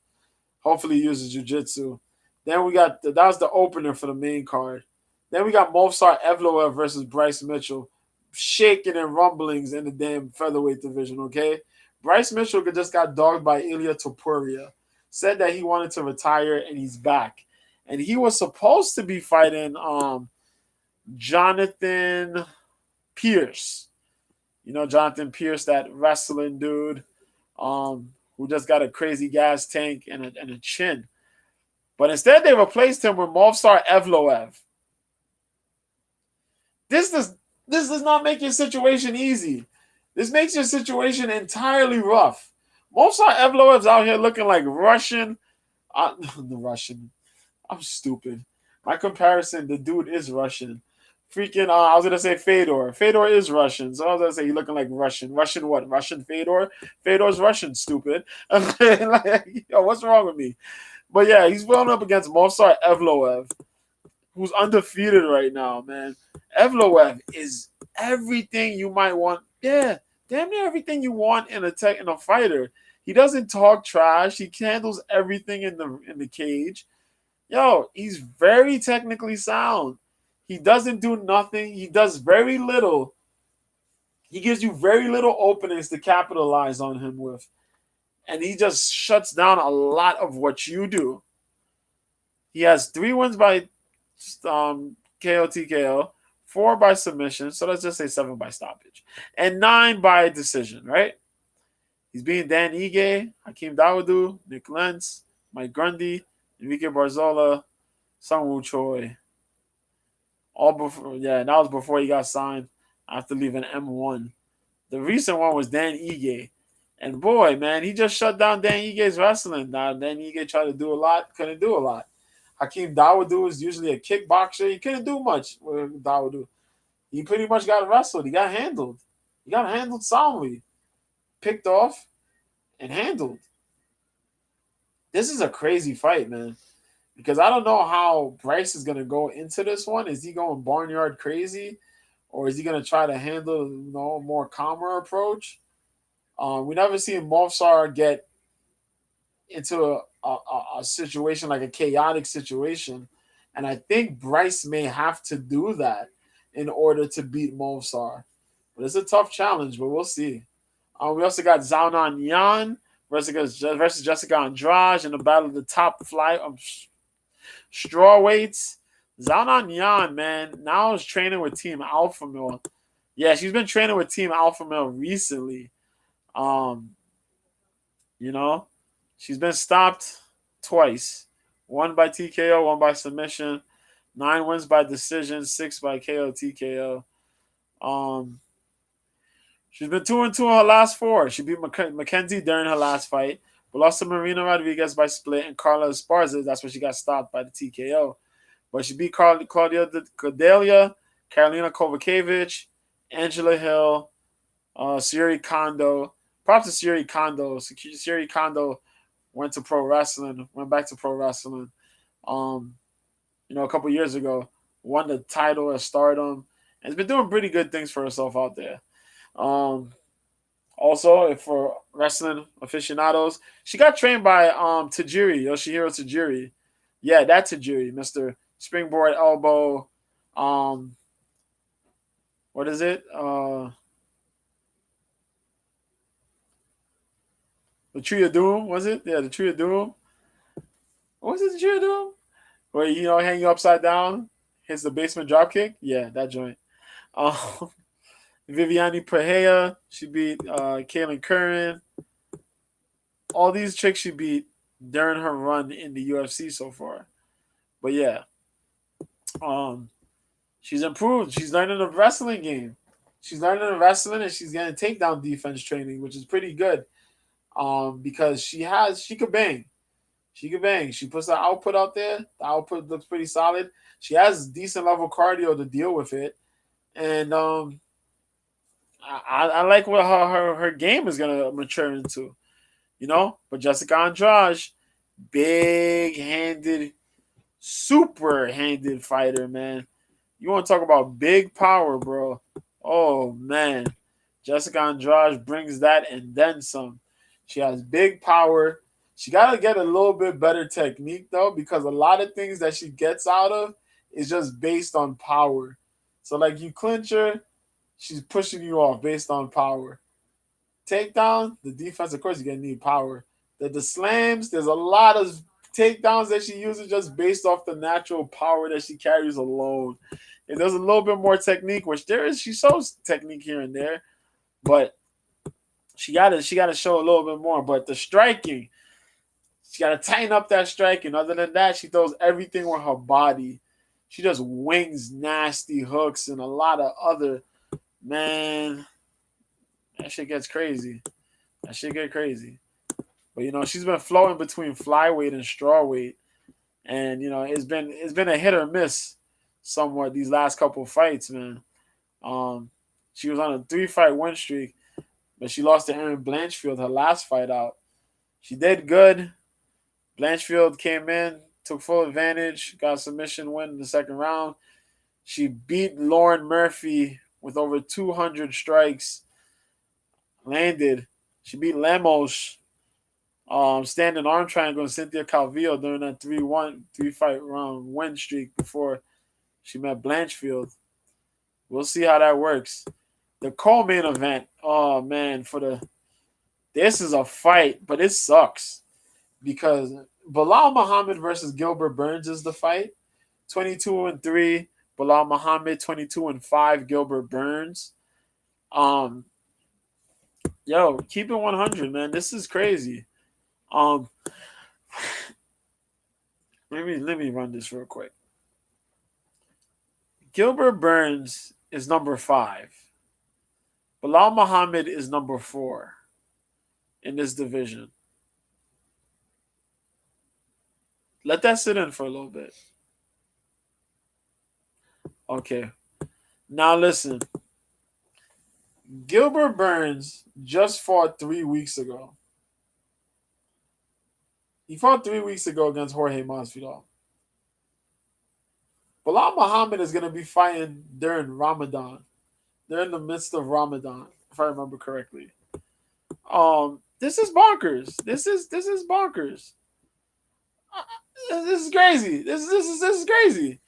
Hopefully he uses jiu-jitsu. Then that was the opener for the main card. Then we got Movsar Evloev versus Bryce Mitchell. Shaking and rumblings in the damn featherweight division, okay? Bryce Mitchell just got dogged by Ilya Topuria. Said that he wanted to retire and he's back. And he was supposed to be fighting Jonathan Pierce. Jonathan Pierce, that wrestling dude who just got a crazy gas tank and a chin. But instead, they replaced him with Movsar Evloev. This does not make your situation easy. This makes your situation entirely rough. Movsar Evloev's out here looking like Russian. The Russian. I'm stupid. My comparison, the dude is Russian. Freaking, I was gonna say Fedor. Fedor is Russian, so I was gonna say he looking like Russian. Russian what? Russian Fedor? Fedor's Russian, stupid. Like, yo, what's wrong with me? But yeah, he's going up against Movsar Evloev, who's undefeated right now, man. Evloev is everything you might want. Yeah, damn near everything you want in a fighter. He doesn't talk trash. He handles everything in the cage. Yo, he's very technically sound. He doesn't do nothing. He does very little. He gives you very little openings to capitalize on him with. And he just shuts down a lot of what you do. He has 3 wins by KO TKO, 4 by submission. So let's just say 7 by stoppage. And 9 by decision, right? He's beating Dan Ige, Hakeem Dawodu, Nick Lentz, Mike Grundy, Enrique Barzola, Sung Woo Choi. All before, yeah, that was before he got signed after leaving M1. The recent one was Dan Ige. And boy, man, he just shut down Dan Ige's wrestling. Now, Dan Ige tried to do a lot, couldn't do a lot. Hakeem Dawodu is usually a kickboxer. He couldn't do much with Dawodu. He pretty much got wrestled. He got handled. He got handled soundly. Picked off and handled. This is a crazy fight, man. Because I don't know how Bryce is going to go into this one. Is he going barnyard crazy? Or is he going to try to handle a more calmer approach? We never seen Movsar get into a situation like a chaotic situation. And I think Bryce may have to do that in order to beat Movsar. But it's a tough challenge, but we'll see. We also got Zhao Yan versus Jessica Andrade in the battle of the top flight straw weights. Zhao Yan, man, now is training with Team Alpha Male. Yeah, she's been training with Team Alpha Male recently. You know, she's been stopped twice. 1 by TKO, 1 by submission. 9 wins by decision, 6 by KO TKO. She's been 2-2 in her last 4. She beat Mackenzie during her last fight, but lost to Marina Rodriguez by split, and Carla Esparza. That's where she got stopped by the TKO. But she beat Claudia Cordelia, Carolina Kovacevic, Angela Hill, Siri Kondo. Props to Siri Kondo. Siri Kondo went back to pro wrestling. A couple years ago, won the title at Stardom, and has been doing pretty good things for herself out there. Also, for wrestling aficionados, she got trained by Tajiri, Yoshihiro Tajiri. Yeah, that Tajiri, Mr. Springboard Elbow. What is it? The Tree of Doom, was it? Yeah, the Tree of Doom. What was it, the Tree of Doom? Where, hang you upside down, hits the basement dropkick? Yeah, that joint. Viviane Pereira, she beat Kaylin Curran. All these chicks she beat during her run in the UFC so far. But yeah, she's improved. She's learning the wrestling game. She's learning the wrestling, and she's getting takedown defense training, which is pretty good. Because she could bang. She could bang. She puts the output out there. The output looks pretty solid. She has decent level cardio to deal with it. And I like what her game is gonna mature into, But Jessica Andrade, big-handed, super-handed fighter, man. You want to talk about big power, bro? Oh man, Jessica Andrade brings that and then some. She has big power. She gotta get a little bit better technique though, because a lot of things that she gets out of is just based on power. So like you clinch her, she's pushing you off based on power. Takedown, the defense, of course, you're going to need power. The slams, there's a lot of takedowns that she uses just based off the natural power that she carries alone. And there's a little bit more technique, which she shows technique here and there, but she gotta show a little bit more. But the striking, she gotta tighten up that striking. Other than that, she throws everything with her body. She just wings nasty hooks and a lot of other. Man, that shit gets crazy. That shit get crazy. But, she's been flowing between flyweight and strawweight. and it's been a hit or miss somewhat these last couple of fights, man. Um, she was on a 3-fight win streak, but she lost to Erin Blanchfield her last fight out. She did good. Blanchfield came in, took full advantage, got a submission win in the second round. She beat Lauren Murphy with over 200 strikes. Landed. She beat Lemos, standing arm triangle, and Cynthia Calvillo during that 3-fight round win streak before she met Blanchfield. We'll see how that works. The co-main event, oh man, this is a fight, but it sucks because Bilal Muhammad versus Gilbert Burns is the fight. 22-3, Bilal Muhammad. 22-5, Gilbert Burns. Yo, keep it 100, man. This is crazy. Um, let me run this real quick. Gilbert Burns is number 5. Bilal Muhammad is number 4 in this division. Let that sit in for a little bit. Okay. Now listen. Gilbert Burns just fought 3 weeks ago. He fought 3 weeks ago against Jorge Masvidal. Bilal Muhammad is going to be fighting during Ramadan. They're in the midst of Ramadan, if I remember correctly. This is bonkers. This is bonkers. This is crazy. This is crazy.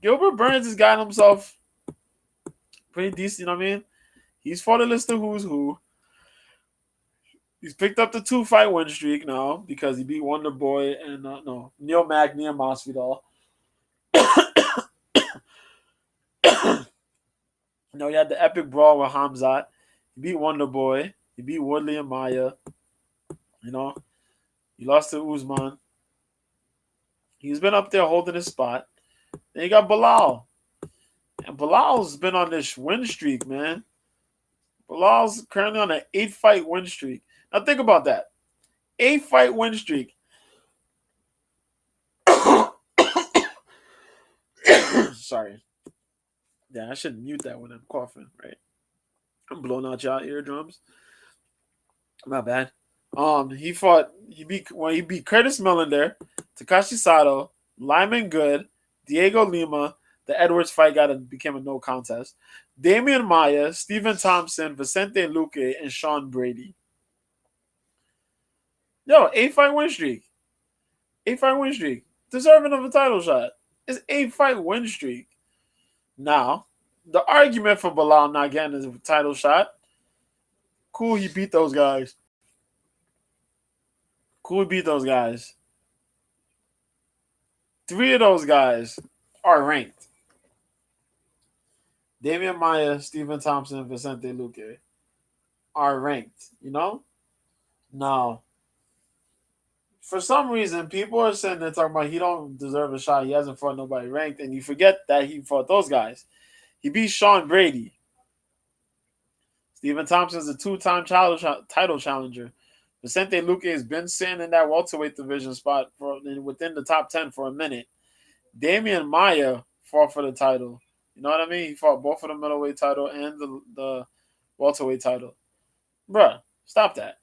Gilbert Burns has gotten himself pretty decent. You know what I mean? He's fought a list of who's who. He's picked up the 2-fight win streak now because he beat Wonder Boy and Neil Magny and Masvidal. He had the epic brawl with Hamzat. He beat Wonder Boy. He beat Woodley and Maya. He lost to Usman. He's been up there holding his spot. Then you got Bilal. And Bilal's been on this win streak, man. Bilal's currently on an 8-fight win streak. Now think about that. 8-fight win streak. Sorry. Yeah, I shouldn't mute that when I'm coughing, right? I'm blowing out y'all eardrums. My bad. He beat Curtis Millender, Takashi Sato, Lyman Good, Diego Lima. The Edwards fight became a no contest. Damian Maia, Stephen Thompson, Vicente Luque, and Sean Brady. Yo, 8-fight win streak. 8-fight win streak. Deserving of a title shot. It's 8-fight win streak. Now, the argument for Bilal not getting a title shot, cool, he beat those guys. Cool, he beat those guys. 3 of those guys are ranked. Damian Maia, Stephen Thompson, Vicente Luque are ranked, Now, for some reason, people are sitting there talking about he don't deserve a shot. He hasn't fought nobody ranked, and you forget that he fought those guys. He beat Sean Brady. Stephen Thompson's a 2-time title challenger. Vicente Luque has been sitting in that welterweight division spot within the top 10 for a minute. Damian Maia fought for the title. You know what I mean? He fought both for the middleweight title and the welterweight title. Bruh, stop that.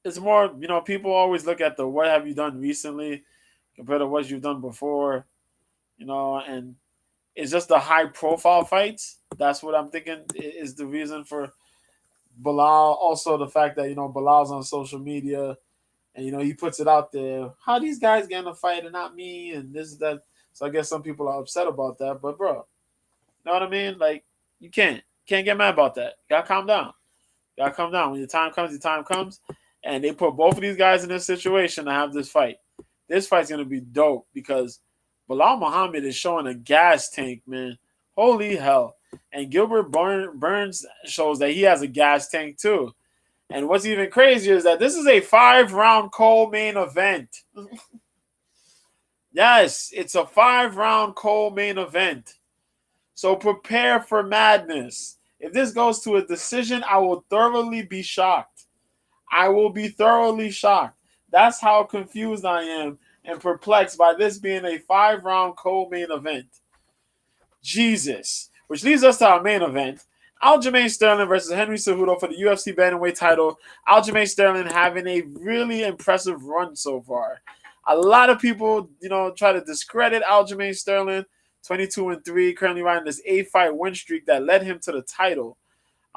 It's more, people always look at the what have you done recently compared to what you've done before, and it's just the high profile fights. That's what I'm thinking is the reason for Bilal. Also the fact that, Bilal's on social media and, he puts it out there. How these guys getting a fight and not me and this, that. So I guess some people are upset about that. But, bro, you know what I mean? Like, you can't get mad about that. You got to calm down. When your time comes. And they put both of these guys in this situation to have this fight. This fight's going to be dope because Bilal Muhammad is showing a gas tank, man. Holy hell. And Gilbert Burns shows that he has a gas tank too. And what's even crazier is that this is a 5-round co-main event. Yes, it's a 5-round co-main event. So prepare for madness. If this goes to a decision, I will thoroughly be shocked. I will be thoroughly shocked. That's how confused I am and perplexed by this being a 5-round co-main event. Jesus. Which leads us to our main event. Aljamain Sterling versus Henry Cejudo for the UFC bantamweight title. Aljamain Sterling having a really impressive run so far. A lot of people, try to discredit Aljamain Sterling. 22-3, currently riding this 8-fight win streak that led him to the title.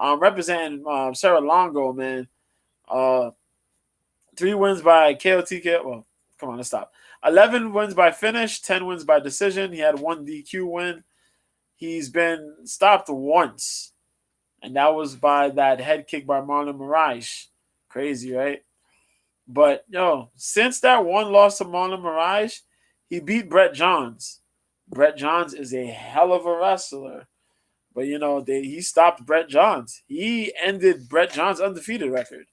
Representing Sarah Longo, man. 3 wins by KOTK. Well, come on, let's stop. 11 wins by finish, 10 wins by decision. He had 1 DQ win. He's been stopped once, and that was by that head kick by Marlon Moraes. Crazy, right? But, since that one loss to Marlon Moraes, he beat Brett Johns. Brett Johns is a hell of a wrestler. But, he stopped Brett Johns. He ended Brett Johns' undefeated record.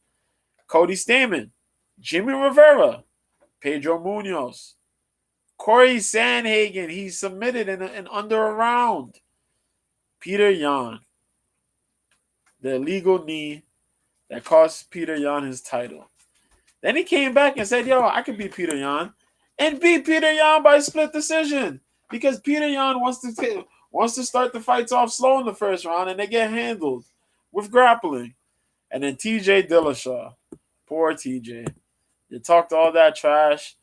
Cody Stamann, Jimmy Rivera, Pedro Munoz, Corey Sandhagen, he submitted in under a round. Peter Yan, the illegal knee that cost Peter Yan his title. Then he came back and said, I could beat Peter Yan. And beat Peter Yan by split decision. Because Peter Yan wants to start the fights off slow in the first round, and they get handled with grappling. And then TJ Dillashaw. Poor TJ. You talked all that trash.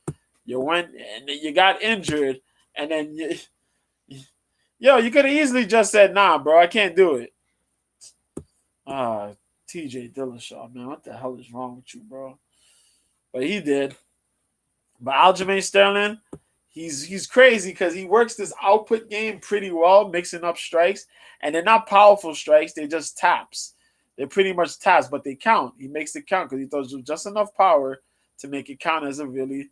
You went and you got injured. And then you could have easily just said, nah, bro, I can't do it. TJ Dillashaw, man, what the hell is wrong with you, bro? But he did. But Aljamain Sterling, he's crazy because he works this output game pretty well, mixing up strikes. And they're not powerful strikes. They're just taps. They're pretty much taps, but they count. He makes it count because he throws just enough power to make it count as a really,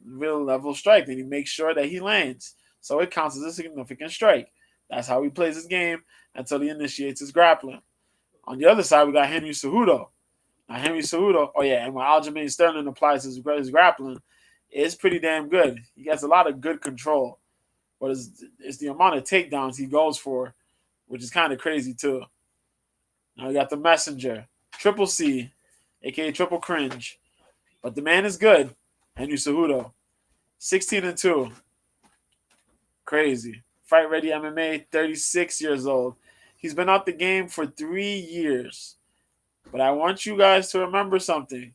real level strike. And he makes sure that he lands. So it counts as a significant strike. That's how he plays his game until he initiates his grappling. On the other side, we got Henry Cejudo. Now, Henry Cejudo, and when Aljamain Sterling applies his grappling, it's pretty damn good. He gets a lot of good control. But it's the amount of takedowns he goes for, which is kind of crazy, too. Now we got the messenger, Triple C, a.k.a. Triple Cringe. But the man is good, Henry Cejudo. 16-2. Crazy. Fight Ready MMA, 36 years old. He's been out the game for 3 years. But I want you guys to remember something.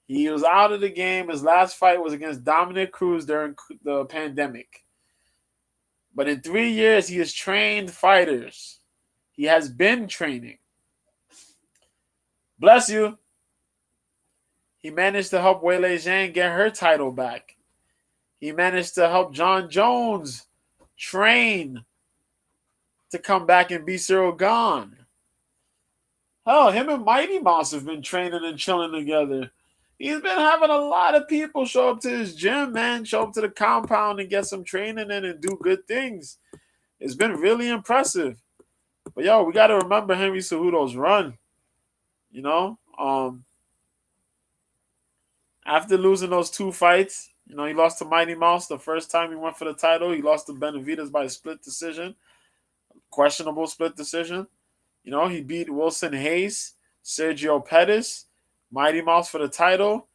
He was out of the game. His last fight was against Dominic Cruz during the pandemic. But in 3 years, he has trained fighters. He has been training. Bless you. He managed to help Weili Zhang get her title back. He managed to help John Jones train to come back and beat Cyril Gane. Hell, him and Mighty Mouse have been training and chilling together. He's been having a lot of people show up to his gym, man. Show up to the compound and get some training in and do good things. It's been really impressive. But, we got to remember Henry Cejudo's run. After losing those 2 fights, he lost to Mighty Mouse the first time he went for the title. He lost to Benavidez by a split decision. Questionable split decision. He beat Wilson Hayes, Sergio Pettis, Mighty Mouse for the title.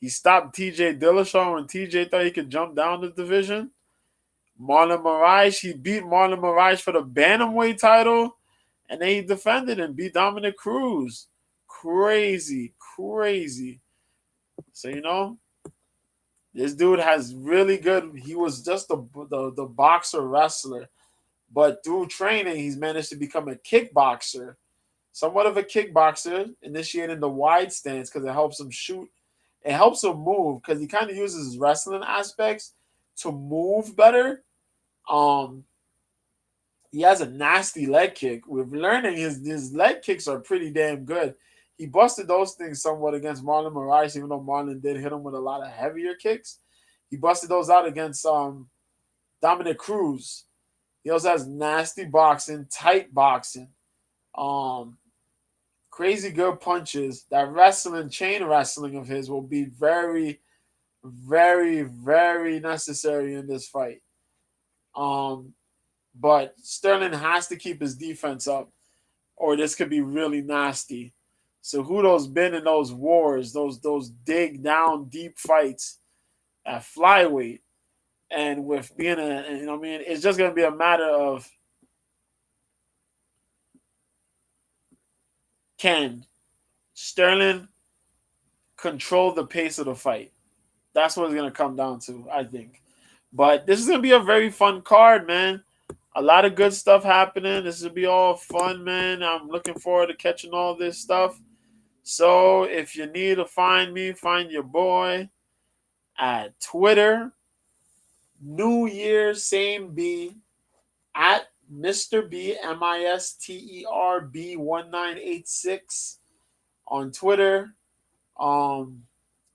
He stopped TJ Dillashaw when TJ thought he could jump down the division. Marlon Moraes, he beat Marlon Moraes for the bantamweight title. And then he defended and beat Dominic Cruz. Crazy. So, this dude has really good. He was just the boxer wrestler. But through training, he's managed to become a kickboxer. Somewhat of a kickboxer, initiating the wide stance because it helps him shoot. It helps him move because he kind of uses his wrestling aspects to move better. He has a nasty leg kick. We're learning his leg kicks are pretty damn good. He busted those things somewhat against Marlon Moraes, even though Marlon did hit him with a lot of heavier kicks. He busted those out against Dominic Cruz. He also has nasty boxing, tight boxing, crazy good punches. That wrestling, chain wrestling of his will be very, very, very necessary in this fight. But Sterling has to keep his defense up, or this could be really nasty. Cejudo's been in those wars, those dig down deep fights at flyweight, and with being it's just gonna be a matter of can Sterling control the pace of the fight. That's what it's gonna come down to, I think. But this is gonna be a very fun card, man. A lot of good stuff happening. This will be all fun, man. I'm looking forward to catching all this stuff. So if you need to find me, find your boy at Twitter, New Year, same B, at Mr. B, MISTERB1986 on Twitter.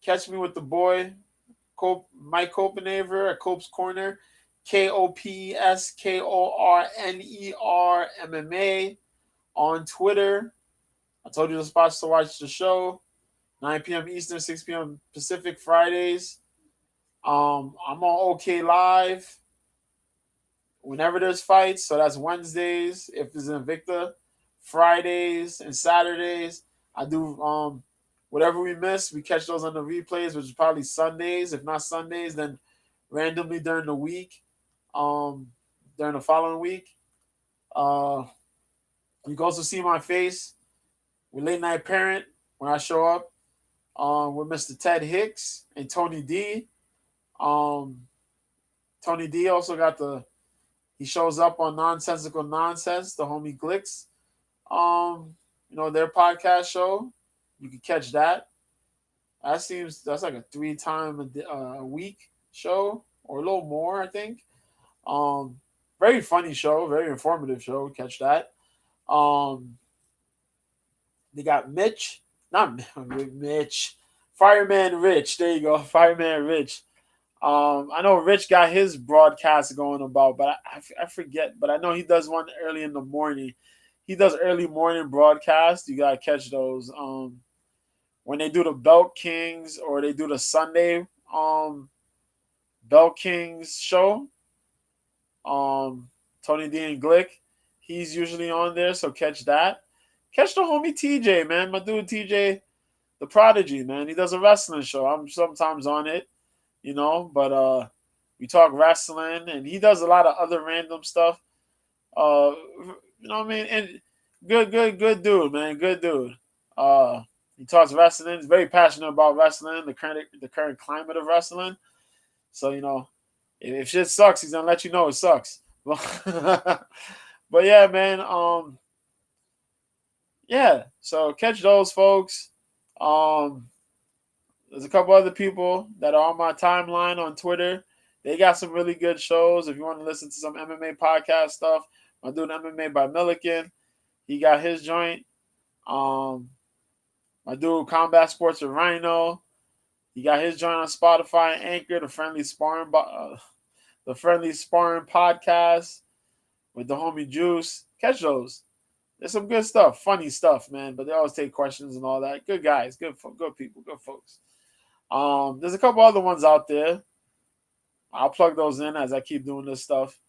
Catch me with the boy, Mike Copenhaver at Cope's Corner, KOPESKORNER MMA on Twitter. I told you the spots to watch the show. 9 p.m. Eastern, 6 p.m. Pacific, Fridays. I'm on OK Live whenever there's fights. So that's Wednesdays if it's Invicta. Fridays and Saturdays. I do whatever we miss, we catch those on the replays, which is probably Sundays. If not Sundays, then randomly during the week. During the following week. You can also see my face with Late Night Parent when I show up. With Mr. Ted Hicks and Tony D. Tony D also got he shows up on Nonsensical Nonsense, the homie Glicks. Their podcast show. You can catch that. That's like a 3-time a week show or a little more, I think. Very funny show, very informative show. Catch that. They got Mitch. Not Mitch. Fireman Rich. There you go. Fireman Rich. I know Rich got his broadcast going about, but I forget. But I know he does one early in the morning. He does early morning broadcasts. You gotta catch those. When they do the Belt Kings or they do the Sunday Belt Kings show. Tony D and Glick. He's usually on there, so catch that. Catch the homie TJ, man. My dude TJ, the Prodigy, man. He does a wrestling show. I'm sometimes on it, but we talk wrestling, and he does a lot of other random stuff. And good dude, man. Good dude. He talks wrestling. He's very passionate about wrestling, the current climate of wrestling. So, if shit sucks, he's gonna let you know it sucks. But yeah, man. Yeah. So catch those folks. There's a couple other people that are on my timeline on Twitter. They got some really good shows. If you want to listen to some MMA podcast stuff, I'm doing MMA by Milliken. He got his joint. My dude Combat Sports with Rhino. He got his joint on Spotify and Anchor, the Friendly Sparring podcast with the homie Juice. Catch those. There's some good stuff, funny stuff, man. But they always take questions and all that. Good guys, good people, good folks. There's a couple other ones out there. I'll plug those in as I keep doing this stuff.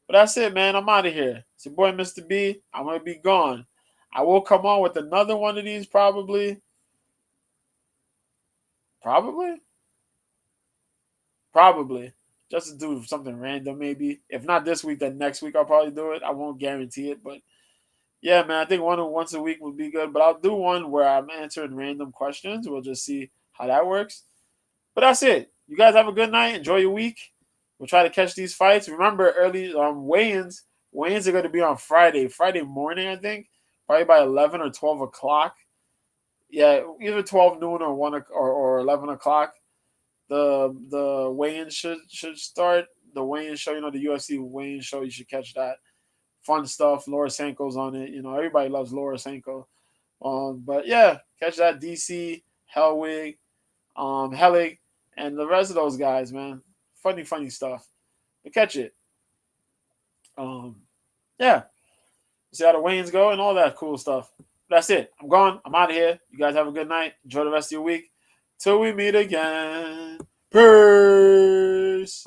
But that's it, man. I'm out of here. It's your boy, Mr. B. I'm going to be gone. I will come on with another one of these probably. Just to do something random, maybe. If not this week, then next week I'll probably do it. I won't guarantee it, but yeah, man, I think once a week would be good. But I'll do one where I'm answering random questions. We'll just see how that works. But that's it. You guys have a good night. Enjoy your week. We'll try to catch these fights. Remember, early weigh-ins. Weigh-ins are going to be on Friday morning, I think, probably by 11 or 12 o'clock. Yeah, either 12 noon or 1 or 11 o'clock. The weigh-in should start. The weigh-in show, the UFC weigh-in show, you should catch that. Fun stuff. Laura Sanko's on it. Everybody loves Laura Sanko. But yeah, catch that. DC, Hellwig, Hellig, and the rest of those guys, man. Funny stuff. But catch it. Yeah. See how the weigh-ins go and all that cool stuff. But that's it. I'm gone. I'm out of here. You guys have a good night. Enjoy the rest of your week. Till we meet again. Peace.